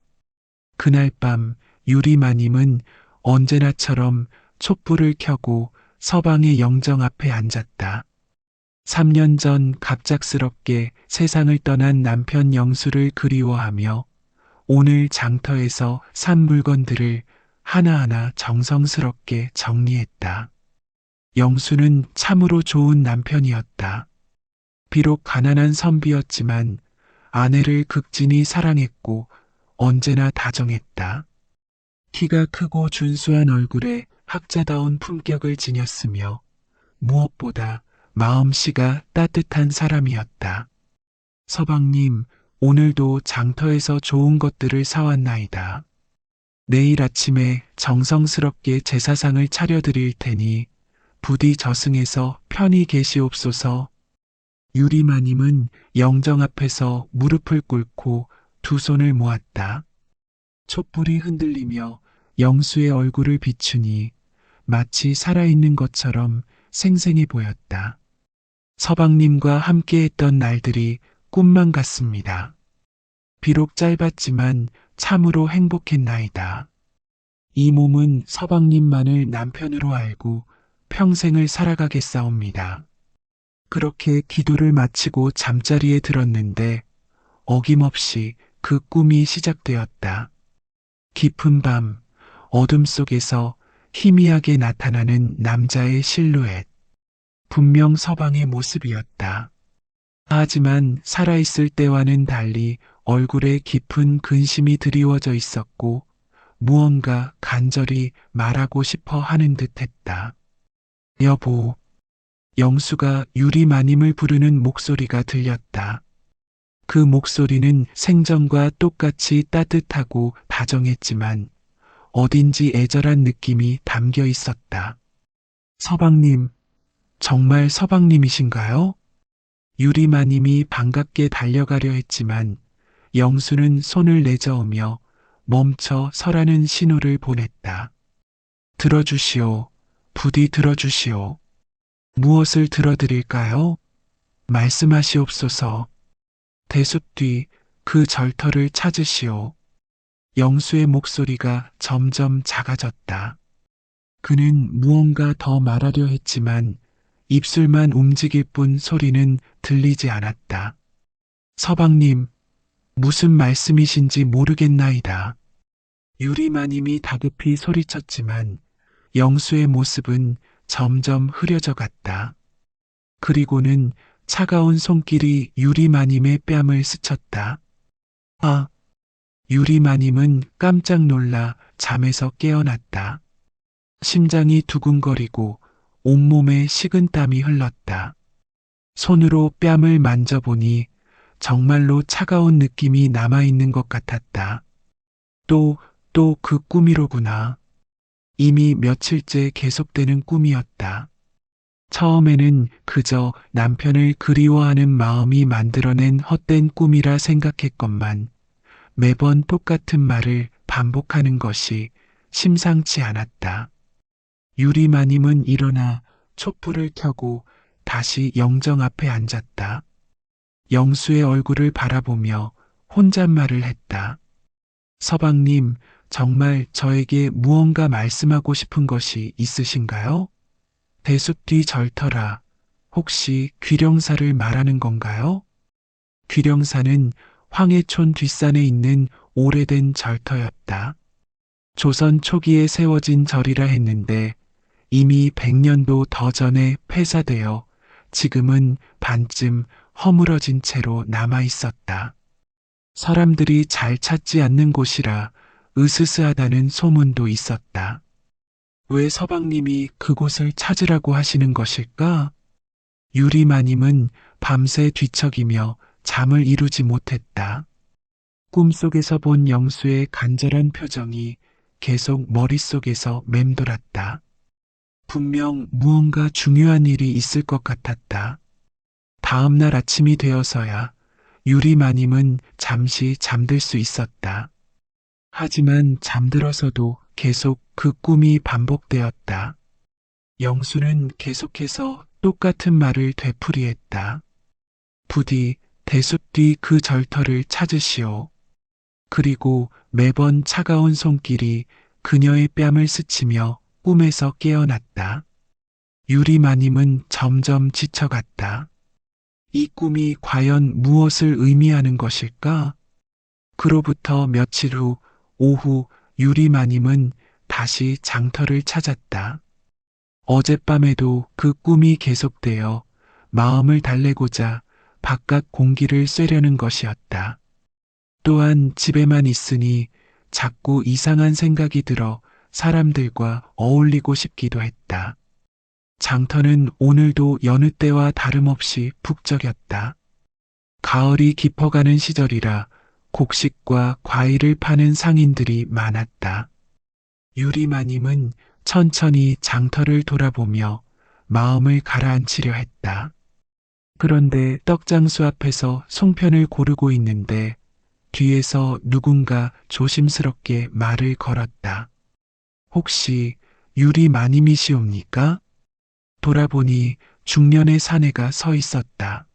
그날 밤 유리마님은 언제나처럼 촛불을 켜고 서방의 영정 앞에 앉았다. 3년 전 갑작스럽게 세상을 떠난 남편 영수를 그리워하며 오늘 장터에서 산 물건들을 하나하나 정성스럽게 정리했다. 영수는 참으로 좋은 남편이었다. 비록 가난한 선비였지만 아내를 극진히 사랑했고 언제나 다정했다. 키가 크고 준수한 얼굴에 학자다운 품격을 지녔으며 무엇보다 마음씨가 따뜻한 사람이었다. 서방님, 오늘도 장터에서 좋은 것들을 사왔나이다. 내일 아침에 정성스럽게 제사상을 차려드릴 테니 부디 저승에서 편히 계시옵소서. 유리마님은 영정 앞에서 무릎을 꿇고 두 손을 모았다. 촛불이 흔들리며 영수의 얼굴을 비추니 마치 살아있는 것처럼 생생해 보였다. 서방님과 함께했던 날들이 꿈만 같습니다. 비록 짧았지만 참으로 행복했나이다. 이 몸은 서방님만을 남편으로 알고 평생을 살아가겠사옵니다. 그렇게 기도를 마치고 잠자리에 들었는데 어김없이 그 꿈이 시작되었다. 깊은 밤, 어둠 속에서 희미하게 나타나는 남자의 실루엣. 분명 서방의 모습이었다. 하지만 살아있을 때와는 달리 얼굴에 깊은 근심이 드리워져 있었고 무언가 간절히 말하고 싶어 하는 듯 했다. 여보, 영수가 유리마님을 부르는 목소리가 들렸다. 그 목소리는 생전과 똑같이 따뜻하고 다정했지만 어딘지 애절한 느낌이 담겨 있었다. 서방님, 정말 서방님이신가요? 유리마님이 반갑게 달려가려 했지만 영수는 손을 내저으며 멈춰 서라는 신호를 보냈다. 들어주시오. 부디 들어주시오. 무엇을 들어드릴까요? 말씀하시옵소서. 대숲 뒤 그 절터를 찾으시오. 영수의 목소리가 점점 작아졌다. 그는 무언가 더 말하려 했지만 입술만 움직일 뿐 소리는 들리지 않았다. 서방님, 무슨 말씀이신지 모르겠나이다. 유리마님이 다급히 소리쳤지만 영수의 모습은 점점 흐려져 갔다. 그리고는 차가운 손길이 유리마님의 뺨을 스쳤다. 아! 유리마님은 깜짝 놀라 잠에서 깨어났다. 심장이 두근거리고 온몸에 식은땀이 흘렀다. 손으로 뺨을 만져보니 정말로 차가운 느낌이 남아있는 것 같았다. 또 그 꿈이로구나. 이미 며칠째 계속되는 꿈이었다. 처음에는 그저 남편을 그리워하는 마음이 만들어낸 헛된 꿈이라 생각했건만 매번 똑같은 말을 반복하는 것이 심상치 않았다. 유리마님은 일어나 촛불을 켜고 다시 영정 앞에 앉았다. 영수의 얼굴을 바라보며 혼잣말을 했다. 서방님, 정말 저에게 무언가 말씀하고 싶은 것이 있으신가요? 대숲 뒤 절터라. 혹시 귀령사를 말하는 건가요? 귀령사는 황해촌 뒷산에 있는 오래된 절터였다. 조선 초기에 세워진 절이라 했는데 이미 100년도 더 전에 폐사되어 지금은 반쯤 허물어진 채로 남아 있었다. 사람들이 잘 찾지 않는 곳이라 으스스하다는 소문도 있었다. 왜 서방님이 그곳을 찾으라고 하시는 것일까? 유리마님은 밤새 뒤척이며 잠을 이루지 못했다. 꿈속에서 본 영수의 간절한 표정이 계속 머릿속에서 맴돌았다. 분명 무언가 중요한 일이 있을 것 같았다. 다음 날 아침이 되어서야 유리마님은 잠시 잠들 수 있었다. 하지만 잠들어서도 계속 그 꿈이 반복되었다. 영수는 계속해서 똑같은 말을 되풀이했다. 부디 대숲 뒤 그 절터를 찾으시오. 그리고 매번 차가운 손길이 그녀의 뺨을 스치며 꿈에서 깨어났다. 유리마님은 점점 지쳐갔다. 이 꿈이 과연 무엇을 의미하는 것일까? 그로부터 며칠 후 오후 유리마님은 다시 장터를 찾았다. 어젯밤에도 그 꿈이 계속되어 마음을 달래고자 바깥 공기를 쐬려는 것이었다. 또한 집에만 있으니 자꾸 이상한 생각이 들어 사람들과 어울리고 싶기도 했다. 장터는 오늘도 여느 때와 다름없이 북적였다. 가을이 깊어가는 시절이라 곡식과 과일을 파는 상인들이 많았다. 유리마님은 천천히 장터를 돌아보며 마음을 가라앉히려 했다. 그런데 떡장수 앞에서 송편을 고르고 있는데 뒤에서 누군가 조심스럽게 말을 걸었다. 혹시 유리마님이시옵니까? 돌아보니 중년의 사내가 서 있었다.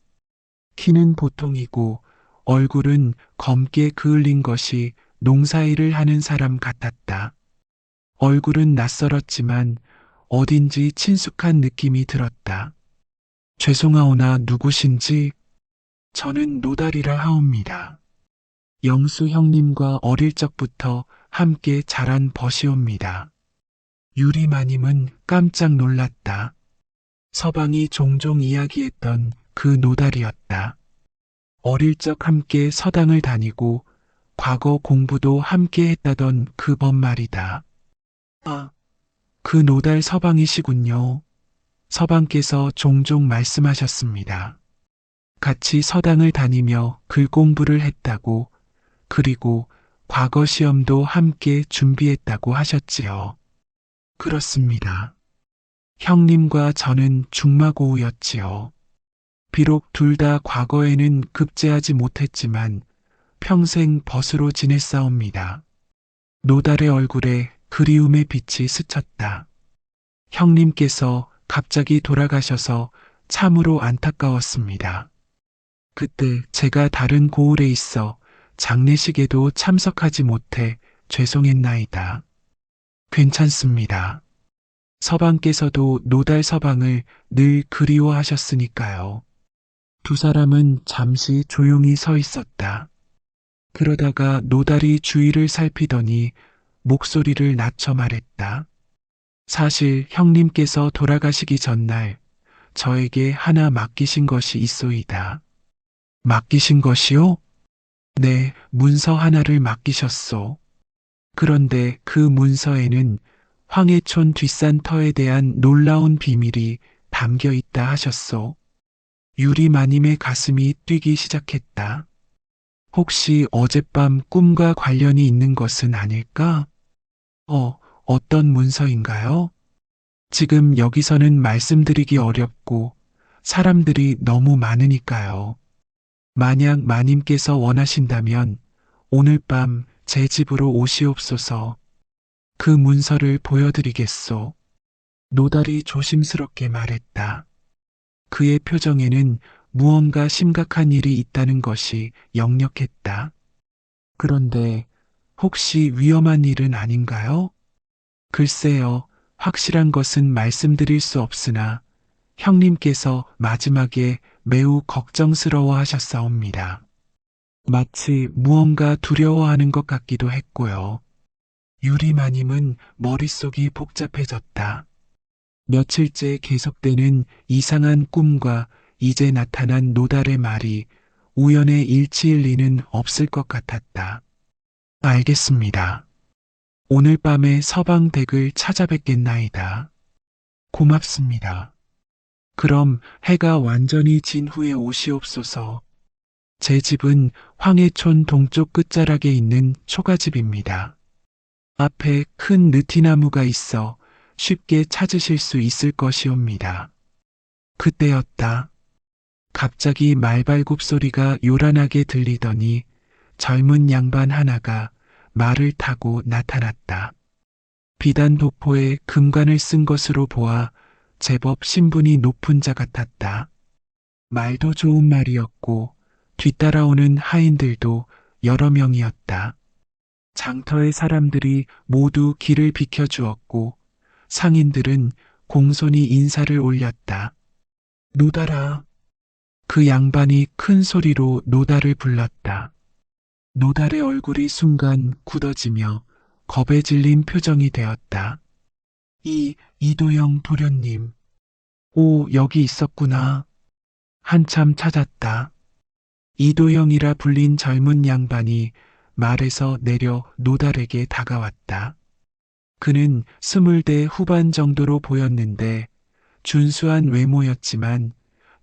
키는 보통이고 얼굴은 검게 그을린 것이 농사일을 하는 사람 같았다. 얼굴은 낯설었지만 어딘지 친숙한 느낌이 들었다. 죄송하오나 누구신지? 저는 노달이라 하옵니다. 영수 형님과 어릴 적부터 함께 자란 벗이옵니다. 유리마님은 깜짝 놀랐다. 서방이 종종 이야기했던 그 노달이었다. 어릴 적 함께 서당을 다니고 과거 공부도 함께 했다던 그 범 말이다. 아, 그 노달 서방이시군요. 서방께서 종종 말씀하셨습니다. 같이 서당을 다니며 글 공부를 했다고, 그리고 과거 시험도 함께 준비했다고 하셨지요. 그렇습니다. 형님과 저는 중마고우였지요. 비록 둘 다 과거에는 급제하지 못했지만 평생 벗으로 지냈사옵니다. 노달의 얼굴에 그리움의 빛이 스쳤다. 형님께서 갑자기 돌아가셔서 참으로 안타까웠습니다. 그때 제가 다른 고을에 있어 장례식에도 참석하지 못해 죄송했나이다. 괜찮습니다. 서방께서도 노달 서방을 늘 그리워하셨으니까요. 두 사람은 잠시 조용히 서 있었다. 그러다가 노달이 주위를 살피더니 목소리를 낮춰 말했다. 사실 형님께서 돌아가시기 전날 저에게 하나 맡기신 것이 있소이다. 맡기신 것이요? 네, 문서 하나를 맡기셨소. 그런데 그 문서에는 황해촌 뒷산터에 대한 놀라운 비밀이 담겨 있다 하셨소. 유리마님의 가슴이 뛰기 시작했다. 혹시 어젯밤 꿈과 관련이 있는 것은 아닐까? 어떤 문서인가요? 지금 여기서는 말씀드리기 어렵고 사람들이 너무 많으니까요. 만약 마님께서 원하신다면 오늘 밤 제 집으로 오시옵소서. 그 문서를 보여드리겠소. 노달이 조심스럽게 말했다. 그의 표정에는 무언가 심각한 일이 있다는 것이 역력했다. 그런데 혹시 위험한 일은 아닌가요? 글쎄요, 확실한 것은 말씀드릴 수 없으나 형님께서 마지막에 매우 걱정스러워 하셨사옵니다. 마치 무언가 두려워하는 것 같기도 했고요. 유리마님은 머릿속이 복잡해졌다. 며칠째 계속되는 이상한 꿈과 이제 나타난 노달의 말이 우연의 일치일 리는 없을 것 같았다. 알겠습니다. 오늘 밤에 서방댁을 찾아뵙겠나이다. 고맙습니다. 그럼 해가 완전히 진 후에 오시옵소서. 제 집은 황해촌 동쪽 끝자락에 있는 초가집입니다. 앞에 큰 느티나무가 있어 쉽게 찾으실 수 있을 것이옵니다. 그때였다. 갑자기 말발굽 소리가 요란하게 들리더니 젊은 양반 하나가 말을 타고 나타났다. 비단 도포에 금관을 쓴 것으로 보아 제법 신분이 높은 자 같았다. 말도 좋은 말이었고 뒤따라오는 하인들도 여러 명이었다. 장터의 사람들이 모두 길을 비켜주었고 상인들은 공손히 인사를 올렸다. 노달아. 그 양반이 큰 소리로 노달을 불렀다. 노달의 얼굴이 순간 굳어지며 겁에 질린 표정이 되었다. 이도영 도련님. 오, 여기 있었구나. 한참 찾았다. 이도영이라 불린 젊은 양반이 말에서 내려 노달에게 다가왔다. 그는 20대 후반 정도로 보였는데 준수한 외모였지만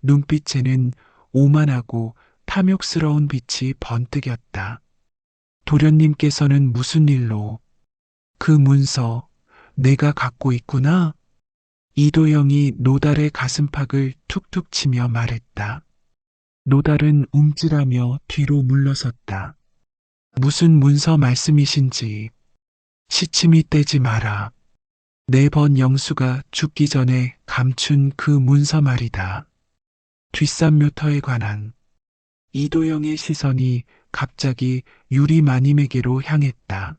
눈빛에는 오만하고 탐욕스러운 빛이 번뜩였다. 도련님께서는 무슨 일로? 그 문서 내가 갖고 있구나? 이도영이 노달의 가슴팍을 툭툭 치며 말했다. 노달은 움찔하며 뒤로 물러섰다. 무슨 문서 말씀이신지. 시침이 떼지 마라. 4번 영수가 죽기 전에 감춘 그 문서 말이다. 뒷산묘터에 관한. 이도영의 시선이 갑자기 유리마님에게로 향했다.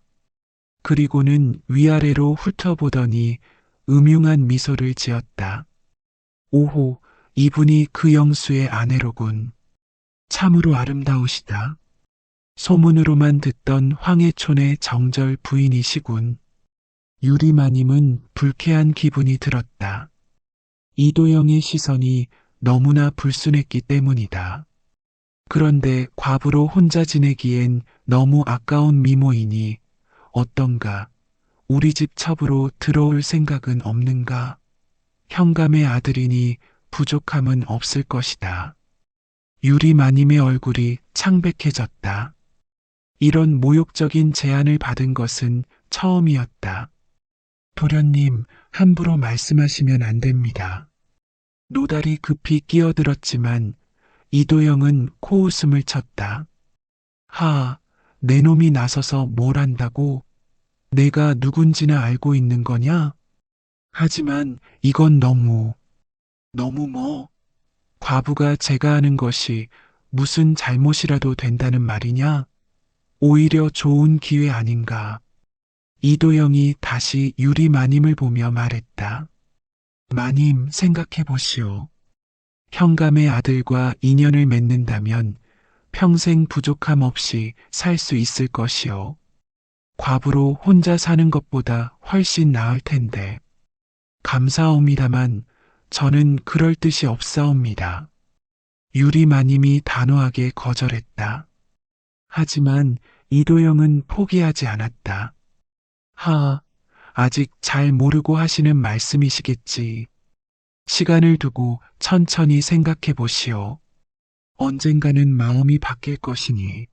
그리고는 위아래로 훑어보더니 음흉한 미소를 지었다. 오호, 이분이 그 영수의 아내로군. 참으로 아름다우시다. 소문으로만 듣던 황해촌의 정절 부인이시군. 유리마님은 불쾌한 기분이 들었다. 이도영의 시선이 너무나 불순했기 때문이다. 그런데 과부로 혼자 지내기엔 너무 아까운 미모이니 어떤가 우리 집 첩으로 들어올 생각은 없는가? 현감의 아들이니 부족함은 없을 것이다. 유리마님의 얼굴이 창백해졌다. 이런 모욕적인 제안을 받은 것은 처음이었다. 도련님, 함부로 말씀하시면 안 됩니다. 노달이 급히 끼어들었지만 이도영은 코웃음을 쳤다. 내 놈이 나서서 뭘 한다고? 내가 누군지나 알고 있는 거냐? 하지만 이건 너무 뭐? 과부가 제가 하는 것이 무슨 잘못이라도 된다는 말이냐? 오히려 좋은 기회 아닌가? 이도영이 다시 유리마님을 보며 말했다. 마님, 생각해 보시오. 현감의 아들과 인연을 맺는다면 평생 부족함 없이 살 수 있을 것이오. 과부로 혼자 사는 것보다 훨씬 나을 텐데. 감사옵니다만 저는 그럴 뜻이 없사옵니다. 유리마님이 단호하게 거절했다. 하지만 이도영은 포기하지 않았다. 아직 잘 모르고 하시는 말씀이시겠지. 시간을 두고 천천히 생각해 보시오. 언젠가는 마음이 바뀔 것이니.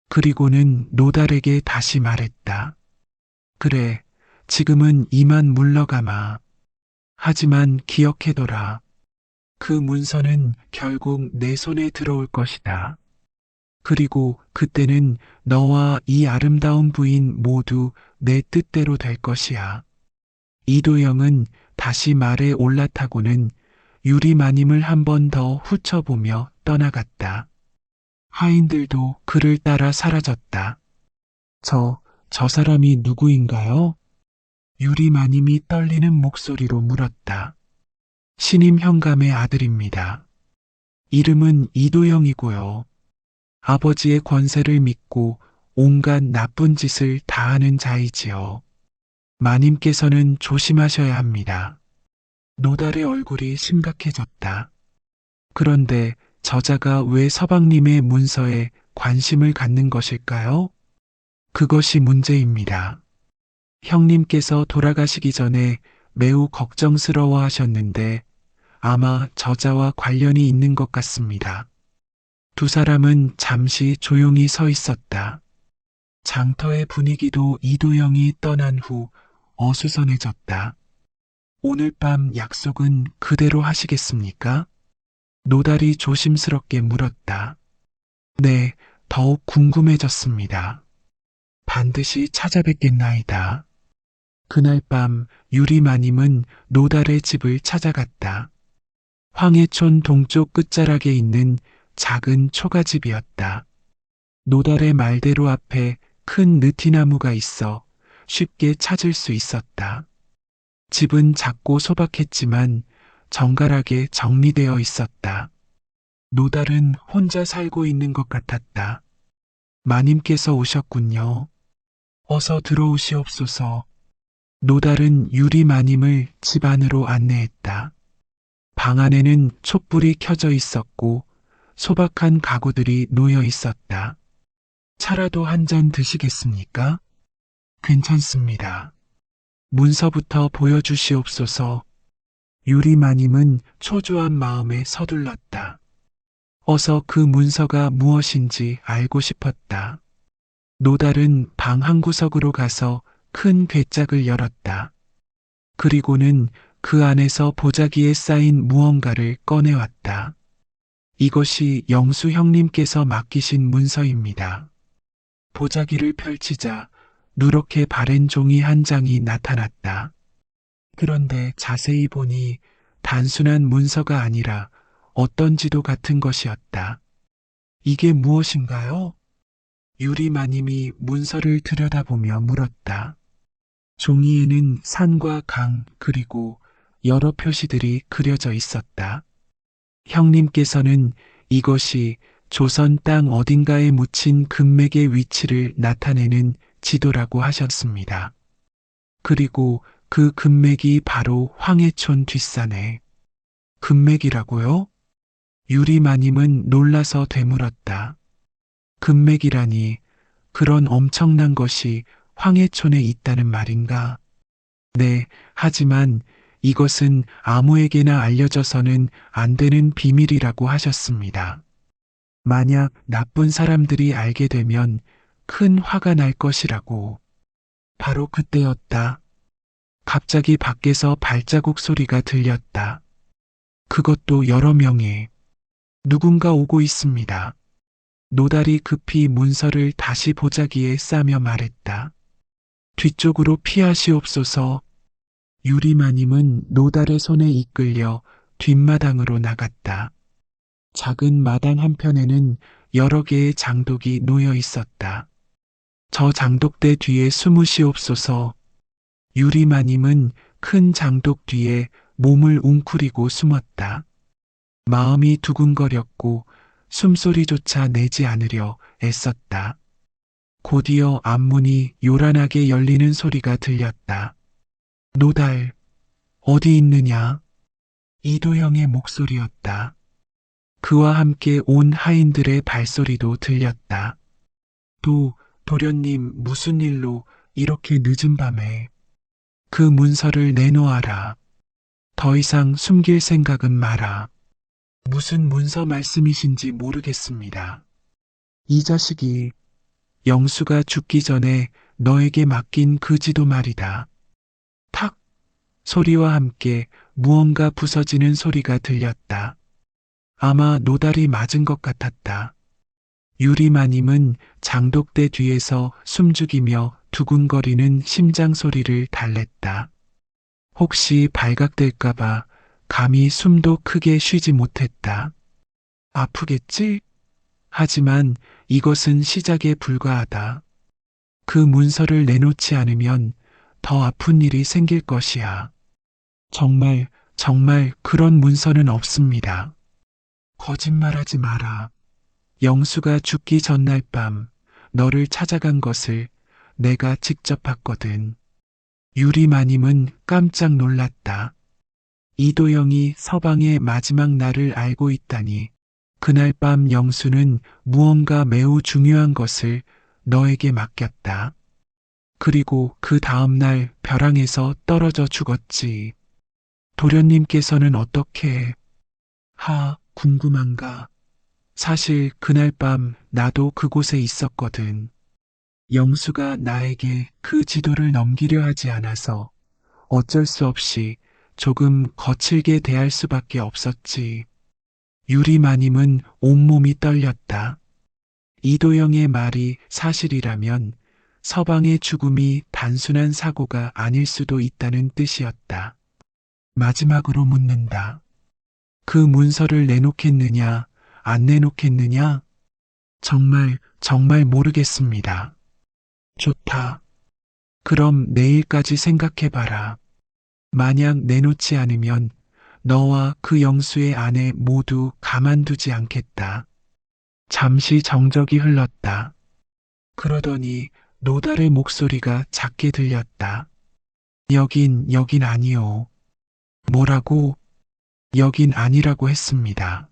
그리고는 노달에게 다시 말했다. 그래, 지금은 이만 물러가마. 하지만 기억해둬라. 그 문서는 결국 내 손에 들어올 것이다. 그리고 그때는 너와 이 아름다운 부인 모두 내 뜻대로 될 것이야. 이도영은 다시 말에 올라타고는 유리마님을 한 번 더 훑어보며 떠나갔다. 하인들도 그를 따라 사라졌다. 저 사람이 누구인가요? 유리마님이 떨리는 목소리로 물었다. 신임 현감의 아들입니다. 이름은 이도영이고요. 아버지의 권세를 믿고 온갖 나쁜 짓을 다하는 자이지요. 마님께서는 조심하셔야 합니다. 노달의 얼굴이 심각해졌다. 그런데 저자가 왜 서방님의 문서에 관심을 갖는 것일까요? 그것이 문제입니다. 형님께서 돌아가시기 전에 매우 걱정스러워 하셨는데 아마 저자와 관련이 있는 것 같습니다. 두 사람은 잠시 조용히 서 있었다. 장터의 분위기도 이도영이 떠난 후 어수선해졌다. 오늘 밤 약속은 그대로 하시겠습니까? 노달이 조심스럽게 물었다. 네, 더욱 궁금해졌습니다. 반드시 찾아뵙겠나이다. 그날 밤 유리마님은 노달의 집을 찾아갔다. 황해촌 동쪽 끝자락에 있는 작은 초가집이었다. 노달의 말대로 앞에 큰 느티나무가 있어 쉽게 찾을 수 있었다. 집은 작고 소박했지만 정갈하게 정리되어 있었다. 노달은 혼자 살고 있는 것 같았다. 마님께서 오셨군요. 어서 들어오시옵소서. 노달은 유리마님을 집 안으로 안내했다. 방 안에는 촛불이 켜져 있었고 소박한 가구들이 놓여 있었다. 차라도 한 잔 드시겠습니까? 괜찮습니다. 문서부터 보여주시옵소서. 유리마님은 초조한 마음에 서둘렀다. 어서 그 문서가 무엇인지 알고 싶었다. 노달은 방 한 구석으로 가서 큰 괴짝을 열었다. 그리고는 그 안에서 보자기에 쌓인 무언가를 꺼내왔다. 이것이 영수 형님께서 맡기신 문서입니다. 보자기를 펼치자 누렇게 바랜 종이 한 장이 나타났다. 그런데 자세히 보니 단순한 문서가 아니라 어떤 지도 같은 것이었다. 이게 무엇인가요? 유리마님이 문서를 들여다보며 물었다. 종이에는 산과 강 그리고 여러 표시들이 그려져 있었다. 형님께서는 이것이 조선 땅 어딘가에 묻힌 금맥의 위치를 나타내는 지도라고 하셨습니다. 그리고 그 금맥이 바로 황해촌 뒷산에. 금맥이라고요? 유리마님은 놀라서 되물었다. 금맥이라니 그런 엄청난 것이 황해촌에 있다는 말인가? 네, 하지만 이것은 아무에게나 알려져서는 안 되는 비밀이라고 하셨습니다. 만약 나쁜 사람들이 알게 되면 큰 화가 날 것이라고. 바로 그때였다. 갑자기 밖에서 발자국 소리가 들렸다. 그것도 여러 명의. 누군가 오고 있습니다. 노달이 급히 문서를 다시 보자기에 싸며 말했다. 뒤쪽으로 피하시옵소서. 유리마님은 노달의 손에 이끌려 뒷마당으로 나갔다. 작은 마당 한편에는 여러 개의 장독이 놓여 있었다. 저 장독대 뒤에 숨으시옵소서. 유리마님은 큰 장독 뒤에 몸을 웅크리고 숨었다. 마음이 두근거렸고 숨소리조차 내지 않으려 애썼다. 곧이어 앞문이 요란하게 열리는 소리가 들렸다. 노달, 어디 있느냐? 이도형의 목소리였다. 그와 함께 온 하인들의 발소리도 들렸다. 도련님, 무슨 일로 이렇게 늦은 밤에. 그 문서를 내놓아라. 더 이상 숨길 생각은 마라. 무슨 문서 말씀이신지 모르겠습니다. 이 자식이 영수가 죽기 전에 너에게 맡긴 그 지도 말이다. 탁! 소리와 함께 무언가 부서지는 소리가 들렸다. 아마 노달이 맞은 것 같았다. 유리마님은 장독대 뒤에서 숨죽이며 두근거리는 심장 소리를 달랬다. 혹시 발각될까봐 감히 숨도 크게 쉬지 못했다. 아프겠지? 하지만 이것은 시작에 불과하다. 그 문서를 내놓지 않으면 더 아픈 일이 생길 것이야. 정말 그런 문서는 없습니다. 거짓말하지 마라. 영수가 죽기 전날 밤 너를 찾아간 것을 내가 직접 봤거든. 유리마님은 깜짝 놀랐다. 이도영이 서방의 마지막 날을 알고 있다니. 그날 밤 영수는 무언가 매우 중요한 것을 너에게 맡겼다. 그리고 그 다음날 벼랑에서 떨어져 죽었지. 도련님께서는 어떻게? 궁금한가? 사실 그날 밤 나도 그곳에 있었거든. 영수가 나에게 그 지도를 넘기려 하지 않아서 어쩔 수 없이 조금 거칠게 대할 수밖에 없었지. 유리마님은 온몸이 떨렸다. 이도영의 말이 사실이라면 서방의 죽음이 단순한 사고가 아닐 수도 있다는 뜻이었다. 마지막으로 묻는다. 그 문서를 내놓겠느냐, 안 내놓겠느냐? 정말 모르겠습니다. 좋다. 그럼 내일까지 생각해봐라. 만약 내놓지 않으면 너와 그 영수의 아내 모두 가만두지 않겠다. 잠시 정적이 흘렀다. 그러더니 노달의 목소리가 작게 들렸다. 여긴 아니오. 뭐라고? 여긴 아니라고 했습니다.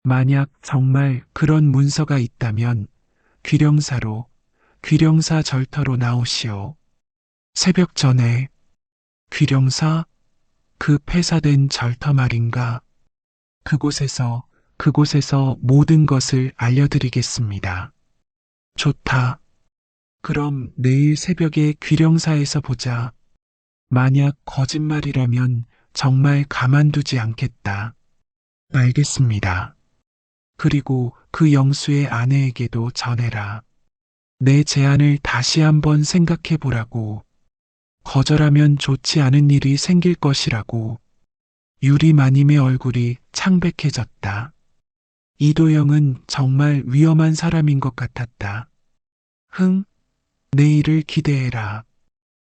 만약 정말 그런 문서가 있다면 귀령사 절터로 나오시오. 새벽 전에 귀령사? 그 폐사된 절터 말인가? 그곳에서 모든 것을 알려드리겠습니다. 좋다. 그럼 내일 새벽에 귀령사에서 보자. 만약 거짓말이라면 정말 가만두지 않겠다. 알겠습니다. 그리고 그 영수의 아내에게도 전해라. 내 제안을 다시 한번 생각해 보라고. 거절하면 좋지 않은 일이 생길 것이라고. 유리마님의 얼굴이 창백해졌다. 이도영은 정말 위험한 사람인 것 같았다. 내일을 기대해라.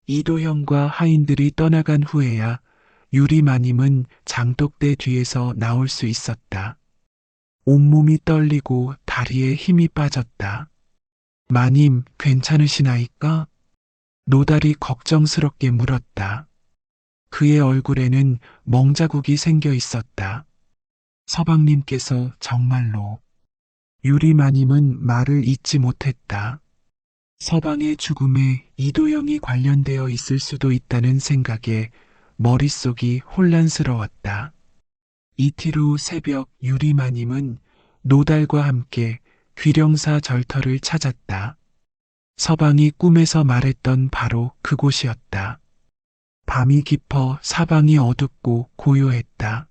이도형과 하인들이 떠나간 후에야 유리마님은 장독대 뒤에서 나올 수 있었다. 온몸이 떨리고 다리에 힘이 빠졌다. 마님, 괜찮으시나이까? 노달이 걱정스럽게 물었다. 그의 얼굴에는 멍자국이 생겨 있었다. 서방님께서 정말로. 유리마님은 말을 잇지 못했다. 서방의 죽음에 이도영이 관련되어 있을 수도 있다는 생각에 머릿속이 혼란스러웠다. 이틀 후 새벽 유리마님은 노달과 함께 귀령사 절터를 찾았다. 서방이 꿈에서 말했던 바로 그곳이었다. 밤이 깊어 사방이 어둡고 고요했다.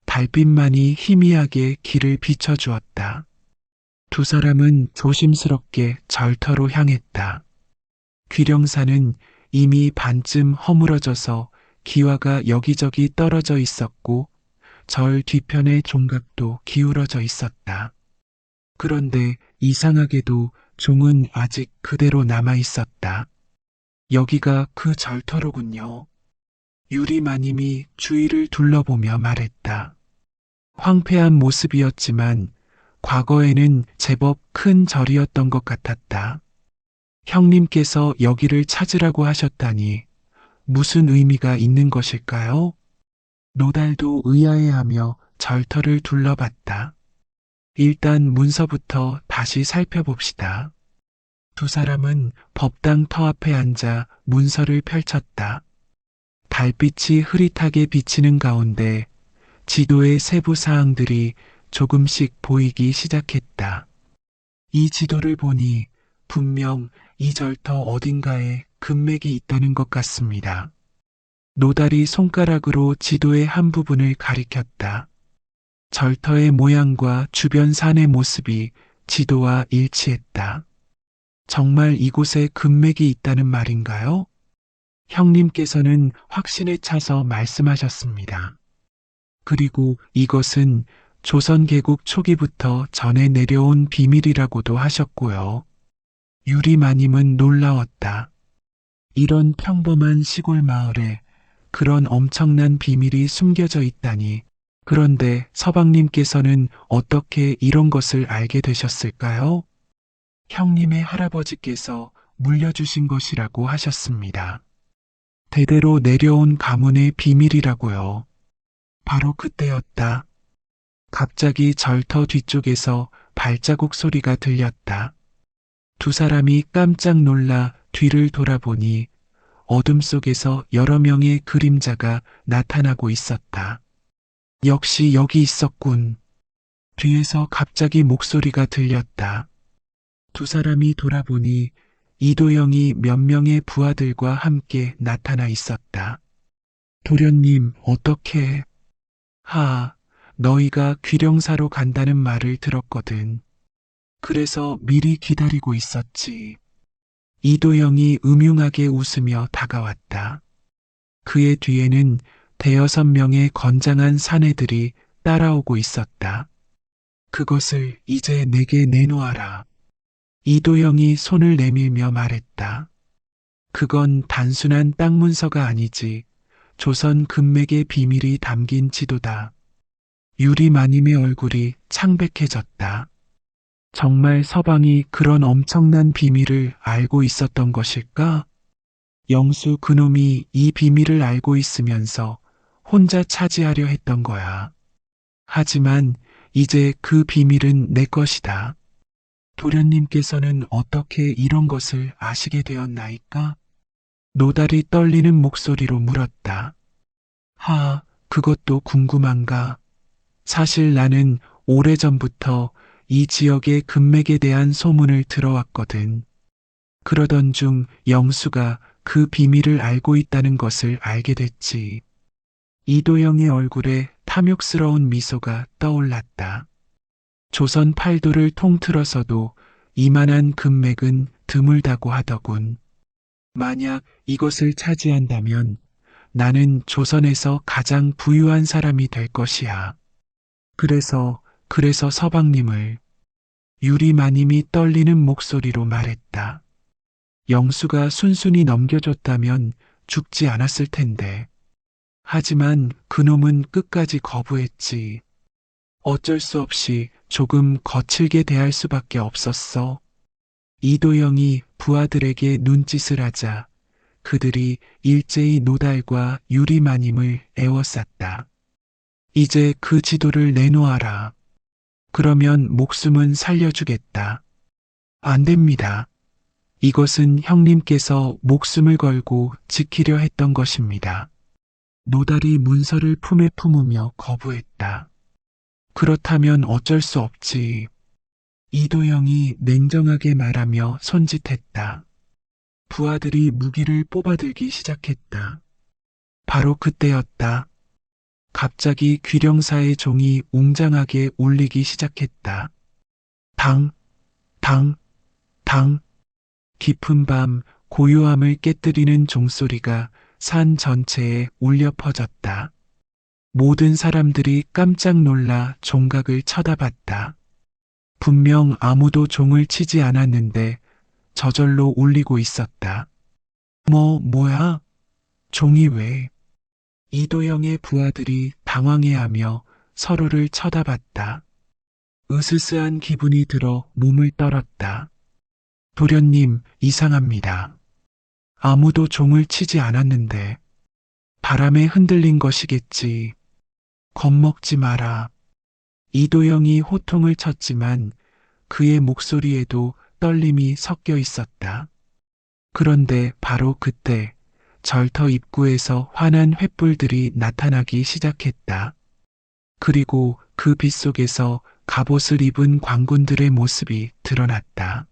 달빛만이 희미하게 길을 비춰주었다. 두 사람은 조심스럽게 절터로 향했다. 귀령사는 이미 반쯤 허물어져서 기와가 여기저기 떨어져 있었고 절 뒤편의 종각도 기울어져 있었다. 그런데 이상하게도 종은 아직 그대로 남아 있었다. 여기가 그 절터로군요. 유리마님이 주위를 둘러보며 말했다. 황폐한 모습이었지만 과거에는 제법 큰 절이었던 것 같았다. 형님께서 여기를 찾으라고 하셨다니 무슨 의미가 있는 것일까요? 노달도 의아해하며 절터를 둘러봤다. 일단 문서부터 다시 살펴봅시다. 두 사람은 법당 터 앞에 앉아 문서를 펼쳤다. 달빛이 흐릿하게 비치는 가운데 지도의 세부 사항들이 조금씩 보이기 시작했다. 이 지도를 보니 분명 이 절터 어딘가에 금맥이 있다는 것 같습니다. 노달이 손가락으로 지도의 한 부분을 가리켰다. 절터의 모양과 주변 산의 모습이 지도와 일치했다. 정말 이곳에 금맥이 있다는 말인가요? 형님께서는 확신에 차서 말씀하셨습니다. 그리고 이것은 조선 개국 초기부터 전해 내려온 비밀이라고도 하셨고요. 유리마님은 놀라웠다. 이런 평범한 시골 마을에 그런 엄청난 비밀이 숨겨져 있다니. 그런데 서방님께서는 어떻게 이런 것을 알게 되셨을까요? 형님의 할아버지께서 물려주신 것이라고 하셨습니다. 대대로 내려온 가문의 비밀이라고요. 바로 그때였다. 갑자기 절터 뒤쪽에서 발자국 소리가 들렸다. 두 사람이 깜짝 놀라 뒤를 돌아보니 어둠 속에서 여러 명의 그림자가 나타나고 있었다. 역시 여기 있었군. 뒤에서 갑자기 목소리가 들렸다. 두 사람이 돌아보니 이도영이 몇 명의 부하들과 함께 나타나 있었다. 도련님, 어떻게? 너희가 귀령사로 간다는 말을 들었거든. 그래서 미리 기다리고 있었지. 이도영이 음흉하게 웃으며 다가왔다. 그의 뒤에는 대여섯 명의 건장한 사내들이 따라오고 있었다. 그것을 이제 내게 내놓아라. 이도영이 손을 내밀며 말했다. 그건 단순한 땅 문서가 아니지. 조선 금맥의 비밀이 담긴 지도다. 유리마님의 얼굴이 창백해졌다. 정말 서방이 그런 엄청난 비밀을 알고 있었던 것일까? 영수 그놈이 이 비밀을 알고 있으면서 혼자 차지하려 했던 거야. 하지만 이제 그 비밀은 내 것이다. 도련님께서는 어떻게 이런 것을 아시게 되었나이까? 노달이 떨리는 목소리로 물었다. 그것도 궁금한가? 사실 나는 오래전부터 이 지역의 금맥에 대한 소문을 들어왔거든. 그러던 중 영수가 그 비밀을 알고 있다는 것을 알게 됐지. 이도영의 얼굴에 탐욕스러운 미소가 떠올랐다. 조선 팔도를 통틀어서도 이만한 금맥은 드물다고 하더군. 만약 이것을 차지한다면 나는 조선에서 가장 부유한 사람이 될 것이야. 그래서 서방님을. 유리마님이 떨리는 목소리로 말했다. 영수가 순순히 넘겨줬다면 죽지 않았을 텐데. 하지만 그놈은 끝까지 거부했지. 어쩔 수 없이 조금 거칠게 대할 수밖에 없었어. 이도영이 부하들에게 눈짓을 하자 그들이 일제히 노달과 유리마님을 애워쌌다. 이제 그 지도를 내놓아라. 그러면 목숨은 살려주겠다. 안 됩니다. 이것은 형님께서 목숨을 걸고 지키려 했던 것입니다. 노달이 문서를 품에 품으며 거부했다. 그렇다면 어쩔 수 없지. 이도영이 냉정하게 말하며 손짓했다. 부하들이 무기를 뽑아들기 시작했다. 바로 그때였다. 갑자기 귀령사의 종이 웅장하게 울리기 시작했다. 당, 당, 당. 깊은 밤 고요함을 깨뜨리는 종소리가 산 전체에 울려 퍼졌다. 모든 사람들이 깜짝 놀라 종각을 쳐다봤다. 분명 아무도 종을 치지 않았는데 저절로 울리고 있었다. 뭐야? 종이 왜? 이도영의 부하들이 당황해하며 서로를 쳐다봤다. 으스스한 기분이 들어 몸을 떨었다. 도련님, 이상합니다. 아무도 종을 치지 않았는데 바람에 흔들린 것이겠지. 겁먹지 마라. 이도영이 호통을 쳤지만 그의 목소리에도 떨림이 섞여 있었다. 그런데 바로 그때 절터 입구에서 환한 횃불들이 나타나기 시작했다. 그리고 그 빛 속에서 갑옷을 입은 광군들의 모습이 드러났다.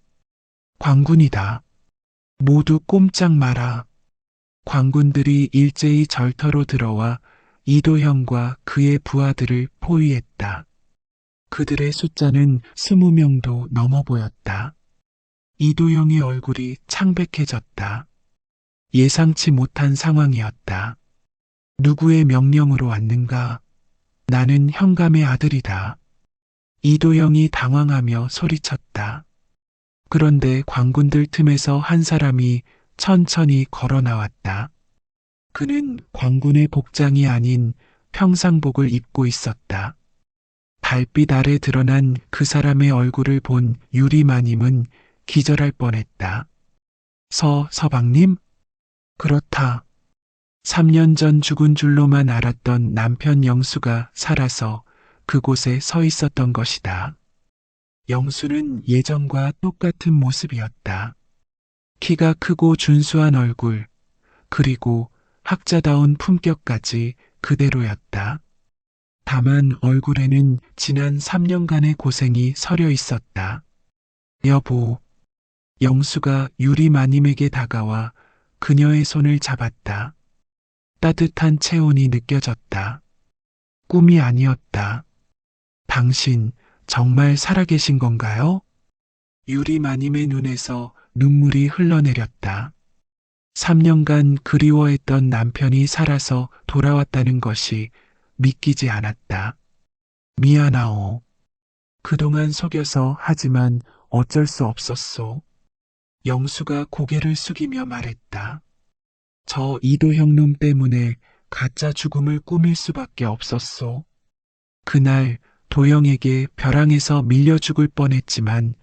광군이다. 모두 꼼짝 마라. 광군들이 일제히 절터로 들어와 이도형과 그의 부하들을 포위했다. 그들의 숫자는 20명도 넘어 보였다. 이도형의 얼굴이 창백해졌다. 예상치 못한 상황이었다. 누구의 명령으로 왔는가? 나는 현감의 아들이다. 이도형이 당황하며 소리쳤다. 그런데 광군들 틈에서 한 사람이 천천히 걸어 나왔다. 그는 광군의 복장이 아닌 평상복을 입고 있었다. 달빛 아래 드러난 그 사람의 얼굴을 본 유리마님은 기절할 뻔했다. 서방님? 그렇다. 3년 전 죽은 줄로만 알았던 남편 영수가 살아서 그곳에 서 있었던 것이다. 영수는 예전과 똑같은 모습이었다. 키가 크고 준수한 얼굴, 그리고 학자다운 품격까지 그대로였다. 다만 얼굴에는 지난 3년간의 고생이 서려 있었다. 여보, 영수가 유리마님에게 다가와 그녀의 손을 잡았다. 따뜻한 체온이 느껴졌다. 꿈이 아니었다. 당신 정말 살아계신 건가요? 유리마님의 눈에서 눈물이 흘러내렸다. 3년간 그리워했던 남편이 살아서 돌아왔다는 것이 믿기지 않았다. 미안하오. 그동안 속여서 하지만 어쩔 수 없었소. 영수가 고개를 숙이며 말했다. 저 이도형 놈 때문에 가짜 죽음을 꾸밀 수밖에 없었소. 그날 도영에게 벼랑에서 밀려 죽을 뻔했지만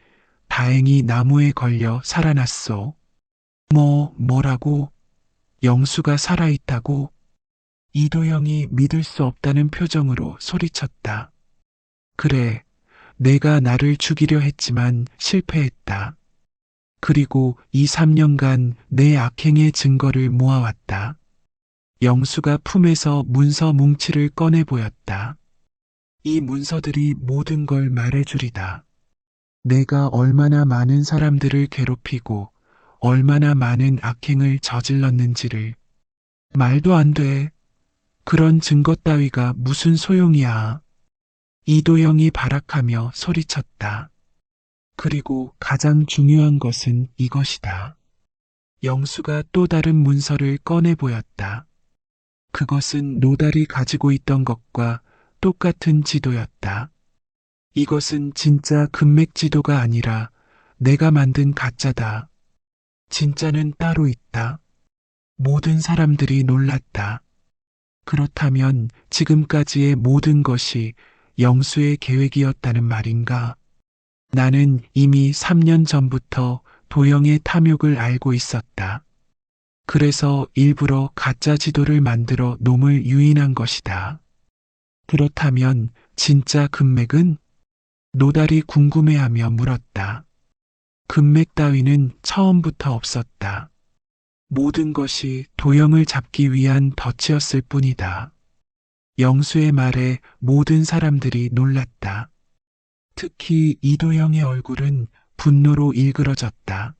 다행히 나무에 걸려 살아났소. 뭐라고? 영수가 살아있다고? 이도영이 믿을 수 없다는 표정으로 소리쳤다. 그래, 내가 나를 죽이려 했지만 실패했다. 그리고 이 3년간 내 악행의 증거를 모아왔다. 영수가 품에서 문서 뭉치를 꺼내 보였다. 이 문서들이 모든 걸 말해주리다. 내가 얼마나 많은 사람들을 괴롭히고 얼마나 많은 악행을 저질렀는지를. 말도 안 돼. 그런 증거 따위가 무슨 소용이야. 이도영이 발악하며 소리쳤다. 그리고 가장 중요한 것은 이것이다. 영수가 또 다른 문서를 꺼내 보였다. 그것은 노달이 가지고 있던 것과 똑같은 지도였다. 이것은 진짜 금맥 지도가 아니라 내가 만든 가짜다. 진짜는 따로 있다. 모든 사람들이 놀랐다. 그렇다면 지금까지의 모든 것이 영수의 계획이었다는 말인가? 나는 이미 3년 전부터 도영의 탐욕을 알고 있었다. 그래서 일부러 가짜 지도를 만들어 놈을 유인한 것이다. 그렇다면 진짜 금맥은? 노달이 궁금해하며 물었다. 금맥 따위는 처음부터 없었다. 모든 것이 도영을 잡기 위한 덫이었을 뿐이다. 영수의 말에 모든 사람들이 놀랐다. 특히 이도영의 얼굴은 분노로 일그러졌다.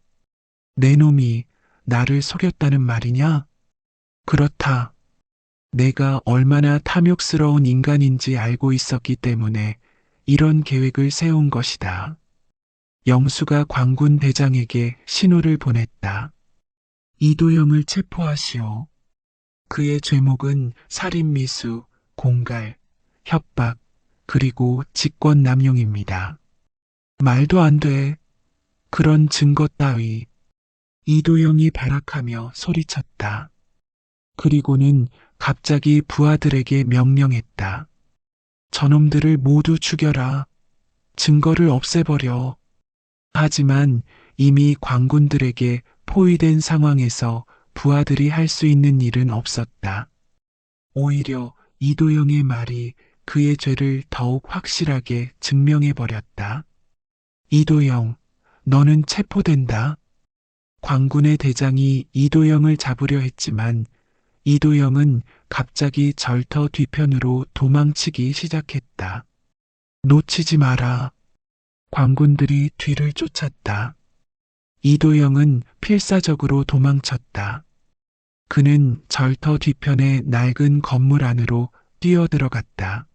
내 놈이 나를 속였다는 말이냐? 그렇다. 내가 얼마나 탐욕스러운 인간인지 알고 있었기 때문에 이런 계획을 세운 것이다. 영수가 광군 대장에게 신호를 보냈다. 이도영을 체포하시오. 그의 죄목은 살인미수, 공갈, 협박, 그리고 직권남용입니다. 말도 안 돼. 그런 증거 따위. 이도영이 발악하며 소리쳤다. 그리고는 갑자기 부하들에게 명령했다. 저놈들을 모두 죽여라. 증거를 없애버려. 하지만 이미 광군들에게 포위된 상황에서 부하들이 할 수 있는 일은 없었다. 오히려 이도영의 말이 그의 죄를 더욱 확실하게 증명해버렸다. 이도영, 너는 체포된다. 광군의 대장이 이도영을 잡으려 했지만 이도영은 갑자기 절터 뒤편으로 도망치기 시작했다. 놓치지 마라. 광군들이 뒤를 쫓았다. 이도영은 필사적으로 도망쳤다. 그는 절터 뒤편의 낡은 건물 안으로 뛰어들어갔다.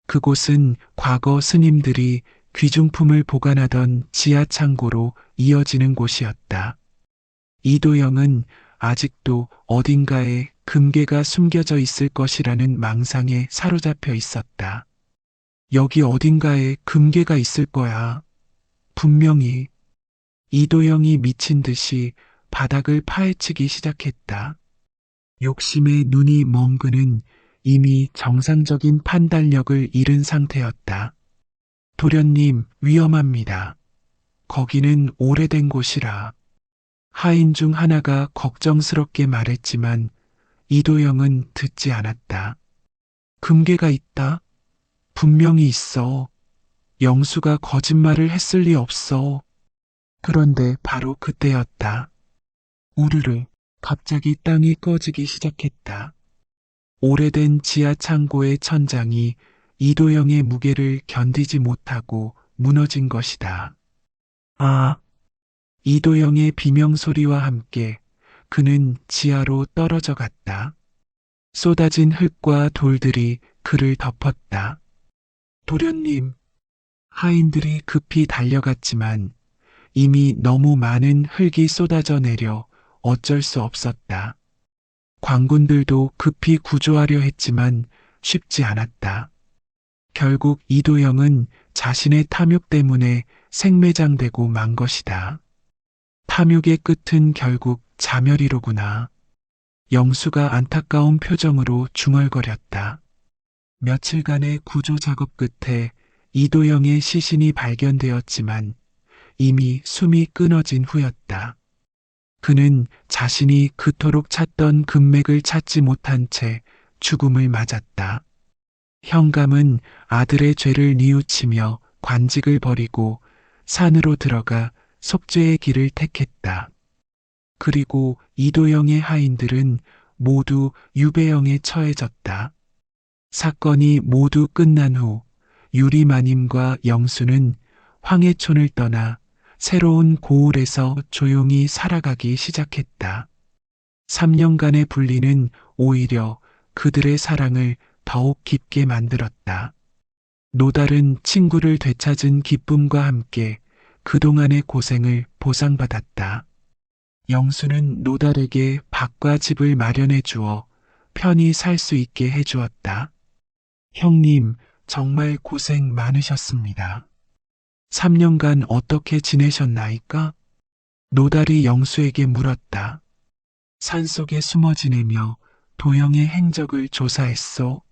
그곳은 과거 스님들이 귀중품을 보관하던 지하 창고로 이어지는 곳이었다. 이도영은 아직도 어딘가에 금괴가 숨겨져 있을 것이라는 망상에 사로잡혀 있었다. 여기 어딘가에 금괴가 있을 거야. 분명히. 이도영이 미친 듯이 바닥을 파헤치기 시작했다. 욕심에 눈이 먼 그는 이미 정상적인 판단력을 잃은 상태였다. 도련님, 위험합니다. 거기는 오래된 곳이라. 하인 중 하나가 걱정스럽게 말했지만 이도영은 듣지 않았다. 금괴가 있다? 분명히 있어. 영수가 거짓말을 했을 리 없어. 그런데 바로 그때였다. 우르르 갑자기 땅이 꺼지기 시작했다. 오래된 지하 창고의 천장이 이도영의 무게를 견디지 못하고 무너진 것이다. 아! 이도영의 비명소리와 함께 그는 지하로 떨어져 갔다. 쏟아진 흙과 돌들이 그를 덮었다. 도련님! 하인들이 급히 달려갔지만 이미 너무 많은 흙이 쏟아져 내려 어쩔 수 없었다. 광군들도 급히 구조하려 했지만 쉽지 않았다. 결국 이도영은 자신의 탐욕 때문에 생매장되고 만 것이다. 탐욕의 끝은 결국 자멸이로구나. 영수가 안타까운 표정으로 중얼거렸다. 며칠간의 구조 작업 끝에 이도영의 시신이 발견되었지만 이미 숨이 끊어진 후였다. 그는 자신이 그토록 찾던 금맥을 찾지 못한 채 죽음을 맞았다. 현감은 아들의 죄를 뉘우치며 관직을 버리고 산으로 들어가 속죄의 길을 택했다. 그리고 이도영의 하인들은 모두 유배형에 처해졌다. 사건이 모두 끝난 후 유리마님과 영수는 황해촌을 떠나 새로운 고을에서 조용히 살아가기 시작했다. 3년간의 분리는 오히려 그들의 사랑을 더욱 깊게 만들었다. 노달은 친구를 되찾은 기쁨과 함께 그동안의 고생을 보상받았다. 영수는 노달에게 밭과 집을 마련해 주어 편히 살 수 있게 해주었다. 형님, 정말 고생 많으셨습니다. 3년간 어떻게 지내셨나이까? 노달이 영수에게 물었다. 산속에 숨어 지내며 도영의 행적을 조사했소.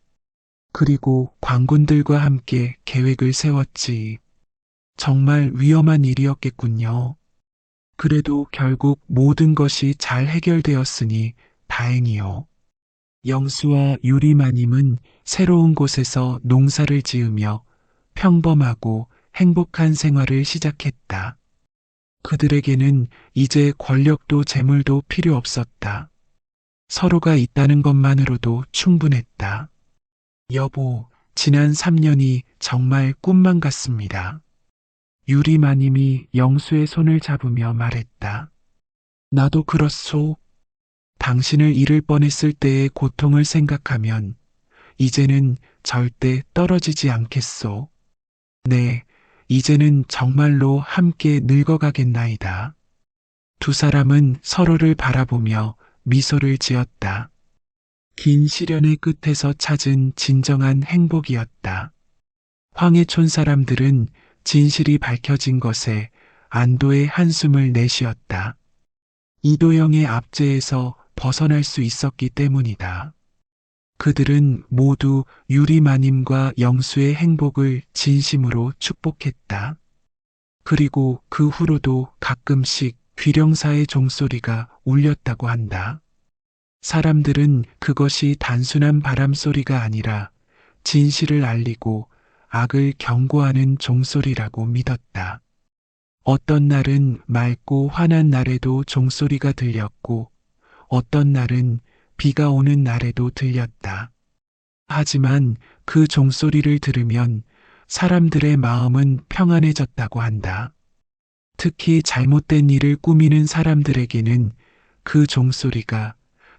그리고 광군들과 함께 계획을 세웠지. 정말 위험한 일이었겠군요. 그래도 결국 모든 것이 잘 해결되었으니 다행이요. 영수와 유리마님은 새로운 곳에서 농사를 지으며 평범하고 행복한 생활을 시작했다. 그들에게는 이제 권력도 재물도 필요 없었다. 서로가 있다는 것만으로도 충분했다. 여보, 지난 3년이 정말 꿈만 같습니다. 유리마님이 영수의 손을 잡으며 말했다. 나도 그렇소. 당신을 잃을 뻔했을 때의 고통을 생각하면 이제는 절대 떨어지지 않겠소. 네, 이제는 정말로 함께 늙어가겠나이다. 두 사람은 서로를 바라보며 미소를 지었다. 긴 시련의 끝에서 찾은 진정한 행복이었다. 황해촌 사람들은 진실이 밝혀진 것에 안도의 한숨을 내쉬었다. 이도영의 압제에서 벗어날 수 있었기 때문이다. 그들은 모두 유리마님과 영수의 행복을 진심으로 축복했다. 그리고 그 후로도 가끔씩 귀령사의 종소리가 울렸다고 한다. 사람들은 그것이 단순한 바람소리가 아니라 진실을 알리고 악을 경고하는 종소리라고 믿었다. 어떤 날은 맑고 환한 날에도 종소리가 들렸고 어떤 날은 비가 오는 날에도 들렸다. 하지만 그 종소리를 들으면 사람들의 마음은 평안해졌다고 한다. 특히 잘못된 일을 꾸미는 사람들에게는 그 종소리가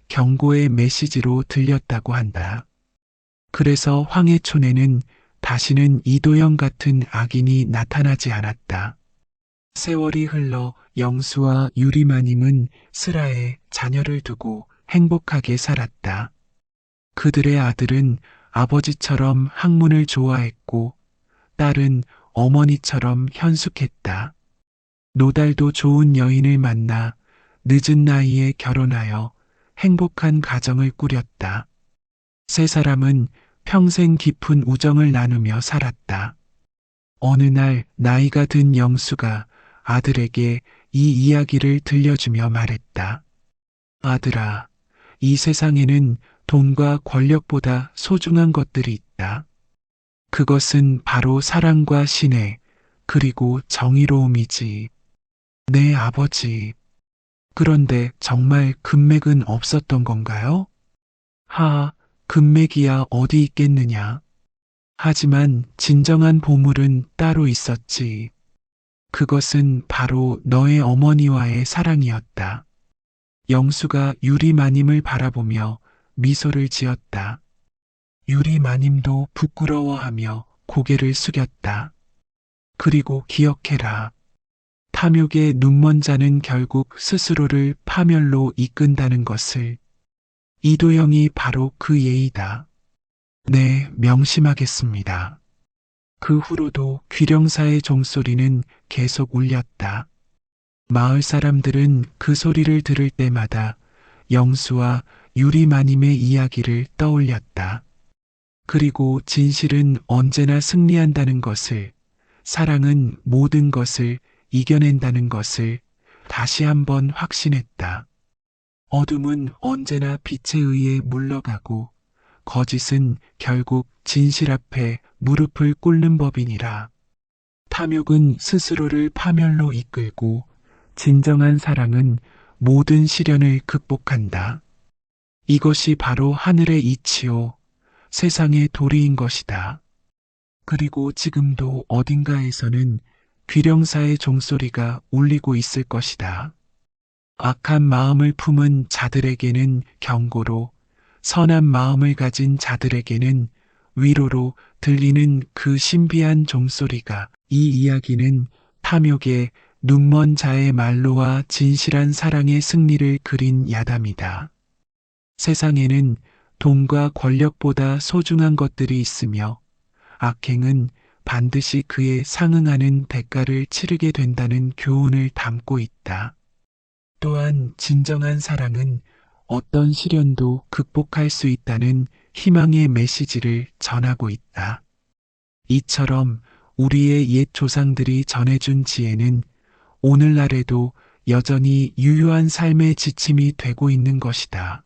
경고의 메시지로 들렸다고 한다. 그래서 황해촌에는 다시는 이도영 같은 악인이 나타나지 않았다. 세월이 흘러 영수와 유리마님은 슬하에 자녀를 두고 행복하게 살았다. 그들의 아들은 아버지처럼 학문을 좋아했고 딸은 어머니처럼 현숙했다. 노달도 좋은 여인을 만나 늦은 나이에 결혼하여 행복한 가정을 꾸렸다. 세 사람은 평생 깊은 우정을 나누며 살았다. 어느 날 나이가 든 영수가 아들에게 이 이야기를 들려주며 말했다. 아들아, 이 세상에는 돈과 권력보다 소중한 것들이 있다. 그것은 바로 사랑과 신뢰, 그리고 정의로움이지. 네, 아버지. 그런데 정말 금맥은 없었던 건가요? 금맥이야 어디 있겠느냐. 하지만 진정한 보물은 따로 있었지. 그것은 바로 너의 어머니와의 사랑이었다. 영수가 유리마님을 바라보며 미소를 지었다. 유리마님도 부끄러워하며 고개를 숙였다. 그리고 기억해라. 탐욕의 눈먼 자는 결국 스스로를 파멸로 이끈다는 것을. 이도영이 바로 그 예이다. 네, 명심하겠습니다. 그 후로도 귀령사의 종소리는 계속 울렸다. 마을 사람들은 그 소리를 들을 때마다 영수와 유리마님의 이야기를 떠올렸다. 그리고 진실은 언제나 승리한다는 것을, 사랑은 모든 것을 이겨낸다는 것을 다시 한번 확신했다. 어둠은 언제나 빛에 의해 물러가고 거짓은 결국 진실 앞에 무릎을 꿇는 법이니라. 탐욕은 스스로를 파멸로 이끌고 진정한 사랑은 모든 시련을 극복한다. 이것이 바로 하늘의 이치요, 세상의 도리인 것이다. 그리고 지금도 어딘가에서는 귀령사의 종소리가 울리고 있을 것이다. 악한 마음을 품은 자들에게는 경고로, 선한 마음을 가진 자들에게는 위로로 들리는 그 신비한 종소리가, 이 이야기는 탐욕의 눈먼 자의 말로와 진실한 사랑의 승리를 그린 야담이다. 세상에는 돈과 권력보다 소중한 것들이 있으며 악행은 반드시 그에 상응하는 대가를 치르게 된다는 교훈을 담고 있다. 또한 진정한 사랑은 어떤 시련도 극복할 수 있다는 희망의 메시지를 전하고 있다. 이처럼 우리의 옛 조상들이 전해준 지혜는 오늘날에도 여전히 유효한 삶의 지침이 되고 있는 것이다.